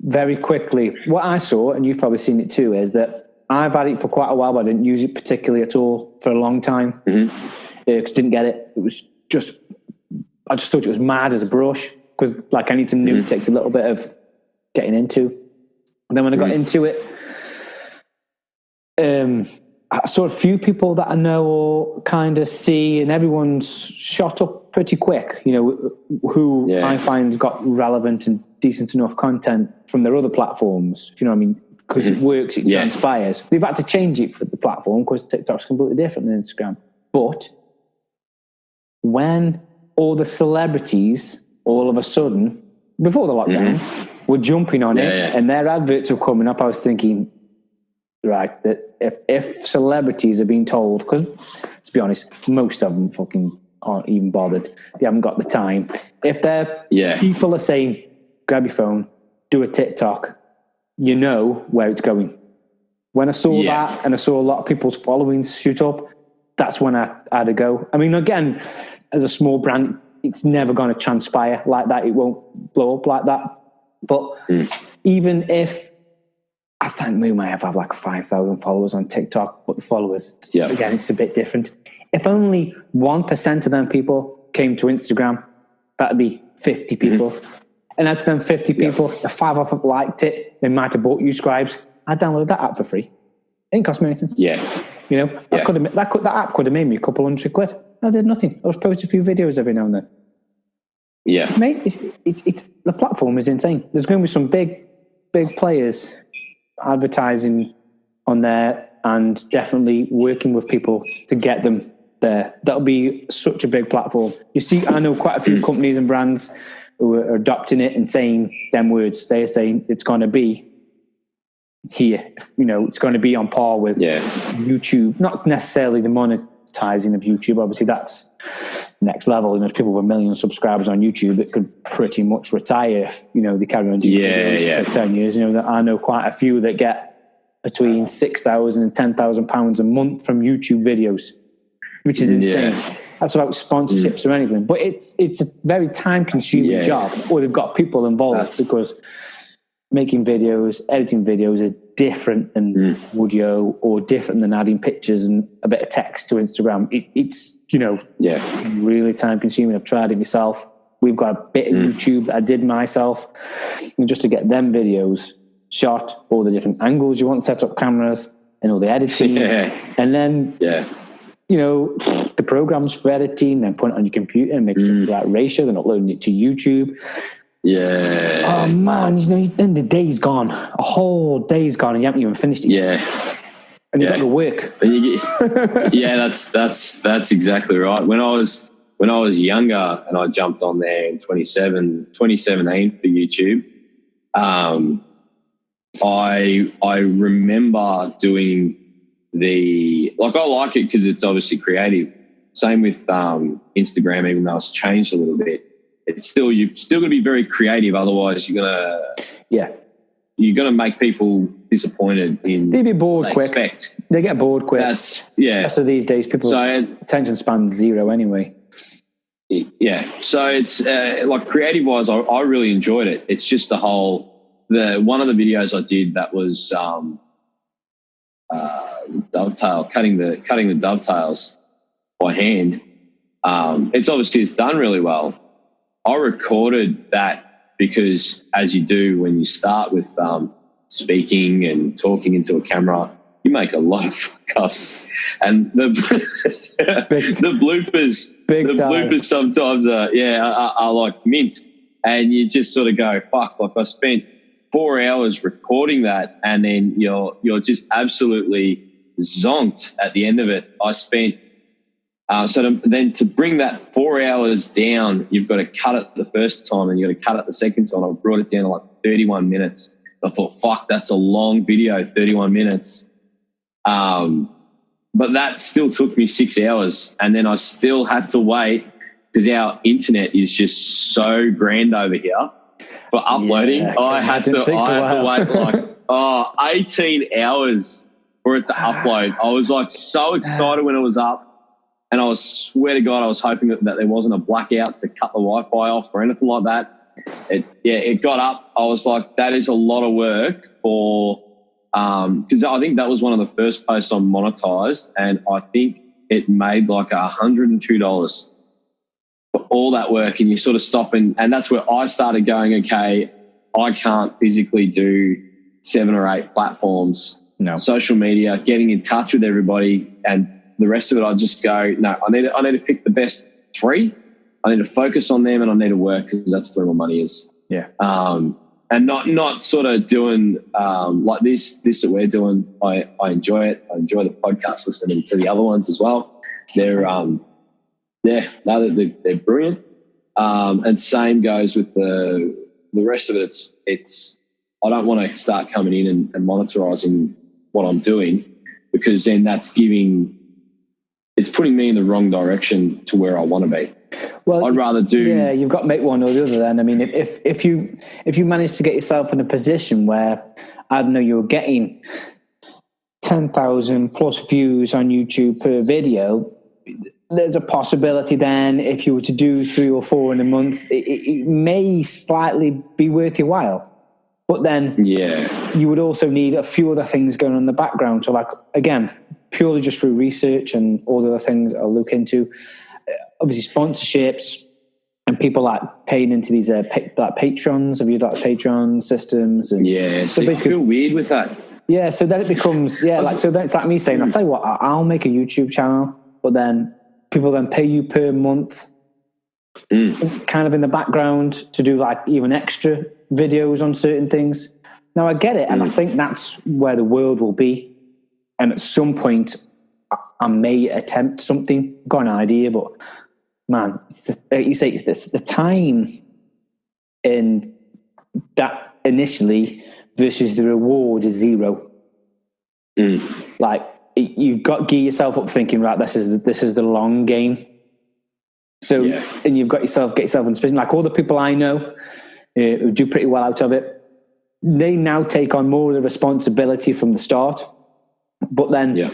E: very quickly. What I saw, and you've probably seen it too, is that I've had it for quite a while, but I didn't use it particularly at all for a long time because didn't get it. It was just, I just thought it was mad as a brush, because like anything new, it takes a little bit of getting into. And then when I got into it, I saw a few people that I know or kind of see, and everyone's shot up pretty quick, who I find got relevant and decent enough content from their other platforms, if you know what I mean, because it works, it transpires. They've had to change it for the platform because TikTok's completely different than Instagram. But when all the celebrities all of a sudden, before the lockdown, were jumping on it and their adverts were coming up, I was thinking, right, that if celebrities are being told, because let's be honest, most of them fucking aren't even bothered. They haven't got the time. If their people are saying, grab your phone, do a TikTok, you know where it's going. When I saw that and I saw a lot of people's followings shoot up, that's when I had to go. I mean, again, as a small brand, it's never going to transpire like that. It won't blow up like that. But even if, I think we might have like 5,000 followers on TikTok, but the followers, again, it's a bit different. If only 1% of them people came to Instagram, that'd be 50 people. And out of them 50 people, if 5 of them liked it, they might have bought you Scribes. I downloaded that app for free. It didn't cost me anything. You know, that app could have made me a couple £100. I did nothing. I was posting a few videos every now and then. Mate, it's the platform is insane. There's going to be some big players advertising on there and definitely working with people to get them there. That'll be such a big platform. You see, I know quite a few companies and brands who are adopting it and saying them words. They're saying it's going to be here. You know, it's going to be on par with YouTube. Not necessarily the monetizing of YouTube. Obviously, that's next level. You know, people with 1 million subscribers on YouTube, it could pretty much retire if, you know, they carry on doing videos for 10 years. You know, I know quite a few that get between £6,000 and £10,000 a month from YouTube videos, which is insane. That's without sponsorships or anything. But it's a very time-consuming job, or they've got people involved because making videos, editing videos is different than audio or different than adding pictures and a bit of text to Instagram. It's, you know, really time-consuming. I've tried it myself. We've got a bit of YouTube that I did myself, and just to get them videos shot, all the different angles you want, set up cameras and all the editing. And then, you know, the programs for editing, then put it on your computer and make sure it's the right ratio, then uploading it to YouTube. Oh man, you know, then the day's gone. A whole day's gone and you haven't even finished it. And you've got to work.
G: And you get, that's exactly right. When I was younger and I jumped on there in 2017 for YouTube, I remember doing I like it because it's obviously creative. Same with Instagram, even though it's changed a little bit. It's still, you've still got to be very creative. Otherwise, you're gonna make people disappointed.
E: They be bored quick. They get bored quick.
G: That's
E: So these days, people's attention span's zero anyway.
G: So it's like creative wise, I really enjoyed it. It's just one of the videos I did that was cutting the dovetails by hand. It's done really well. I recorded that because, as you do when you start with speaking and talking into a camera, you make a lot of fuck-ups. And the bloopers sometimes are like mint. And you just sort of go, fuck, like I spent 4 hours recording that, and then you're just absolutely zonked at the end of it. I spent then to bring that 4 hours down, you've got to cut it the first time and you've got to cut it the second time. I brought it down to like 31 minutes. I thought, fuck, that's a long video, 31 minutes. But that still took me 6 hours, and then I still had to wait because our internet is just so grand over here for uploading. I had to wait like 18 hours for it to upload. I was like so excited when it was up. And I swear to God, I was hoping that there wasn't a blackout to cut the Wi-Fi off or anything like that. It got up. I was like, that is a lot of work for, because I think that was one of the first posts I monetized, and I think it made like $102 for all that work. And you sort of stop, and that's where I started going, okay, I can't physically do 7 or 8 platforms, social media, getting in touch with everybody, and the rest of it, I just go, no, I need to pick the best 3. I need to focus on them, and I need to work because that's where my money is. And not sort of doing like this that we're doing. I enjoy it. I enjoy the podcast, listening to the other ones as well. They're they're brilliant. And same goes with the rest of it. It's I don't want to start coming in and monetizing what I'm doing, because then it's putting me in the wrong direction to where I want to be.
E: Well,
G: I'd rather do.
E: Yeah, you've got to make one or the other. Then I mean, if you manage to get yourself in a position where I don't know you're getting 10,000 plus views on YouTube per video, there's a possibility then if you were to do 3 or 4 in a month, it may slightly be worth your while. But then you would also need a few other things going on in the background. So like, again, purely just through research and all the other things I'll look into. Obviously sponsorships and people like paying into these like patrons. Have you got Patreon systems? And
G: so I feel weird with that.
E: Yeah, so then it becomes, so then it's like me saying, I'll tell you what, I'll make a YouTube channel, but then people then pay you per month kind of in the background to do like even extra videos on certain things. Now I get it, and I think that's where the world will be. And at some point I may attempt something, got an idea, but man, it's the time in that initially versus the reward is zero. Like you've got to gear yourself up thinking, right, this is the long game. So and you've got get yourself in a position. Like all the people I know who do pretty well out of it, they now take on more of the responsibility from the start. But then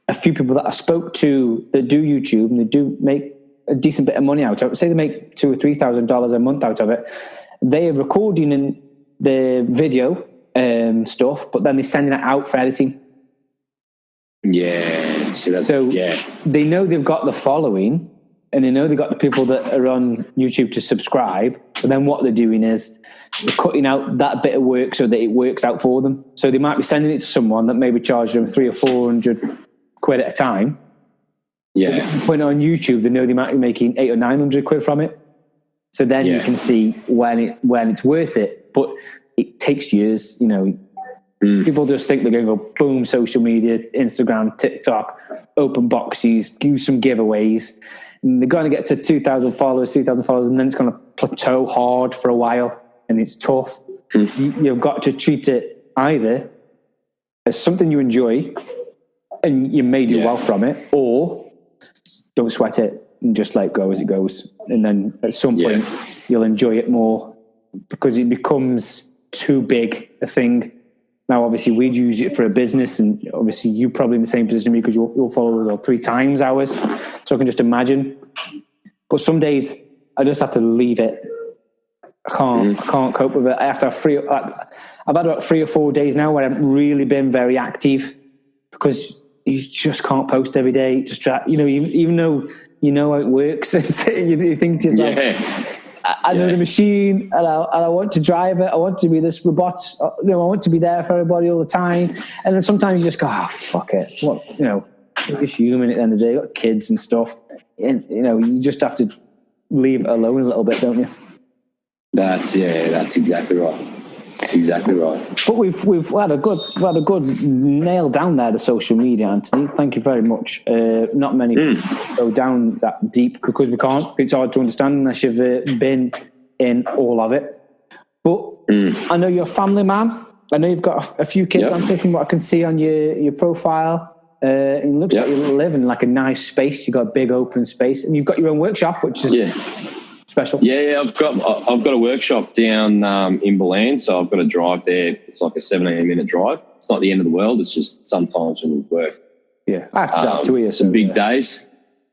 E: a few people that I spoke to that do YouTube and they do make a decent bit of money out of it, say they make $2,000 or $3,000 a month out of it, they are recording in the video stuff, but then they're sending it out for editing. So they know they've got the following and they know they've got the people that are on YouTube to subscribe, but then what they're doing is they're cutting out that bit of work so that it works out for them. So they might be sending it to someone that maybe charged them 300 or 400 quid at a time. When on YouTube, they know they might be making 800 or 900 quid from it. So then you can see when it's worth it. But it takes years, you know. People just think they're going to go boom, social media, Instagram, TikTok, open boxes, do some giveaways. And they're going to get to 2,000 followers, and then it's going to plateau hard for a while, and it's tough. You've got to treat it either as something you enjoy, and you may do well from it, or don't sweat it and just let it go as it goes. And then at some point, you'll enjoy it more because it becomes too big a thing. Now, obviously, we'd use it for a business, and obviously, you're probably in the same position because your followers are 3 times ours. So I can just imagine. But some days, I just have to leave it. I can't cope with it. I have to have I've had about 3 or 4 days now where I haven't really been very active because you just can't post every day. Just try, even though you know how it works, you think to yourself, I know the machine, and I want to drive it. I want to be this robot. I want to be there for everybody all the time. And then sometimes you just go, fuck it. What, you're just human at the end of the day. You've got kids and stuff. And, you just have to leave it alone a little bit, don't you?
G: That's exactly right. Exactly right.
E: But we've had a good nail down there to social media, Anthony. Thank you very much. Not many people go down that deep because we can't. It's hard to understand unless you've been in all of it. But I know you're a family man. I know you've got a few kids, Anthony, from what I can see on your profile. It looks like you live in like a nice space. You've got a big open space, and you've got your own workshop, which is special. I've
G: got a workshop down in Belen, so I've got to drive there. It's like a 17-minute drive. It's not the end of the world. It's just sometimes when you work.
E: Yeah, I have to drive to you.
G: Some big days.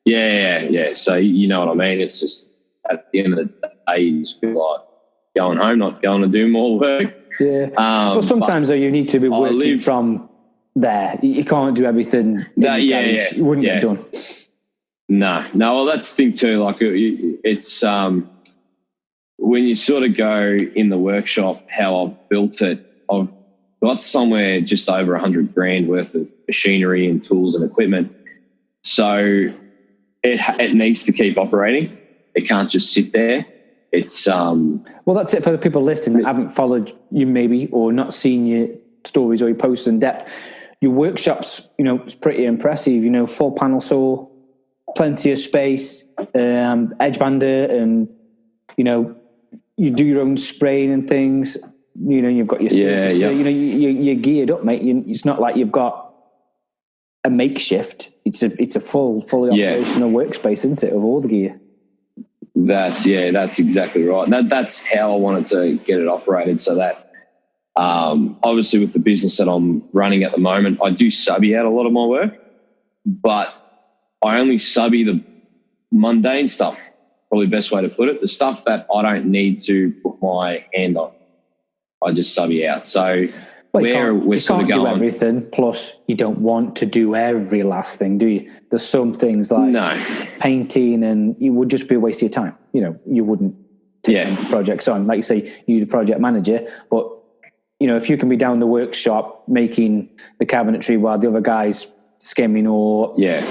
G: Yeah. So you know what I mean. It's just at the end of the day, you just feel like going home, not going to do more work.
E: Yeah. But sometimes though, you need to be working from there. You can't do everything. You wouldn't get done.
G: No. Well, that's the thing too. Like it's when you sort of go in the workshop, how I've built it. I've got somewhere just over $100,000 worth of machinery and tools and equipment. So it needs to keep operating. It can't just sit there. It's
E: well, that's it for the people listening that haven't followed you maybe or not seen your stories or your posts in depth. Your workshops, it's pretty impressive. Full panel saw, plenty of space, edge bander, and you do your own spraying and things. You've got your surface. You're geared up, mate. It's not like you've got a makeshift. It's a fully operational workspace, isn't it, of all the gear?
G: That's exactly right. That's how I wanted to get it operated, so that obviously with the business that I'm running at the moment, I do subby out a lot of my work, but I only subby the mundane stuff, probably the best way to put it, the stuff that I don't need to put my hand on. I just subby out. So we're sort of going,
E: do everything, plus you don't want to do every last thing, do you? There's some things like painting, and it would just be a waste of your time. You know, you wouldn't take projects on. Like you say, you're the project manager, but you know, if you can be down the workshop making the cabinetry while the other guy's skimming or I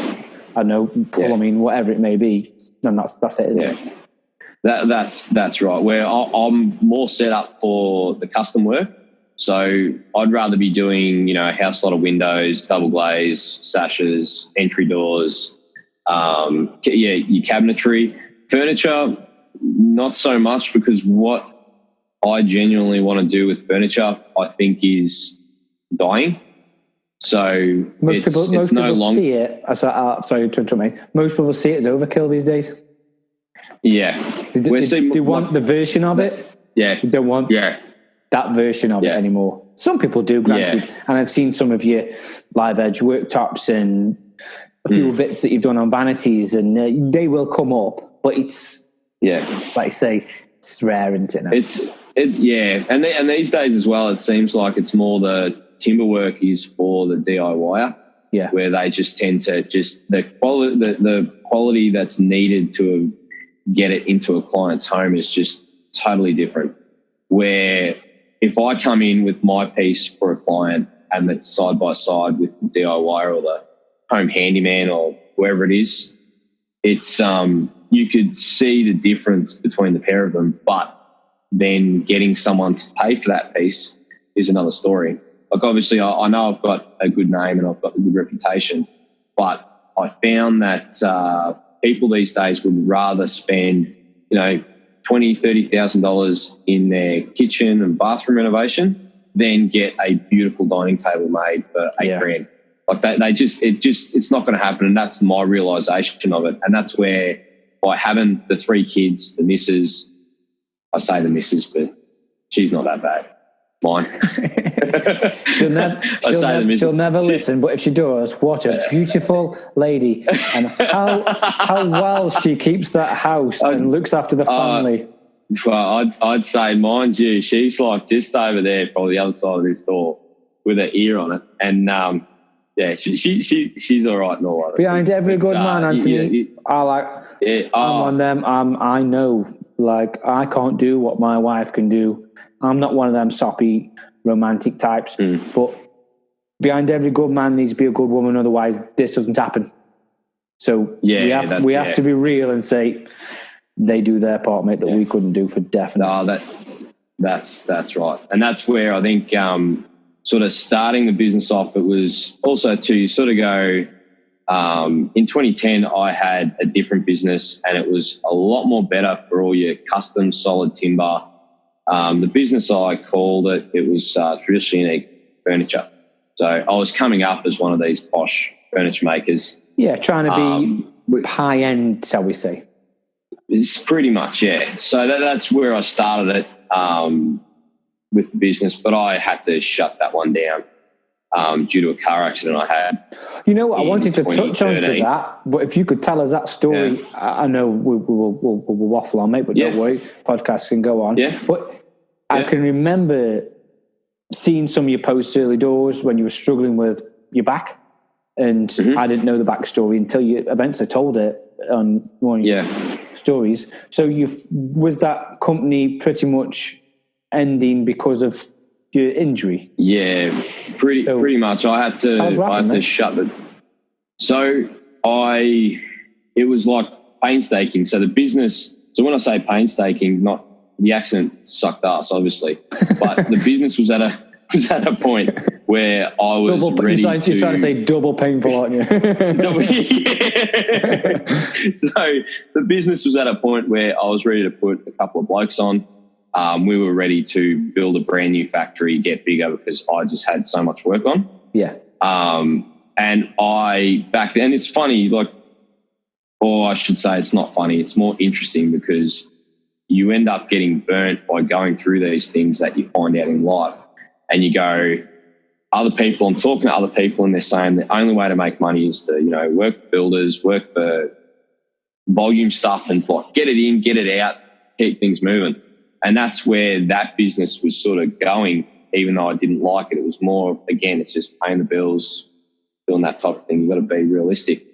E: don't know, plumbing, whatever it may be, then that's it. Isn't it?
G: That's right. Where I'm more set up for the custom work. So I'd rather be doing, you know, a house lot of windows, double glaze, sashes, entry doors, your cabinetry. Furniture, not so much, because what I genuinely want to do with furniture, I think, is dying. So most people
E: see it. Sorry to interrupt me. Most people see it as overkill these days.
G: Yeah.
E: They want the version of it.
G: Yeah.
E: They don't want that version of it anymore. Some people do, granted. And I've seen some of your live edge worktops and a few bits that you've done on vanities, and they will come up, but it's, like you say, it's rare, isn't it now? And these days as well, it seems like it's more the timber work is for the DIYer. Yeah. Where they just tend to the quality that's needed to get it into a client's home is just totally different. Where if I come in with my piece for a client and it's side by side with the DIY or the home handyman or wherever it is, it's you could see the difference between the pair of them, but then getting someone to pay for that piece is another story. Like, obviously I know I've got a good name and I've got a good reputation, but I found that people these days would rather spend, you know, $20,000, $30,000 in their kitchen and bathroom renovation than get a beautiful dining table made for $8,000. Like it's not going to happen. And that's my realization of it. And that's where, by having the 3 kids, the missus, I say the missus, but she's not that bad. Mine. She'll never listen, but if she does, what a beautiful lady, and how well she keeps that house and looks after the family.
G: Well, I'd say, mind you, she's like just over there, probably the other side of this door, with her ear on it, and she's all right and all right.
E: Behind every good man, Anthony, I'm on them. I know, like, I can't do what my wife can do. I'm not one of them soppy romantic types, but behind every good man needs to be a good woman, otherwise this doesn't happen. So we have to be real and say they do their part, mate, that we couldn't do for definite.
G: No, that's right. And that's where I think sort of starting the business off, it was also to sort of go, in 2010 I had a different business, and it was a lot more better for all your custom solid timber. The business I called it was Traditionally Unique Furniture. So I was coming up as one of these posh furniture makers.
E: Yeah, trying to be high end, shall we say.
G: It's pretty much, So that's where I started it with the business, but I had to shut that one down due to a car accident I had.
E: You know, I wanted to touch on to that, but if you could tell us that story, I know we'll waffle on, mate, but don't worry, podcasts can go on. Yeah. But I can remember seeing some of your posts early doors when you were struggling with your back, and I didn't know the backstory until you eventually told it on one of your stories. So was that company pretty much ending because of your injury? Yeah,
G: pretty much. I had to shut it. So it was like painstaking. So the business, so when I say painstaking, not the accident sucked ass, obviously, but the business was at a point where I was ready
E: You're trying to say double painful, aren't you?
G: So the business was at a point where I was ready to put a couple of blokes on. We were ready to build a brand new factory, get bigger, because I just had so much work on.
E: Yeah.
G: And back then, it's funny, like, or I should say it's not funny, it's more interesting because you end up getting burnt by going through these things that you find out in life. And you go, I'm talking to other people, and they're saying the only way to make money is to, work for builders, work for volume stuff, and like get it in, get it out, keep things moving. And that's where that business was sort of going, even though I didn't like it. It was more, again, it's just paying the bills, doing that type of thing. You've got to be realistic,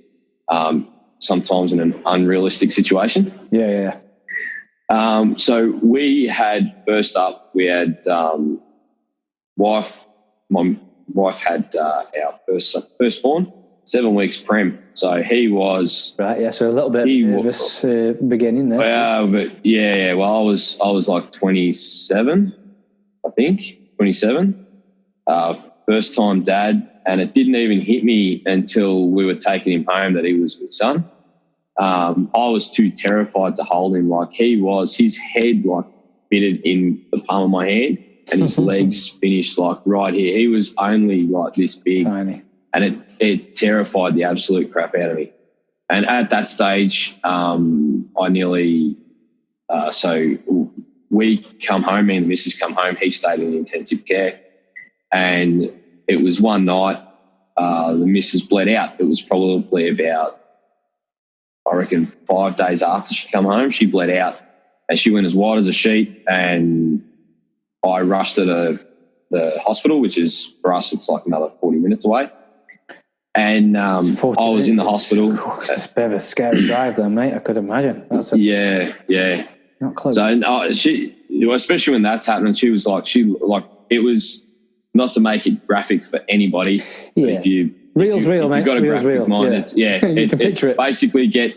G: sometimes in an unrealistic situation.
E: Yeah.
G: So we had, first up, we had my wife had our firstborn, 7 weeks prem. So he was...
E: Right, yeah, so a little bit nervous beginning there.
G: But yeah, well, I was like 27, I think, 27. First time dad, and it didn't even hit me until we were taking him home that he was my son. I was too terrified to hold him. Like his head like fitted in the palm of my hand, and his legs finished like right here. He was only like this big,
E: tiny,
G: and it terrified the absolute crap out of me. And at that stage, I nearly. So we come home, me and the missus come home. He stayed in intensive care, and it was one night. The missus bled out. It was probably about, I reckon, 5 days after she come home, she bled out, and she went as white as a sheet, and I rushed to the hospital, which is, for us, it's like another 40 minutes away. And I was in the hospital.
E: It's a bit of a scary drive then, mate, I could imagine.
G: Yeah.
E: Not close.
G: So she, especially when that's happening, she was like, it was, not to make it graphic for anybody, but if you...
E: Real's real, mate.
G: You've got a
E: Real's
G: graphic
E: real.
G: mind.
E: Yeah. You can picture it.
G: Basically you get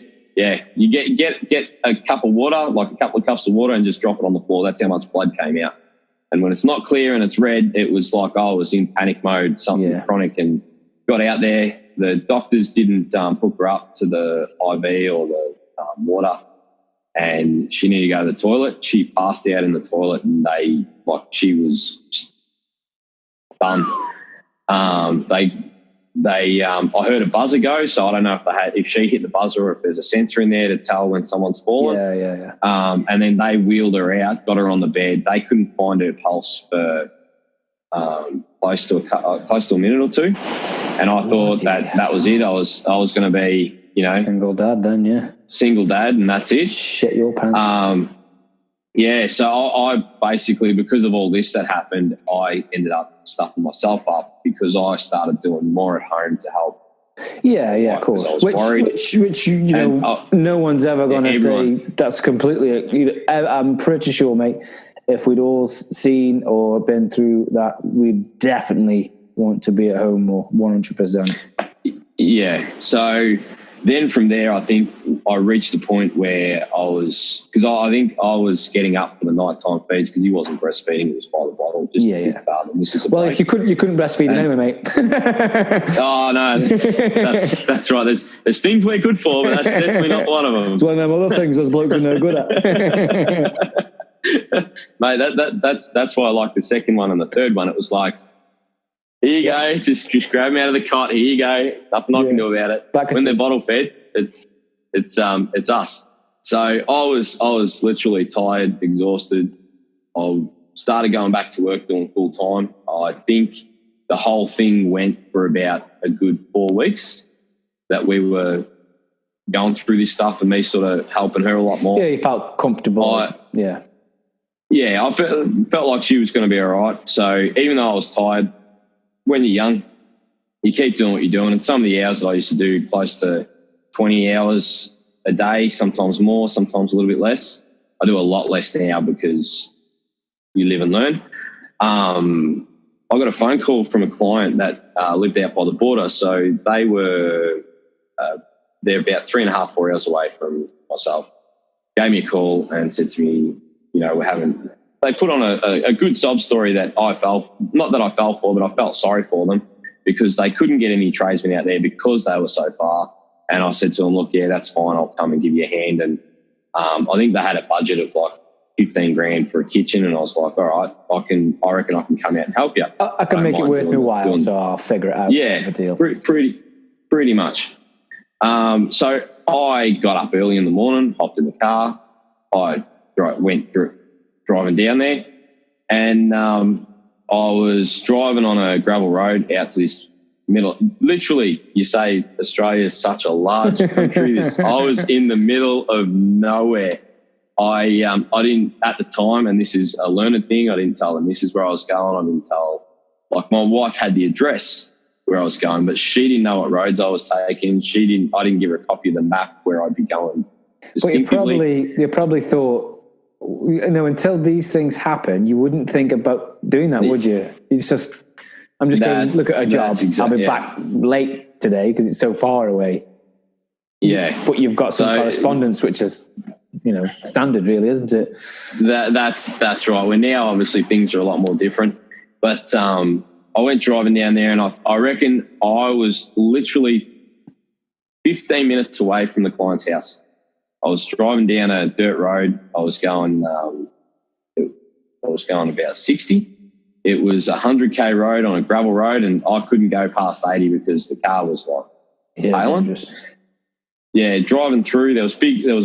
G: a cup of water, like a couple of cups of water, and just drop it on the floor. That's how much blood came out. And when it's not clear and it's red, it was like, I was in panic mode, something chronic, and got out there. The doctors didn't hook her up to the IV or the water, and she needed to go to the toilet. She passed out in the toilet, and she was done. I heard a buzzer go, so I don't know if she hit the buzzer or if there's a sensor in there to tell when someone's fallen.
E: Yeah.
G: And then they wheeled her out, got her on the bed. They couldn't find her pulse for close to a minute or two, and I thought that was it. I was going to be,
E: single dad then,
G: single dad, and that's it.
E: Shit your pants.
G: So I basically, because of all this that happened, I ended up stuffing myself up because I started doing more at home to help.
E: Yeah, of course. Which no one's ever going to say that's completely. I'm pretty sure, mate, if we'd all seen or been through that, we'd definitely want to be at home more, 100%.
G: Yeah. So then from there, I think I reached the point where because I think I was getting up for the nighttime feeds because he wasn't breastfeeding; it was by the bottle. Just to give father. Well,
E: if you couldn't breastfeed him anyway, mate.
G: Oh no, that's right. There's things we're good for, but that's definitely not one of them.
E: It's one of them other things those blokes are no good at.
G: Mate, that's why I like the second one and the third one. It was like, here you go, just grab them out of the cot. Here you go, nothing I can do about it. When they're bottle fed, it's us. So I was literally tired, exhausted. I started going back to work doing full time. I think the whole thing went for about a good 4 weeks that we were going through this stuff and me sort of helping her a lot more.
E: Yeah, you felt comfortable.
G: Yeah, I felt like she was going to be all right. So even though I was tired, when you're young, you keep doing what you're doing. And some of the hours that I used to do, close to 20 hours a day, sometimes more, sometimes a little bit less. I do a lot less now because you live and learn. I got a phone call from a client that lived out by the border. So they were they're about 3.5, 4 hours away from myself. Gave me a call and said to me, they put on a good sob story that not that I fell for, but I felt sorry for them because they couldn't get any tradesmen out there because they were so far. And I said to them, look, yeah, that's fine. I'll come and give you a hand. And I think they had a budget of like 15 grand for a kitchen. And I was like, all right, I reckon I can come out and help you.
E: I can make it worth my while, so I'll figure it out.
G: Yeah,
E: the deal.
G: Pretty much. So I got up early in the morning, hopped in the car. I went driving down there, and I was driving on a gravel road out to this middle. Literally, you say Australia is such a large country. I was in the middle of nowhere. I didn't at the time, and this is a learned thing. I didn't tell them this is where I was going. I didn't tell. Like, my wife had the address where I was going, but she didn't know what roads I was taking. I didn't give her a copy of the map where I'd be going.
E: But you probably thought, until these things happen, you wouldn't think about doing that, would you? It's just, I'm just going to look at a job. I'll be back late today because it's so far away.
G: Yeah.
E: But you've got some correspondence, which is, standard really, isn't it?
G: That's right. Well, now obviously things are a lot more different. But I went driving down there, and I reckon I was literally 15 minutes away from the client's house. I was driving down a dirt road. I was going about 60. It was a 100k road on a gravel road, and I couldn't go past 80 because the car was failing. Yeah, driving through, there was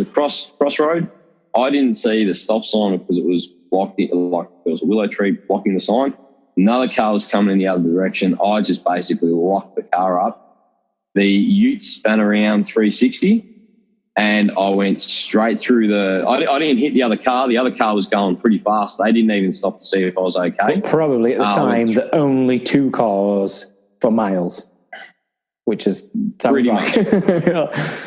G: a crossroad. I didn't see the stop sign because it was blocked. Like, there was a willow tree blocking the sign. Another car was coming in the other direction. I just basically locked the car up. The ute spun around 360, and I went straight through I didn't hit the other car. The other car was going pretty fast. They didn't even stop to see if I was okay.
E: But probably at the time, the only 2 cars for miles, which is
G: pretty much.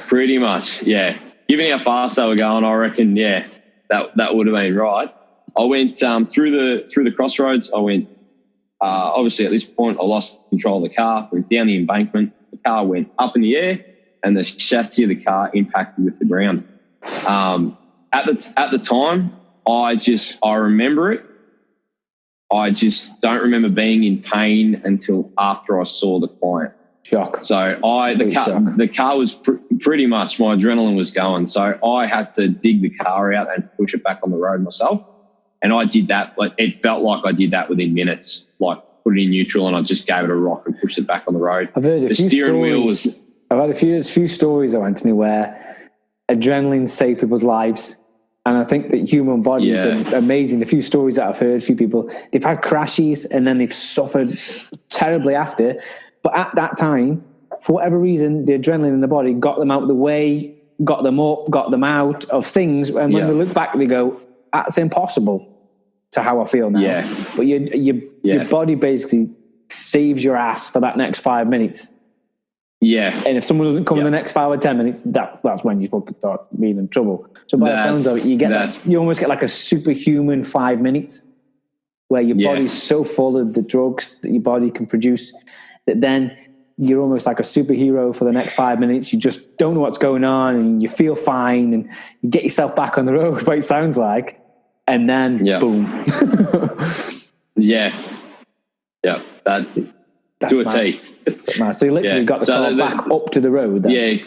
G: Pretty much, yeah. Given how fast they were going, I reckon, that would have been right. I went through the crossroads. I went. Obviously, at this point, I lost control of the car, went down the embankment. The car went up in the air, and the chassis of the car impacted with the ground. At the time, I remember it. I just don't remember being in pain until after I saw the client.
E: Shock.
G: So the car was pretty much, my adrenaline was going. So I had to dig the car out and push it back on the road myself. And I did that. Like, it felt like I did that within minutes. Like, put it in neutral, and I just gave it a rock and pushed it back on the road.
E: I've heard I've had a few stories, though, Anthony, where adrenaline saved people's lives. And I think that human bodies are amazing. A few stories that I've heard, a few people, they've had crashes and then they've suffered terribly after. But at that time, for whatever reason, the adrenaline in the body got them out of the way, got them up, got them out of things. And when they look back, they go, that's impossible to how I feel now. Yeah. But your body basically saves your ass for that next 5 minutes.
G: Yeah.
E: And if someone doesn't come in the next 5 or 10 minutes, that's when you fucking start being in trouble. So by the sounds of it, you almost get like a superhuman 5 minutes where your body's so full of the drugs that your body can produce that then you're almost like a superhero for the next 5 minutes. You just don't know what's going on and you feel fine and you get yourself back on the road, what it sounds like. And then boom.
G: Yeah. That's to a T.
E: So you literally got the car back up to the road then.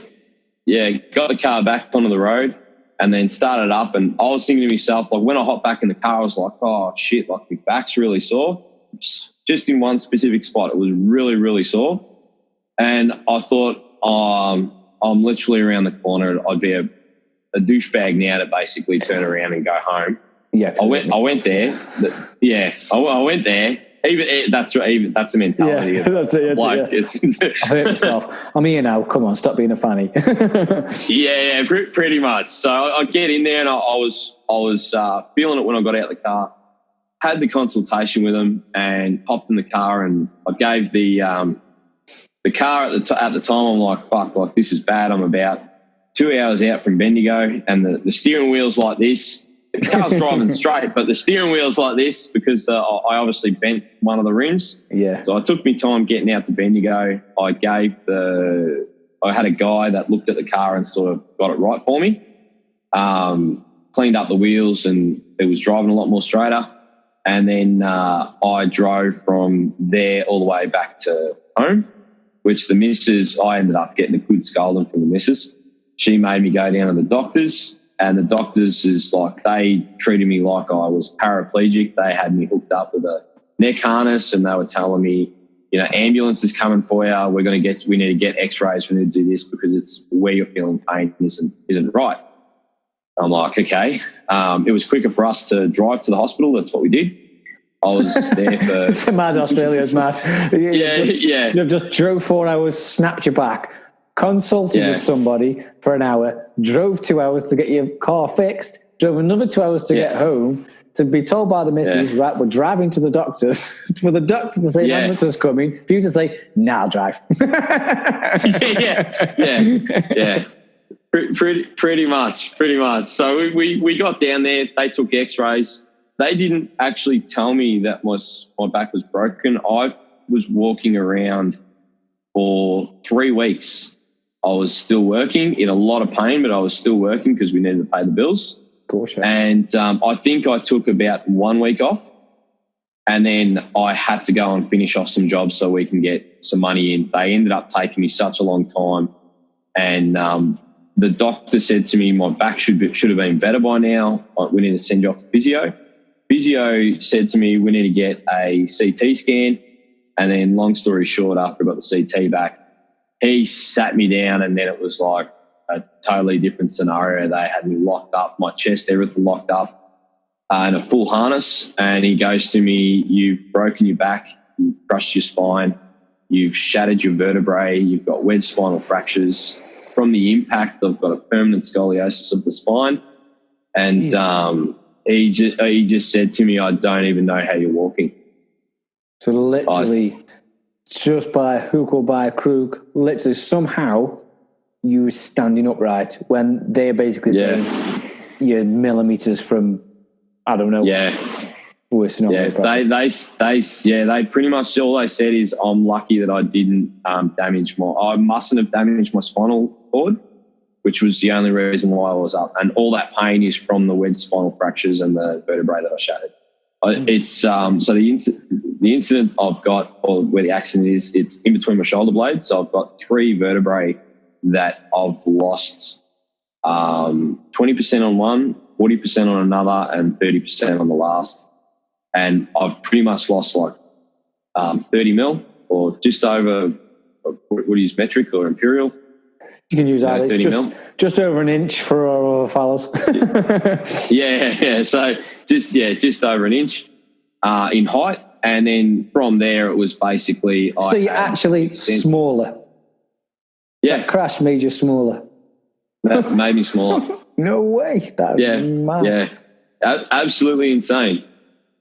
G: Yeah, got the car back onto the road and then started up, and I was thinking to myself, like, when I hopped back in the car, I was like, oh shit, like my back's really sore. Just in one specific spot, it was really, really sore. And I thought, I'm literally around the corner. I'd be a douchebag now to basically turn around and go home.
E: Yeah,
G: I went there. I went there. That's the mentality.
E: Yeah, that's it. I've hurt myself. I'm here now. Come on, stop being a fanny.
G: Pretty much. So I get in there, and I was feeling it when I got out of the car. Had the consultation with them, and hopped in the car, and I gave the car at the time. I'm like, fuck, like this is bad. I'm about 2 hours out from Bendigo, and the steering wheel's like this. The car's driving straight, but the steering wheel's like this because I obviously bent one of the rims.
E: Yeah.
G: So I took my time getting out to Bendigo. I had a guy that looked at the car and sort of got it right for me. Cleaned up the wheels, and it was driving a lot more straighter. And then I drove from there all the way back to home, which the missus, I ended up getting a good scolding from the missus. She made me go down to the doctors. And the doctors is like, they treated me like I was paraplegic. They had me hooked up with a neck harness, and they were telling me ambulance is coming for you. We need to get x-rays. We need to do this because it's where you're feeling pain isn't right. I'm like, okay. It was quicker for us to drive to the hospital. That's what we did. I was there for...
E: It's mad Australia's mad.
G: Yeah.
E: You just drove 4 hours, snapped your back, consulted with somebody for an hour, drove 2 hours to get your car fixed, drove another 2 hours to get home, to be told by the missus, right, we're driving to the doctors, for the doctor to say, the ambulance is coming, for you to say, nah, I'll drive.
G: Yeah. Pretty much. So we got down there, they took x-rays. They didn't actually tell me that my back was broken. I was walking around for 3 weeks. I was still working, in a lot of pain, but I was still working because we needed to pay the bills.
E: Gosh, yeah.
G: And I think I took about 1 week off, and then I had to go and finish off some jobs so we can get some money in. They ended up taking me such a long time, and the doctor said to me my back should have been better by now. We need to send you off to physio. Physio said to me we need to get a CT scan, and then long story short, after I got the CT back, he sat me down, and then it was like a totally different scenario. They had me locked up, my chest, everything locked up in a full harness. And he goes to me, you've broken your back, you've crushed your spine, you've shattered your vertebrae, you've got wedge spinal fractures. From the impact, I've got a permanent scoliosis of the spine. And he just said to me, I don't even know how you're walking.
E: So literally, just by a hook or by a crook, literally somehow you were standing upright when they're basically saying you're millimeters from, I don't know.
G: Yeah.
E: Worse than
G: they pretty much all they said is I'm lucky that I didn't I mustn't have damaged my spinal cord, which was the only reason why I was up. And all that pain is from the wedge spinal fractures and the vertebrae that I shattered. It's so the incident I've got, or where the accident is, it's in between my shoulder blades. So I've got 3 vertebrae that I've lost 20% on one, 40% on another, and 30% on the last. And I've pretty much lost like 30 mil, or just over, what do you use, metric or imperial?
E: You can use either.
G: 30 mil.
E: Just over an inch for our fellas.
G: Yeah. So just over an inch in height. And then from there, it was basically...
E: So you're actually smaller.
G: Yeah.
E: That crash made you smaller.
G: That made me smaller.
E: No way. That was mad.
G: Yeah. Absolutely insane.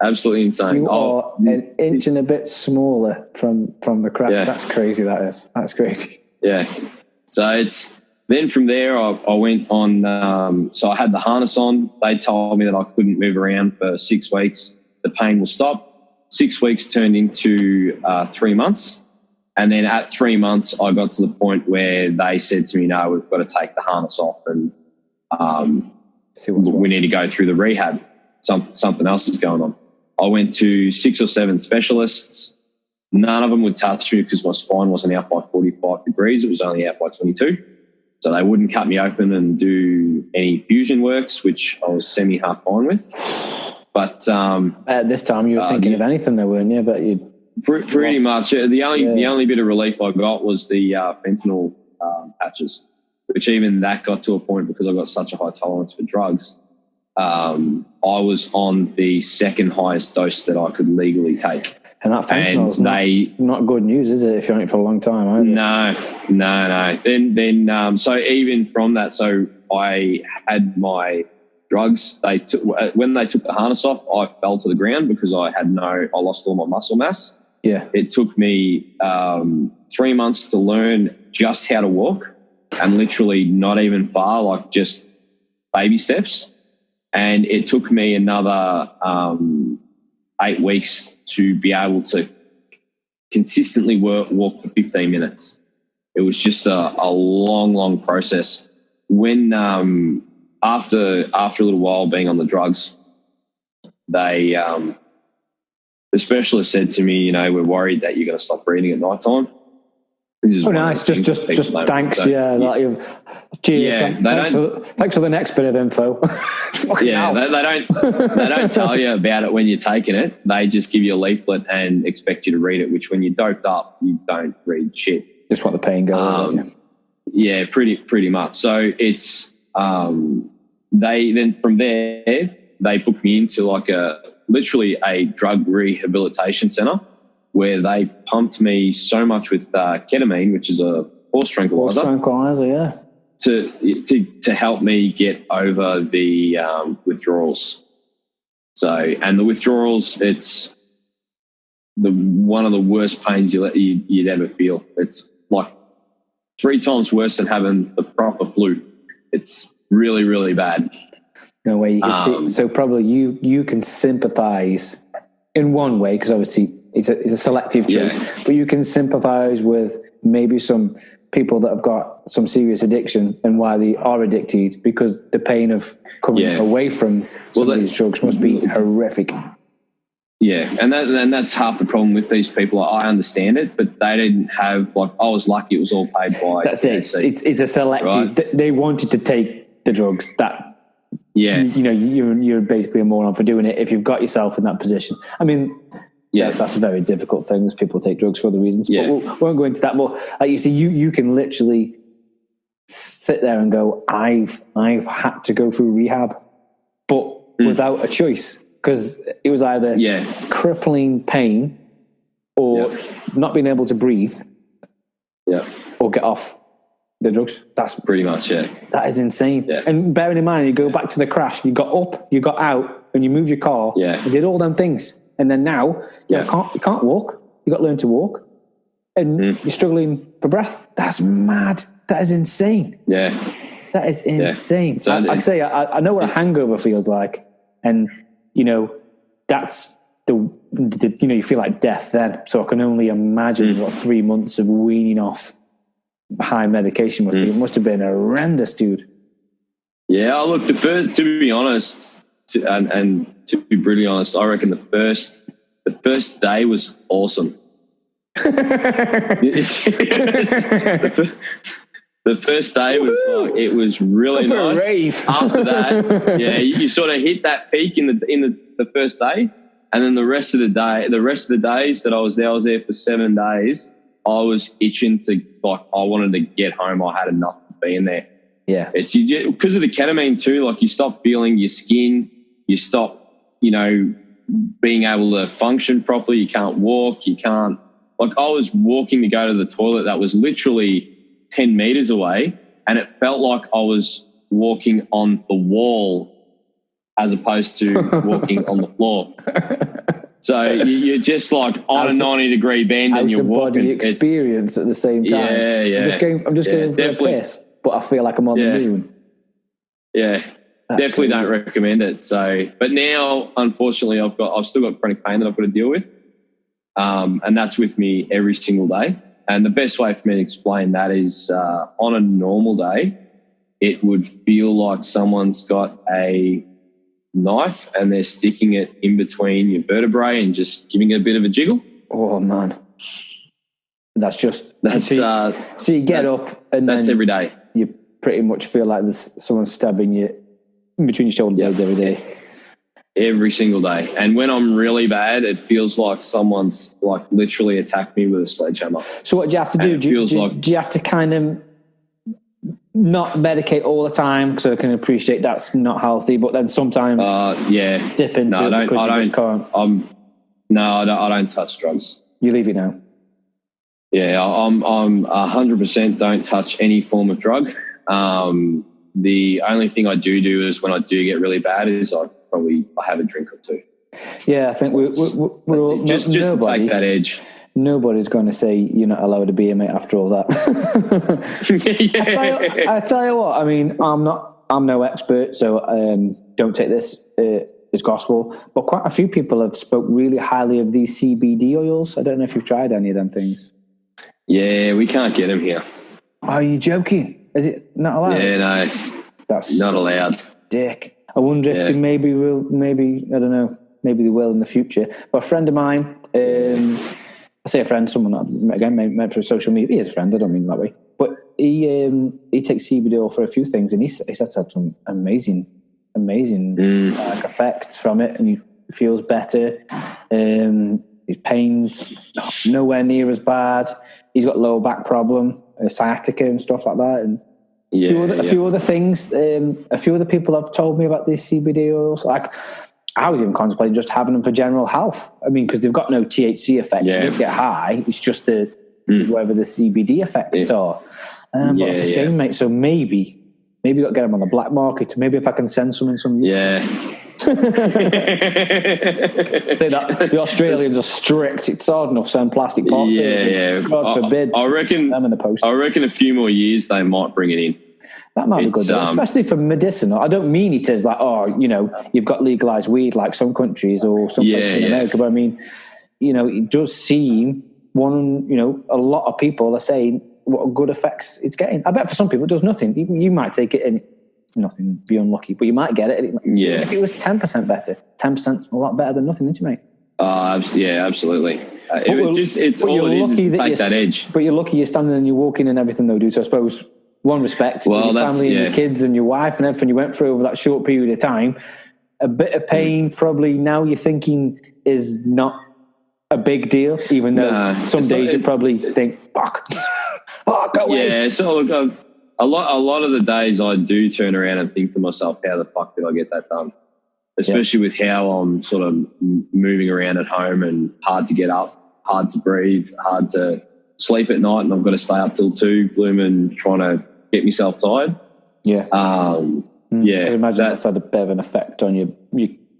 G: Absolutely insane.
E: You are an inch and a bit smaller from the crash.
G: Yeah.
E: That's crazy, that is. That's crazy.
G: Yeah. So it's... Then from there, I went on... so I had the harness on. They told me that I couldn't move around for 6 weeks. The pain will stop. 6 weeks turned into 3 months. And then at 3 months, I got to the point where they said to me, no, we've got to take the harness off and we need to go through the rehab. Something else is going on. I went to 6 or 7 specialists. None of them would touch me because my spine wasn't out by 45 degrees. It was only out by 22. So they wouldn't cut me open and do any fusion works, which I was semi-half fine with. But
E: at this time, you were thinking of anything, though, weren't you? But you
G: pretty much. The only bit of relief I got was the fentanyl patches, which even that got to a point because I got such a high tolerance for drugs. I was on the second highest dose that I could legally take.
E: And that fentanyl is not good news, is it? If you're on it for a long time, either.
G: No. Then so even from that, so I had my drugs. When they took the harness off, I fell to the ground because I lost all my muscle mass.
E: Yeah.
G: It took me 3 months to learn just how to walk, and literally not even far, like just baby steps. And it took me another 8 weeks to be able to consistently walk for 15 minutes. It was just a long process. When after a little while being on the drugs, the specialist said to me, we're worried that you're going to stop breathing at night time. This is
E: Oh,
G: one of
E: nice.
G: the things
E: Just
G: that people don't
E: thanks.
G: know.
E: Yeah. Like cheers.
G: Yeah,
E: Thanks for the next bit of info.
G: Yeah, they don't tell you about it when you're taking it. They just give you a leaflet and expect you to read it, which when you're doped up, you don't read shit.
E: Just want the pain go.
G: Yeah, pretty much. So it's they then from there they put me into like literally a drug rehabilitation center where they pumped me so much with ketamine, which is a horse tranquilizer.
E: Yeah.
G: To help me get over the withdrawals. So, and the withdrawals, it's one of the worst pains you'd ever feel. It's like 3 times worse than having the proper flu. It's really, really bad.
E: No way you can see. So probably you can sympathize in one way, because obviously it's a selective choice, but you can sympathize with maybe some people that have got some serious addiction and why they are addicted, because the pain of coming away from some of these drugs must be horrific.
G: Yeah, and that's half the problem with these people. I understand it, but they didn't have, like, I was lucky it was all paid by.
E: That's it. It's a selective. Right? They wanted to take the drugs. You're basically a moron for doing it if you've got yourself in that position. I mean, that's a very difficult thing. As people take drugs for other reasons. Yeah. But we won't go into that more. Like you see, you can literally sit there and go, I've had to go through rehab, but without a choice, because it was either crippling pain or not being able to breathe, or get off the drugs. That's pretty much that is insane. Yeah. And bearing in mind, you go back to the crash, you got up, you got out, and you moved your car, you did all them things. And then now you can't walk. You got to learn to walk, and you're struggling for breath. That's mad. That is insane. Yeah, that is insane. Yeah. So like I say, I know what a hangover feels like, and that's the you feel like death then. So I can only imagine what 3 months of weaning off high medication must be. It must have been horrendous, dude.
G: Yeah, look, to be honest. And to be brutally honest, I reckon the first day was awesome. The first day was like, it was really nice.
E: Rave.
G: After that, you sort of hit that peak in the first day, and then the rest of the days that I was there for 7 days. I was itching to, like, I wanted to get home. I had enough of being there. Yeah, it's because of the ketamine too. Like, you stop feeling your skin. You stop, being able to function properly. You can't walk. You can't. Like, I was walking to go to the toilet that was literally 10 meters away, and it felt like I was walking on the wall as opposed to walking on the floor. So you're just like on a 90-degree bend, and you're walking.
E: Out-of-body experience at the same time.
G: Yeah.
E: I'm just going for a piss, but I feel like I'm on the moon.
G: Yeah. That's definitely crazy. Don't recommend it. So, but now, unfortunately, I've still got chronic pain that I've got to deal with, and that's with me every single day. And the best way for me to explain that is, on a normal day, it would feel like someone's got a knife and they're sticking it in between your vertebrae and just giving it a bit of a jiggle.
E: Oh man, so you get up and
G: that's
E: then
G: every day.
E: You pretty much feel like there's someone stabbing you in between your shoulder blades every day.
G: Every single day. And when I'm really bad, it feels like someone's like literally attacked me with a sledgehammer.
E: So what do you have to do? Do you have to kind of not medicate all the time, because I can appreciate that's not healthy, but then sometimes dip into it because you just can't?
G: I don't touch drugs.
E: You leave it now?
G: Yeah, I'm 100% don't touch any form of drug. The only thing I do is when I do get really bad is I have a drink or two.
E: Yeah, I think we're all,
G: just to take that edge.
E: Nobody's going to say you're not allowed to be a mate after all that. I tell you what. I mean, I'm no expert, so don't take this as gospel. But quite a few people have spoke really highly of these CBD oils. I don't know if you've tried any of them things.
G: Yeah, we can't get them here.
E: Are you joking? Is it not allowed?
G: Yeah, no, that's not allowed.
E: Dick. I wonder if they maybe I don't know, maybe they will in the future. But a friend of mine, I say a friend, someone that, again, meant for social media. He is a friend, I don't mean that way. But he takes CBD oil for a few things, and he says had some amazing like, effects from it, and he feels better. His pain's nowhere near as bad. He's got lower back problem, sciatica and stuff like that, and a few other things. A few other people have told me about these CBD oils. Like, I was even contemplating just having them for general health. I mean, because they've got no THC effect. You don't get high. It's just whatever the CBD effects are. But it's a shame, mate. So maybe got to get them on the black market. Maybe if I can send some use. The Australians are strict. It's hard enough selling plastic pots. God forbid.
G: I reckon them in the post. I reckon a few more years they might bring it in.
E: That might be good, especially for medicinal. I don't mean it as like, you've got legalized weed like some countries or some places in America, but I mean, it does seem a lot of people are saying what good effects it's getting. I bet for some people it does nothing. Even you might take it and nothing, be unlucky, but you might get it. If it was 10% better, 10%'s a lot better than nothing, isn't it, mate?
G: Absolutely. It's all it is to take that edge.
E: But you're lucky you're standing and you're walking and everything though, dude. So I suppose one respect, your family and your kids and your wife and everything you went through over that short period of time, a bit of pain probably now you're thinking is not a big deal, even though some days you probably think, fuck, go away.
G: Yeah, so look, a lot of the days I do turn around and think to myself, how the fuck did I get that done? Especially with how I'm sort of moving around at home and hard to get up, hard to breathe, hard to sleep at night, and I've got to stay up till 2, blooming trying to get myself tired.
E: Yeah. I imagine that's had a bit of an effect on your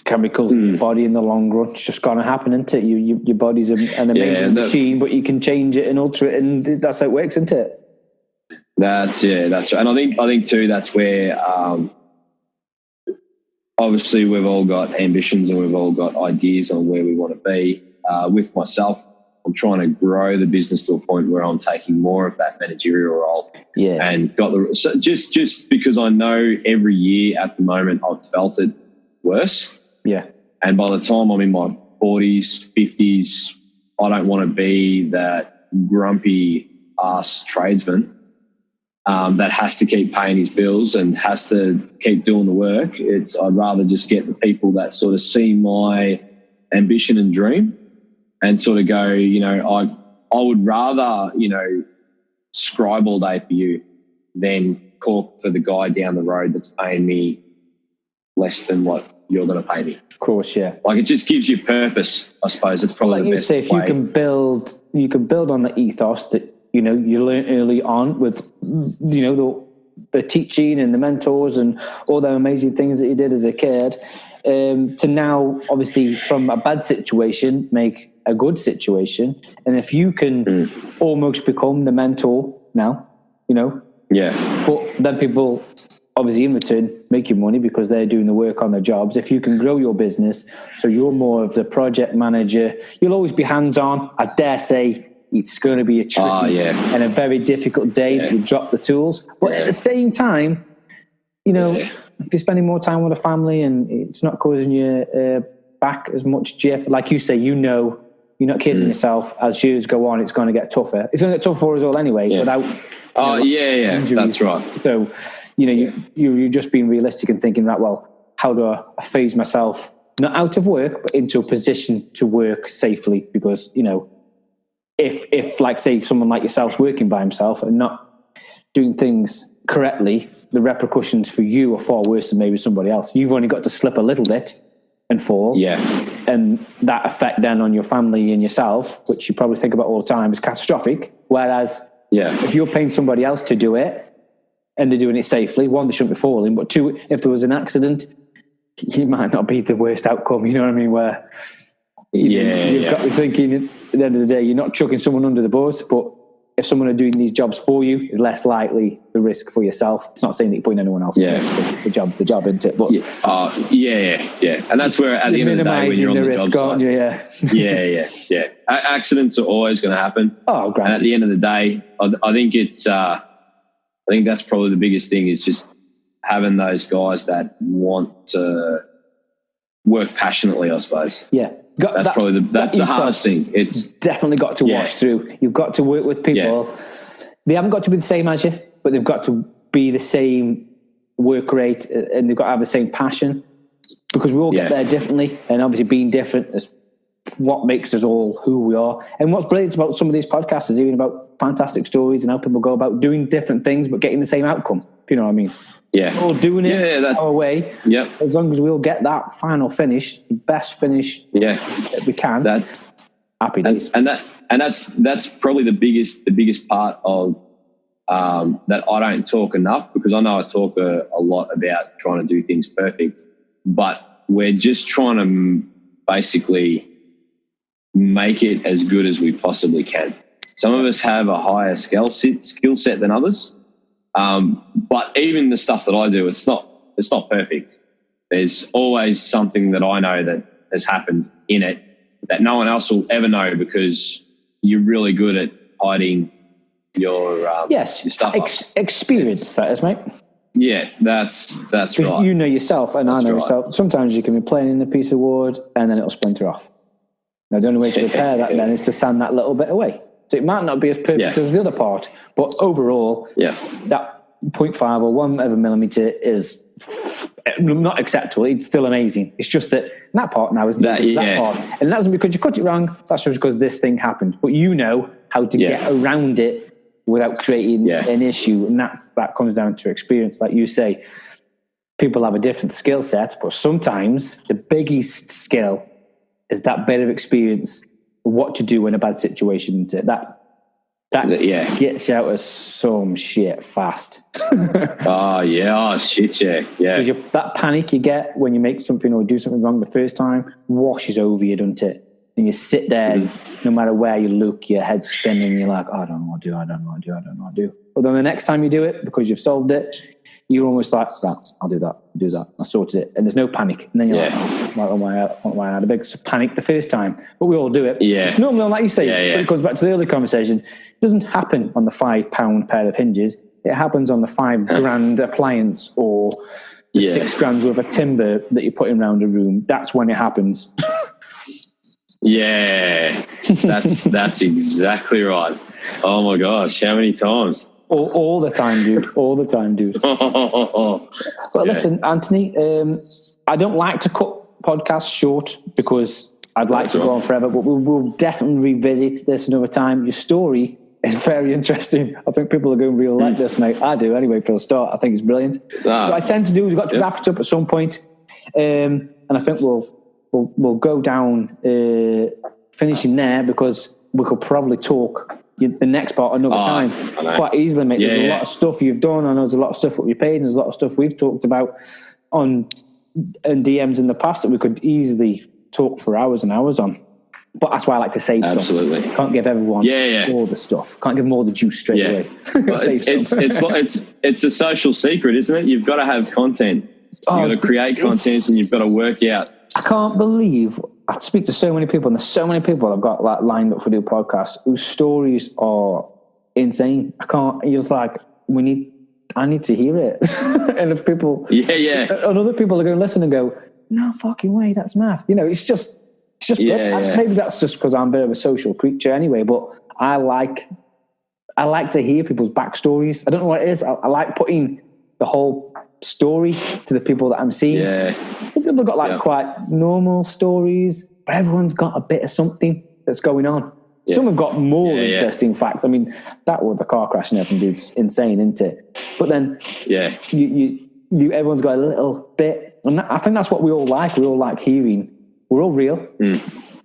E: chemicals in your body in the long run. It's just going to happen, isn't it? Your body's an amazing machine, but you can change it and alter it, and that's how it works, isn't it?
G: That's right. And I think too, that's where obviously we've all got ambitions and we've all got ideas on where we want to be. With myself, I'm trying to grow the business to a point where I'm taking more of that managerial role.
E: Yeah.
G: And just because I know every year at the moment I've felt it worse.
E: Yeah.
G: And by the time I'm in my 40s, 50s, I don't want to be that grumpy ass tradesman that has to keep paying his bills and has to keep doing the work. I'd rather just get the people that sort of see my ambition and dream and sort of go, I would rather, scribe all day for you than cork for the guy down the road that's paying me less than what you're going to pay me.
E: Of course, yeah.
G: Like, it just gives you purpose, I suppose. It's probably the best way.
E: If you can build on the ethos that, you learn early on with, the teaching and the mentors and all the amazing things that you did as a kid, to now, obviously, from a bad situation, make a good situation. And if you can almost become the mentor now,
G: Yeah.
E: But then people, obviously, in return, make you money because they're doing the work on their jobs. If you can grow your business, so you're more of the project manager, you'll always be hands-on. I dare say it's going to be a tricky and a very difficult day to drop the tools. But at the same time, if you're spending more time with a family and it's not causing you back as much jeopardy, like you say, you're not kidding yourself. As years go on, it's going to get tougher. It's going to get tougher for us all anyway. Without injuries.
G: That's right.
E: So you're just being realistic and thinking, right, well, how do I phase myself not out of work but into a position to work safely? Because if like, say, someone like yourself's working by himself and not doing things correctly, the repercussions for you are far worse than maybe somebody else. You've only got to slip a little bit and fall.
G: Yeah.
E: And that effect then on your family and yourself, which you probably think about all the time, is catastrophic. Whereas if you're paying somebody else to do it and they're doing it safely, one, they shouldn't be falling, but two, if there was an accident, you might not be the worst outcome. You know what I mean? Where you've got to be thinking at the end of the day, you're not chucking someone under the bus, but if someone are doing these jobs for you, it's less likely the risk for yourself. It's not saying that you're putting anyone else at risk. The job's the job, isn't it? But
G: and that's where at the end of the day, when you're on the
E: risk,
G: job site, accidents are always going to happen.
E: Oh, granted.
G: And at the end of the day, I think it's I think that's probably the biggest thing, is just having those guys that want to work passionately, I suppose.
E: Yeah.
G: That's probably the hardest thing. It's
E: definitely got to wash through. You've got to work with people.
G: Yeah.
E: They haven't got to be the same as you, but they've got to be the same work rate, and they've got to have the same passion, because we all get there differently. And obviously being different is what makes us all who we are. And what's brilliant about some of these podcasts is even about fantastic stories and how people go about doing different things but getting the same outcome, if you know what I mean.
G: Yeah.
E: We're all doing it our way.
G: Yeah.
E: As long as we all get that final finish, the best finish that we can. Happy days.
G: And that's probably the biggest part of that I don't talk enough, because I know I talk a lot about trying to do things perfect, but we're just trying to basically make it as good as we possibly can. Some of us have a higher skill set than others, but even the stuff that I do, it's not perfect. There's always something that I know that has happened in it that no one else will ever know, because you're really good at hiding your stuff.
E: Experience that is, mate.
G: Yeah, that's right.
E: You know yourself, and I know myself. Sometimes you can be playing in a piece of wood and then it'll splinter off. Now, the only way to repair that then is to sand that little bit away. So it might not be as perfect as the other part, but overall, that 0.5 or 1 millimeter is not acceptable. It's still amazing. It's just that part now isn't that part. And that's not because you cut it wrong. That's just because this thing happened. But you know how to get around it without creating an issue. And that comes down to experience. Like you say, people have a different skill set, but sometimes the biggest skill is that bit of experience, what to do in a bad situation. That gets you out of some shit fast.
G: Shit, yeah.
E: Because that panic you get when you make something or do something wrong the first time washes over you, doesn't it? And you sit there, and no matter where you look, your head's spinning. You're like, I don't know what to do. But then the next time you do it, because you've solved it, you're almost like, right, I'll do that. I sorted it. And there's no panic. And then you're like, why I had a big panic the first time? But we all do it. Yeah. It's normal, like you say. But it goes back to the earlier conversation. It doesn't happen on the £5 pair of hinges. It happens on the $5,000 appliance or the $6,000 worth of timber that you're putting around a room. That's when it happens.
G: Yeah, that's exactly right. Oh my gosh, how many times?
E: All the time, dude. All the time, dude. But listen, Anthony, I don't like to cut podcasts short because I'd like to go on forever, but we'll definitely revisit this another time. Your story is very interesting. I think people are going to really like this, mate. I do anyway, for the start. I think it's brilliant. What I tend to do is we've got to wrap it up at some point, and I think we'll go down finishing there, because we could probably talk the next part another time quite easily, mate. There's a lot of stuff you've done. I know there's a lot of stuff that we paid, and there's a lot of stuff we've talked about on DMs in the past that we could easily talk for hours and hours on. But that's why I like to save
G: Absolutely.
E: some. Can't give everyone all the stuff. Can't give them all the juice straight away.
G: Well, it's a social secret, isn't it? You've got to have content. You've got to create content, and you've got to work out.
E: I can't believe I speak to so many people, and there's so many people I've got like lined up for the podcast whose stories are insane. You're just like, I need to hear it. And if people, and other people are going to listen and go, no fucking way, that's mad. You know, it's just maybe that's just because I'm a bit of a social creature anyway, but I like to hear people's backstories. I don't know what it is. I like putting the whole story to the people that I'm seeing. Some people have got quite normal stories, but everyone's got a bit of something that's going on. Some have got more interesting facts. I mean, that with the car crash and everything, dude, insane, isn't it? But then, you everyone's got a little bit, and I think that's what we all like. We all like hearing. We're all real.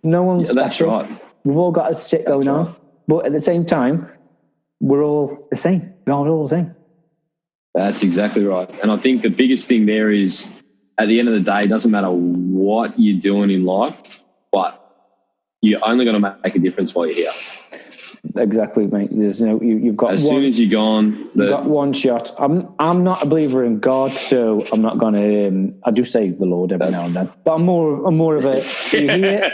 E: No one's special. That's right. We've all got a shit going on, but at the same time, we're all the same. We're all the same.
G: That's exactly right. And I think the biggest thing there is, at the end of the day, it doesn't matter what you're doing in life, but you're only going to make a difference while you're here.
E: Exactly, mate. There's you've got
G: as soon as you're gone,
E: you've got one shot. I'm not a believer in God, so I'm not going to. I do say the Lord every now and then, but I'm more of a. You hear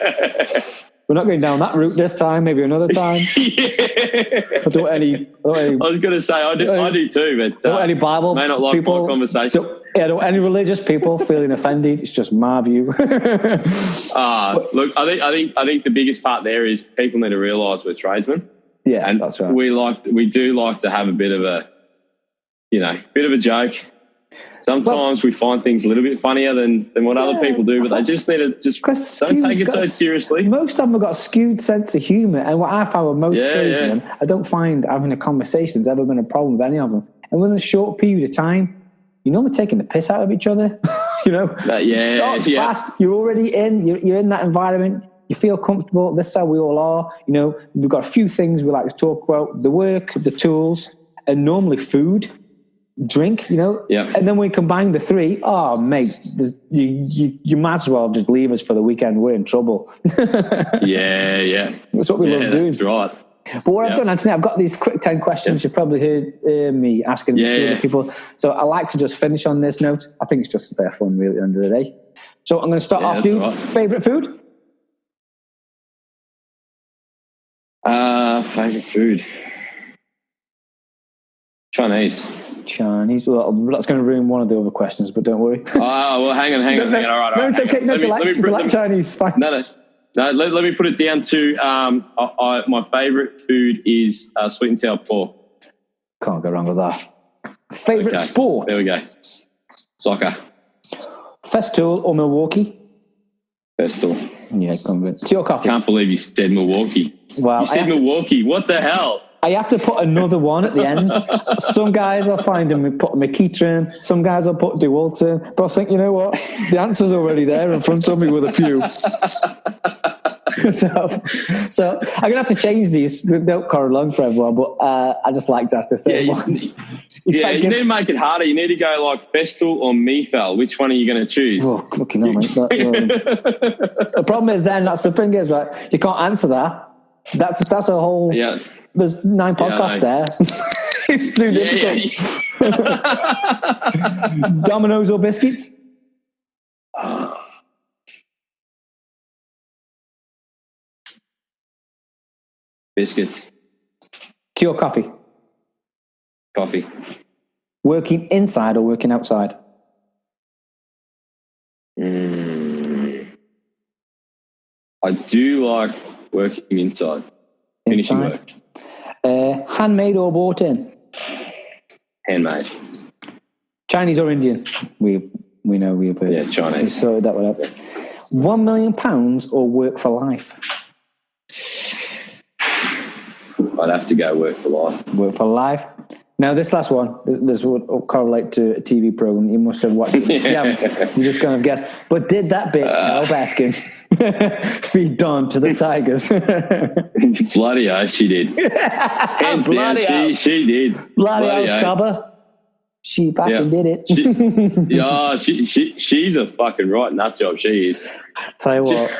E: we're not going down that route this time. Maybe another time. I don't want any.
G: I was going to say I do too, but
E: don't want any Bible
G: may not like
E: people,
G: my conversations.
E: Don't want any religious people feeling offended. It's just my view.
G: Look, I think the biggest part there is people need to realise we're tradesmen.
E: Yeah,
G: and
E: that's right.
G: We do like to have a bit of a, bit of a joke. Sometimes we find things a little bit funnier than what other people do, but they just need to don't take it so seriously.
E: Most of them have got a skewed sense of humour, and what I find with most tradesmen, I don't find having a conversation's ever been a problem with any of them. And within a short period of time, we're taking the piss out of each other. It starts fast. You're already in. You're in that environment. You feel comfortable. This is how we all are. We've got a few things we like to talk about: the work, the tools, and normally food. Drink, and then when we combine the three, oh mate, you might as well just leave us for the weekend. We're in trouble.
G: yeah.
E: That's what we love doing.
G: That's right.
E: But what I've done, Anthony, I've got these quick 10 questions. You've probably heard me asking a few other people. So I like to just finish on this note. I think it's just their fun, really, at the end of the day. So I'm going to start off. You favourite food?
G: Favourite food. Chinese.
E: Well, that's going to ruin one of the other questions, but don't worry.
G: Well, hang on. All right.
E: No, it's okay. No, if you like Chinese, fine.
G: No. Let me put it down to my favourite food is sweet and sour pork.
E: Can't go wrong with that. Favourite sport?
G: There we go. Soccer.
E: Festool or Milwaukee?
G: Festool.
E: Yeah, come with tea or coffee?
G: Can't believe you said Milwaukee.
E: Well,
G: you said Milwaukee. What the hell?
E: I have to put another one at the end. Some guys I'll find them put Makitran. Some guys I'll put DeWalton. But I think, you know what? The answer's already there in front of me with a few. so I'm going to have to change these. They don't correlate for everyone, but I just like to ask the same one.
G: You need to make it harder. You need to go like Festool or Mefel. Which one are you going to choose?
E: Oh, fucking hell, mate. The problem is then, that's the thing is, right, you can't answer that. That's a whole...
G: Yeah.
E: There's 9 podcasts there. It's too difficult. Dominoes or biscuits?
G: Biscuits.
E: Tea or coffee?
G: Coffee.
E: Working inside or working outside?
G: I do like working inside. Finishing work.
E: Handmade or bought in?
G: Handmade.
E: Chinese or Indian? We know we've
G: Chinese.
E: We sorted that one out. £1 million or work for life?
G: I'd have to go work for life.
E: Work for life. Now, this last one, this would correlate to a TV program. You must have watched it. You haven't. You just kind of guessed. But did that bitch, Carol Baskin, feed Dawn to the tigers?
G: Bloody hell, she did. Hands down, she did.
E: Bloody hell, Cobber. She fucking did it.
G: She's a fucking right nut job. She is.
E: Tell you what,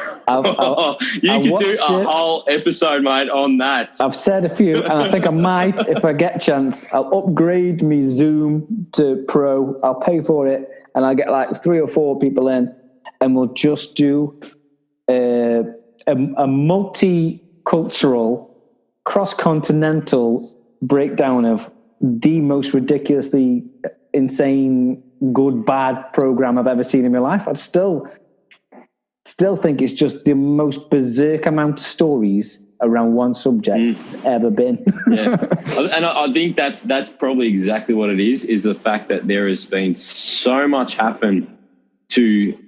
G: you could do a whole episode, mate, on that.
E: I've said a few, and I think I might, if I get a chance, I'll upgrade me Zoom to Pro. I'll pay for it, and I'll get like 3 or 4 people in, and we'll just do a multicultural, cross-continental breakdown of the most ridiculously insane, good, bad program I've ever seen in my life. I'd still think it's just the most berserk amount of stories around one subject that's ever been.
G: Yeah, and I think that's probably exactly what it is the fact that there has been so much happen to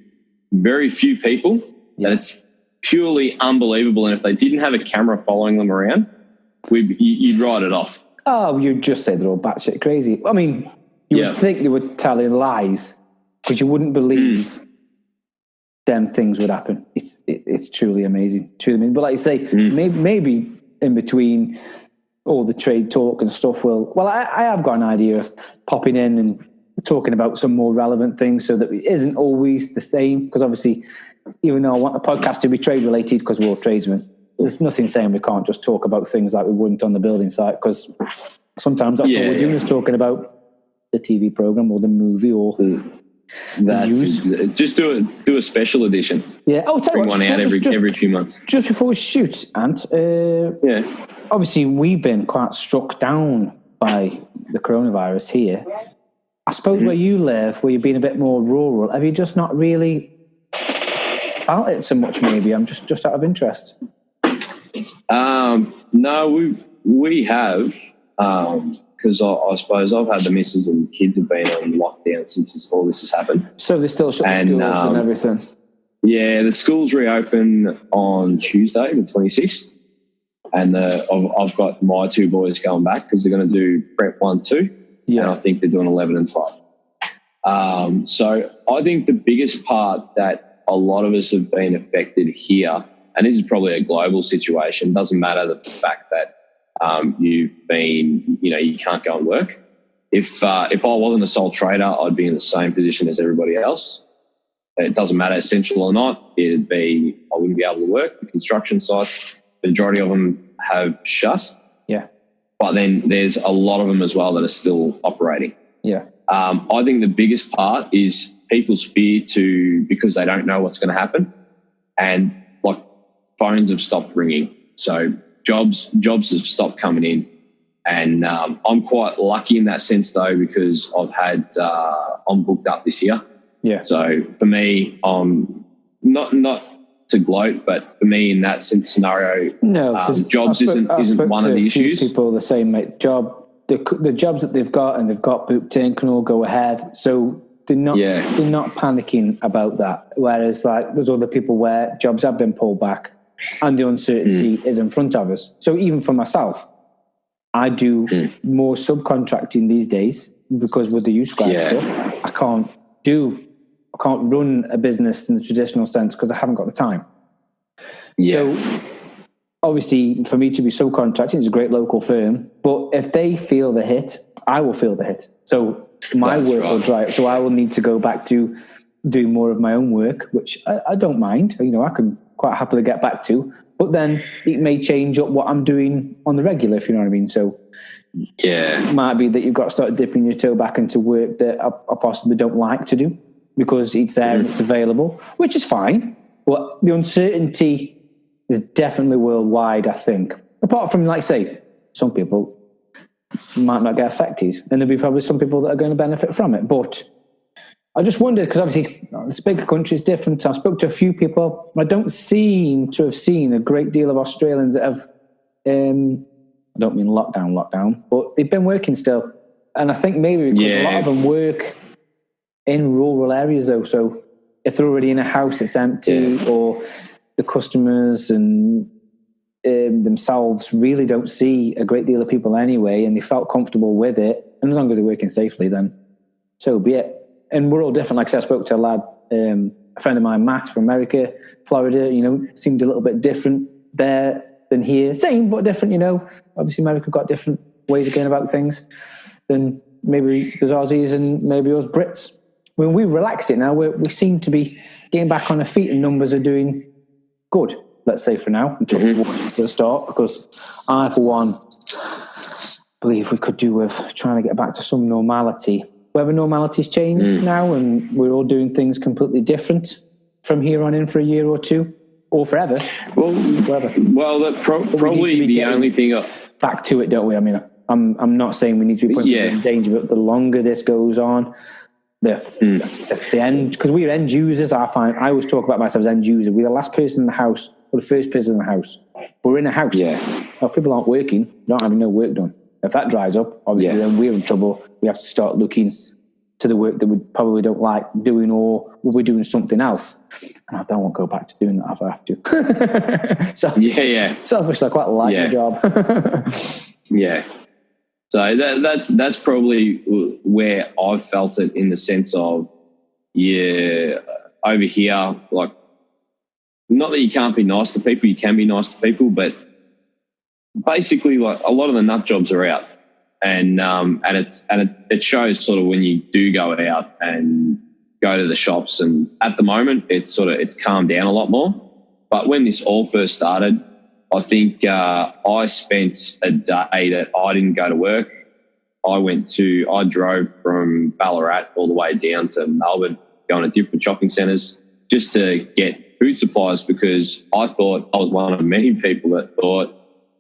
G: very few people that it's purely unbelievable. And if they didn't have a camera following them around, you'd write it off.
E: Oh, you'd just say they're all batshit crazy. I mean, you would think they were telling lies because you wouldn't believe them things would happen. It's truly amazing. But like you say, maybe in between all the trade talk and stuff, I have got an idea of popping in and talking about some more relevant things so that it isn't always the same. Because obviously, even though I want the podcast to be trade related because we're all tradesmen, there's nothing saying we can't just talk about things like we wouldn't on the building site, because sometimes that's what we're doing is talking about the TV program or the movie or
G: Just do a special edition.
E: Yeah. Oh,
G: bring one out every few months.
E: Just before we shoot, Ant. Obviously, we've been quite struck down by the coronavirus here. I suppose where you live, where you've been a bit more rural, have you just not really felt it so much? Maybe I'm just out of interest.
G: No, we have. Because I suppose I've had the missus and kids have been on lockdown since all this has happened.
E: So they're still shut schools and everything? Yeah,
G: the schools reopen on Tuesday, the 26th. And I've got my two boys going back because they're going to do Prep 1, 2. Yeah. And I think they're doing 11 and 12. So I think the biggest part that a lot of us have been affected here, and this is probably a global situation, doesn't matter the fact that you've been, you can't go and work. If I wasn't a sole trader, I'd be in the same position as everybody else. It doesn't matter essential or not. I wouldn't be able to work. The construction sites, the majority of them have shut.
E: Yeah.
G: But then there's a lot of them as well that are still operating.
E: Yeah.
G: I think the biggest part is people's fear because they don't know what's going to happen, and like phones have stopped ringing. So jobs have stopped coming in, and I'm quite lucky in that sense though, because I'm booked up this year.
E: Yeah.
G: So for me, not to gloat, but for me in that scenario, jobs isn't one of the issues.
E: People are the same, mate. The jobs that they've got and they've got booked in can all go ahead. So they're not panicking about that. Whereas like there's other people where jobs have been pulled back and the uncertainty is in front of us. So even for myself, I do more subcontracting these days because with the used scrap stuff, I can't run a business in the traditional sense because I haven't got the time. Yeah. So obviously for me to be subcontracting is a great local firm, but if they feel the hit, I will feel the hit. So my work will dry up. So I will need to go back to doing more of my own work, which I don't mind. I can quite happily get back to, but then it may change up what I'm doing on the regular, if you know what I mean. So it might be that you've got to start dipping your toe back into work that I possibly don't like to do because it's there and it's available, which is fine. But the uncertainty is definitely worldwide, I think. Apart from, like, say, some people might not get affected, and there'll be probably some people that are going to benefit from it. But I just wondered, because obviously this bigger country is different. I spoke to a few people. I don't seem to have seen a great deal of Australians that have, I don't mean lockdown, but they've been working still. And I think maybe because a lot of them work in rural areas, though. So if they're already in a house, it's empty, or the customers and themselves really don't see a great deal of people anyway, and they felt comfortable with it. And as long as they're working safely, then so be it. And we're all different. Like I said, I spoke to a lad, a friend of mine, Matt from America, Florida, seemed a little bit different there than here. Same, but different, Obviously, America got different ways of going about things than maybe there's Aussies and maybe us Brits. When we relaxed it now, we seem to be getting back on our feet and numbers are doing good, let's say for now, and touch wood for the start, because I, for one, believe we could do with trying to get back to some normality. Whether normality's changed now and we're all doing things completely different from here on in for a year or two, or forever.
G: Well, that probably the only thing...
E: Back to it, don't we? I mean, I'm not saying we need to be putting people in danger, but the longer this goes on, the end, because we're end users. I always talk about myself as end user. We're the last person in the house, or the first person in the house. We're in a house. Yeah. Now, if people aren't working, they don't have no work done. If that dries up, obviously, then we're in trouble. We have to start looking to the work that we probably don't like doing, or we're doing something else. And I don't want to go back to doing that if I have to. Selfish, I quite like my job.
G: So that's probably where I've felt it, in the sense of, over here, like, not that you can't be nice to people, you can be nice to people, but basically, like, a lot of the nut jobs are out, and it shows sort of when you do go out and go to the shops. And at the moment, it's calmed down a lot more. But when this all first started, I think I spent a day that I didn't go to work, I drove from Ballarat all the way down to Melbourne, going to different shopping centres just to get food supplies, because I thought I was one of many people that thought,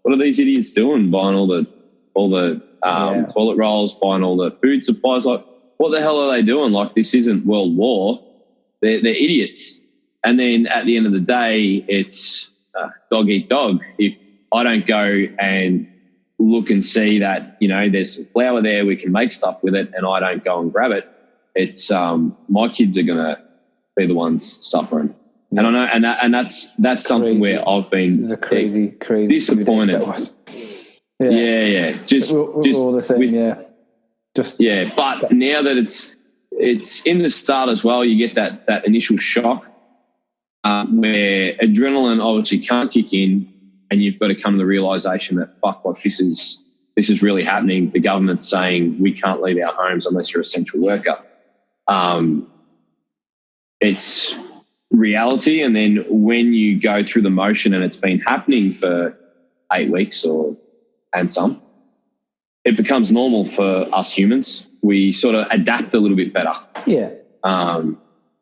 G: what are these idiots doing, buying all the toilet rolls, buying all the food supplies? Like, what the hell are they doing? Like, this isn't World War. They're idiots. And then at the end of the day, it's dog eat dog. If I don't go and look and see that, there's some flour there, we can make stuff with it, and I don't go and grab it, it's my kids are going to be the ones suffering. And I know, and that's something where I've been
E: crazy
G: disappointed. Yeah. Just
E: we're all the same.
G: But now that it's in the start as well, you get that initial shock where adrenaline obviously can't kick in, and you've got to come to the realization that this is really happening. The government's saying we can't leave our homes unless you're an essential worker. It's reality, and then when you go through the motion, and it's been happening for 8 weeks and some, it becomes normal for us humans. We sort of adapt a little bit better.
E: Yeah.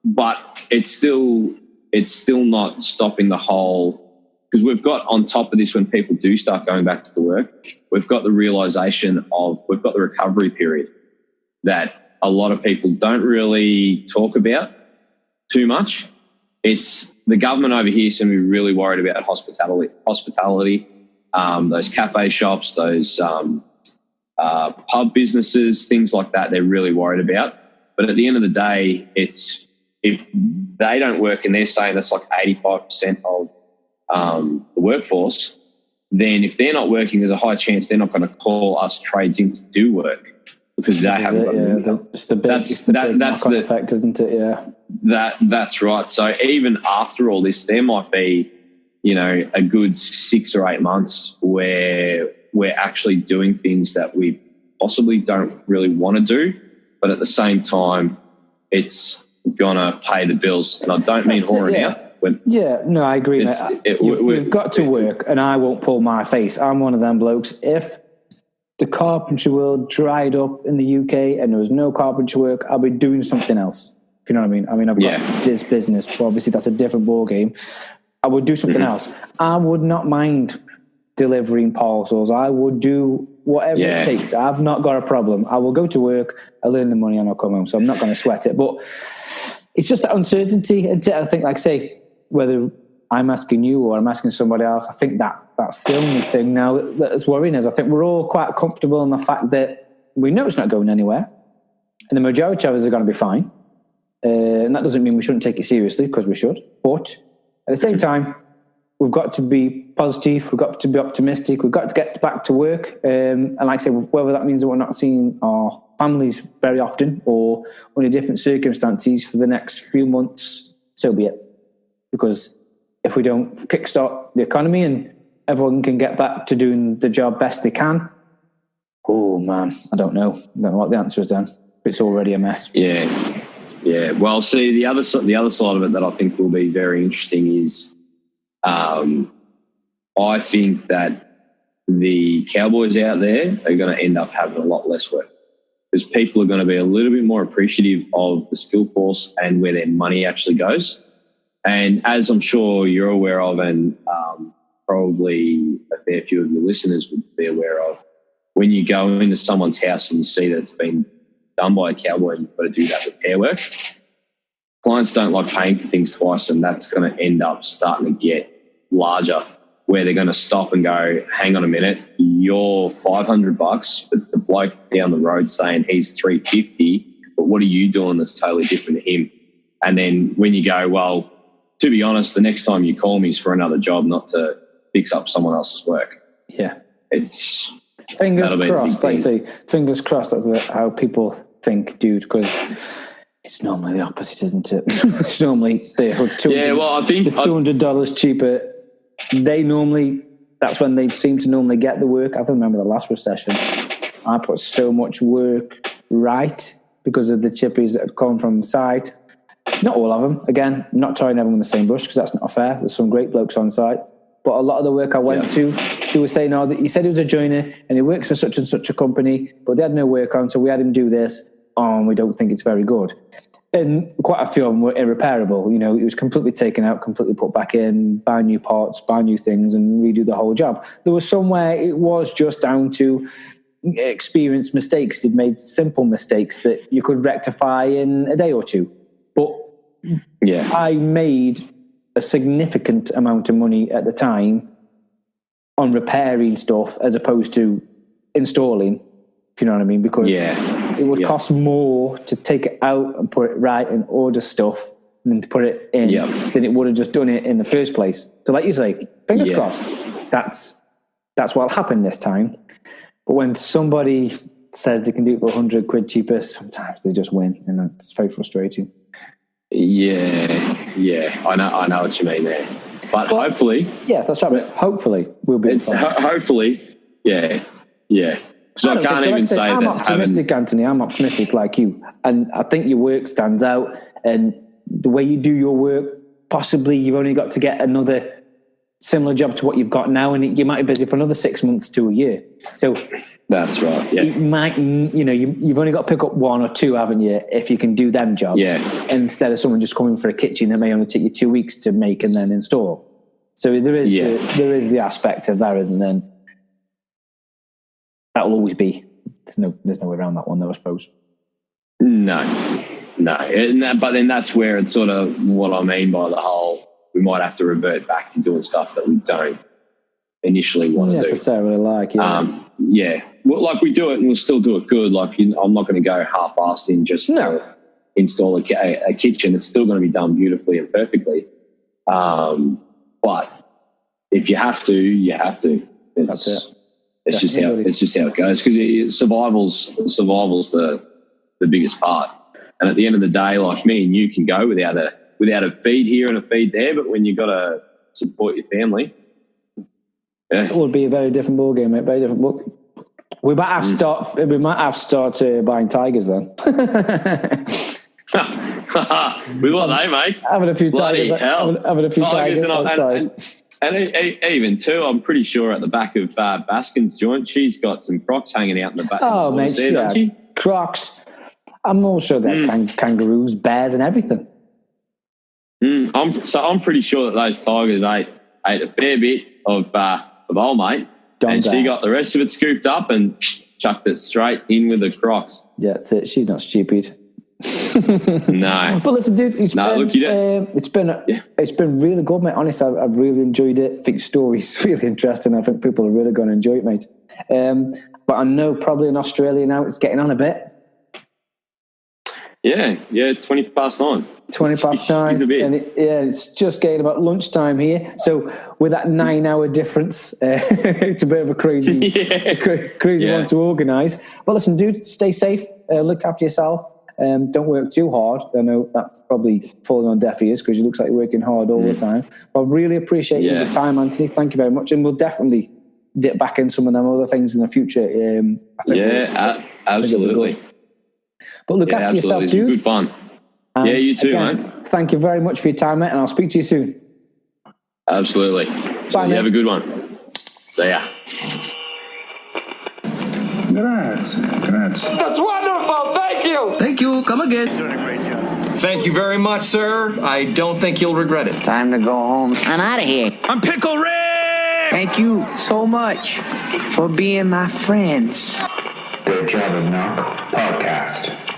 G: But it's still not stopping the whole, because we've got on top of this, when people do start going back to work, we've got the realization of, we've got the recovery period that a lot of people don't really talk about too much. It's the government over here seem to be really worried about hospitality, those cafe shops, those pub businesses, things like that. They're really worried about. But at the end of the day, it's, if they don't work, and they're saying that's like 85% of the workforce, then if they're not working, there's a high chance they're not going to call us trades in to do work, because they haven't got an income.
E: That's the effect, isn't it? Yeah.
G: That's right. So even after all this, there might be, a good 6 or 8 months where we're actually doing things that we possibly don't really want to do, but at the same time, it's gonna pay the bills. And I don't mean whoring out.
E: No, I agree, mate. We've got to work, and I won't pull my face. I'm one of them blokes. If the carpentry world dried up in the UK and there was no carpentry work, I'll be doing something else. If you know what I mean? I've got this business, but obviously that's a different ball game. I would do something else. I would not mind delivering parcels. I would do whatever it takes. I've not got a problem. I will go to work, I'll earn the money, and I'll come home. So I'm not going to sweat it. But it's just that uncertainty. And I think, like, say, whether I'm asking you or I'm asking somebody else, I think that's the only thing now that's worrying us. I think we're all quite comfortable in the fact that we know it's not going anywhere, and the majority of us are going to be fine. And that doesn't mean we shouldn't take it seriously, because we should. But at the same time, we've got to be positive. We've got to be optimistic. We've got to get back to work. And like I say, whether that means that we're not seeing our families very often or under different circumstances for the next few months, so be it. Because if we don't kickstart the economy and everyone can get back to doing the job best they can, oh man, I don't know. I don't know what the answer is then. It's already a mess.
G: Yeah. Well, see, the other side of it that I think will be very interesting is, I think that the cowboys out there are going to end up having a lot less work, because people are going to be a little bit more appreciative of the skill force and where their money actually goes. And as I'm sure you're aware of, and probably a fair few of your listeners would be aware of, when you go into someone's house and you see that it's been done by a cowboy and you've got to do that repair work, clients don't like paying for things twice, and that's going to end up starting to get larger, where they're going to stop and go, hang on a minute, you're $500, but the bloke down the road saying he's $350, but what are you doing that's totally different to him? And then when you go, well, to be honest, the next time you call me is for another job, not to fix up someone else's work.
E: Yeah.
G: It's
E: fingers crossed, like I say, fingers crossed that's how people think, dude, because it's normally the opposite, isn't it? It's normally the $200 cheaper. That's when they seem to normally get the work. I remember the last recession, I put so much work right because of the chippies that had come from site. Not all of them. Again, I'm not tying everyone in the same brush, because that's not fair. There's some great blokes on site. But a lot of the work I went to, they were saying, "Oh, he said he was a joiner and he works for such and such a company, but they had no work on, so we had him do this. Oh, and we don't think it's very good." And quite a few of them were irreparable. You know, it was completely taken out, completely put back in, buy new parts, buy new things, and redo the whole job. There was somewhere it was just down to experienced mistakes. They'd made simple mistakes that you could rectify in a day or two. But I made a significant amount of money at the time on repairing stuff as opposed to installing, if you know what I mean, because it would cost more to take it out and put it right and order stuff than to put it in than it would have just done it in the first place. So like you say, fingers crossed, that's what'll happen this time. But when somebody says they can do it for 100 quid cheaper, sometimes they just win, and that's very frustrating.
G: Yeah, I know what you mean there. But hopefully...
E: Yeah, that's right. Hopefully we'll be fine.
G: Hopefully, yeah. Because I can't even say that...
E: I'm optimistic, Anthony. I'm optimistic like you. And I think your work stands out. And the way you do your work, possibly you've only got to get another similar job to what you've got now, and you might be busy for another 6 months to a year. So...
G: That's right, yeah.
E: You might, you've only got to pick up one or two, haven't you, if you can do them jobs. Yeah. Instead of someone just coming for a kitchen that may only take you 2 weeks to make and then install. So there is the aspect of that, isn't there? That will always be. There's no way around that one, though, I suppose.
G: No. But then that's where it's sort of what I mean by the whole, we might have to revert back to doing stuff that we don't initially want to do.
E: Necessarily like,
G: well, like we do it and we'll still do it good. Like I'm not going to go half-assed in just to install a kitchen. It's still going to be done beautifully and perfectly. But if you have to, you have to.
E: That's it.
G: It's just how it goes, because survival's the biggest part. And at the end of the day, like me and you can go without a feed here and a feed there, but when you've got to support your family,
E: it would be a very different ball game, mate. Very different book. We might have to start buying tigers then.
G: With what they make?
E: Having a few tigers. Having a few tigers outside.
G: And even too, I'm pretty sure at the back of Baskin's joint, she's got some crocs hanging out in the back.
E: Oh, mate,
G: doesn't she?
E: Crocs. I'm also there kangaroos, bears, and everything.
G: I'm pretty sure that those tigers ate a fair bit of old mate, and she got the rest of it scooped up and chucked it straight in with the crocs.
E: Yeah, that's it. She's not stupid.
G: No.
E: But listen, dude, it's been really good, mate. Honestly, I've really enjoyed it. I think the story's really interesting. I think people are really going to enjoy it, mate. But I know probably in Australia now it's getting on a bit.
G: Yeah, 20 past 9.
E: 20 past 9.
G: It's a bit.
E: And it's just getting about lunchtime here. So with that 9-hour difference, it's a bit of a crazy one to organise. But listen, dude, stay safe. Look after yourself. Don't work too hard. I know that's probably falling on deaf ears because you look like you're working hard all the time. But I really appreciate your time, Anthony. Thank you very much. And we'll definitely dip back in some of them other things in the future.
G: Absolutely.
E: But look after yourself, dude.
G: It's good fun. You too,
E: again,
G: mate.
E: Thank you very much for your time, mate, and I'll speak to you soon.
G: Absolutely.
E: Bye, mate.
G: Have a good one. See ya.
B: Grazie.
H: That's wonderful. Thank you.
I: Thank you. Come again.
H: Doing a great job. Thank you very much, sir. I don't think you'll regret it.
A: Time to go home. I'm out of here.
H: I'm Pickle Rick!
A: Thank you so much for being my friends.
J: Good Job of Knock podcast.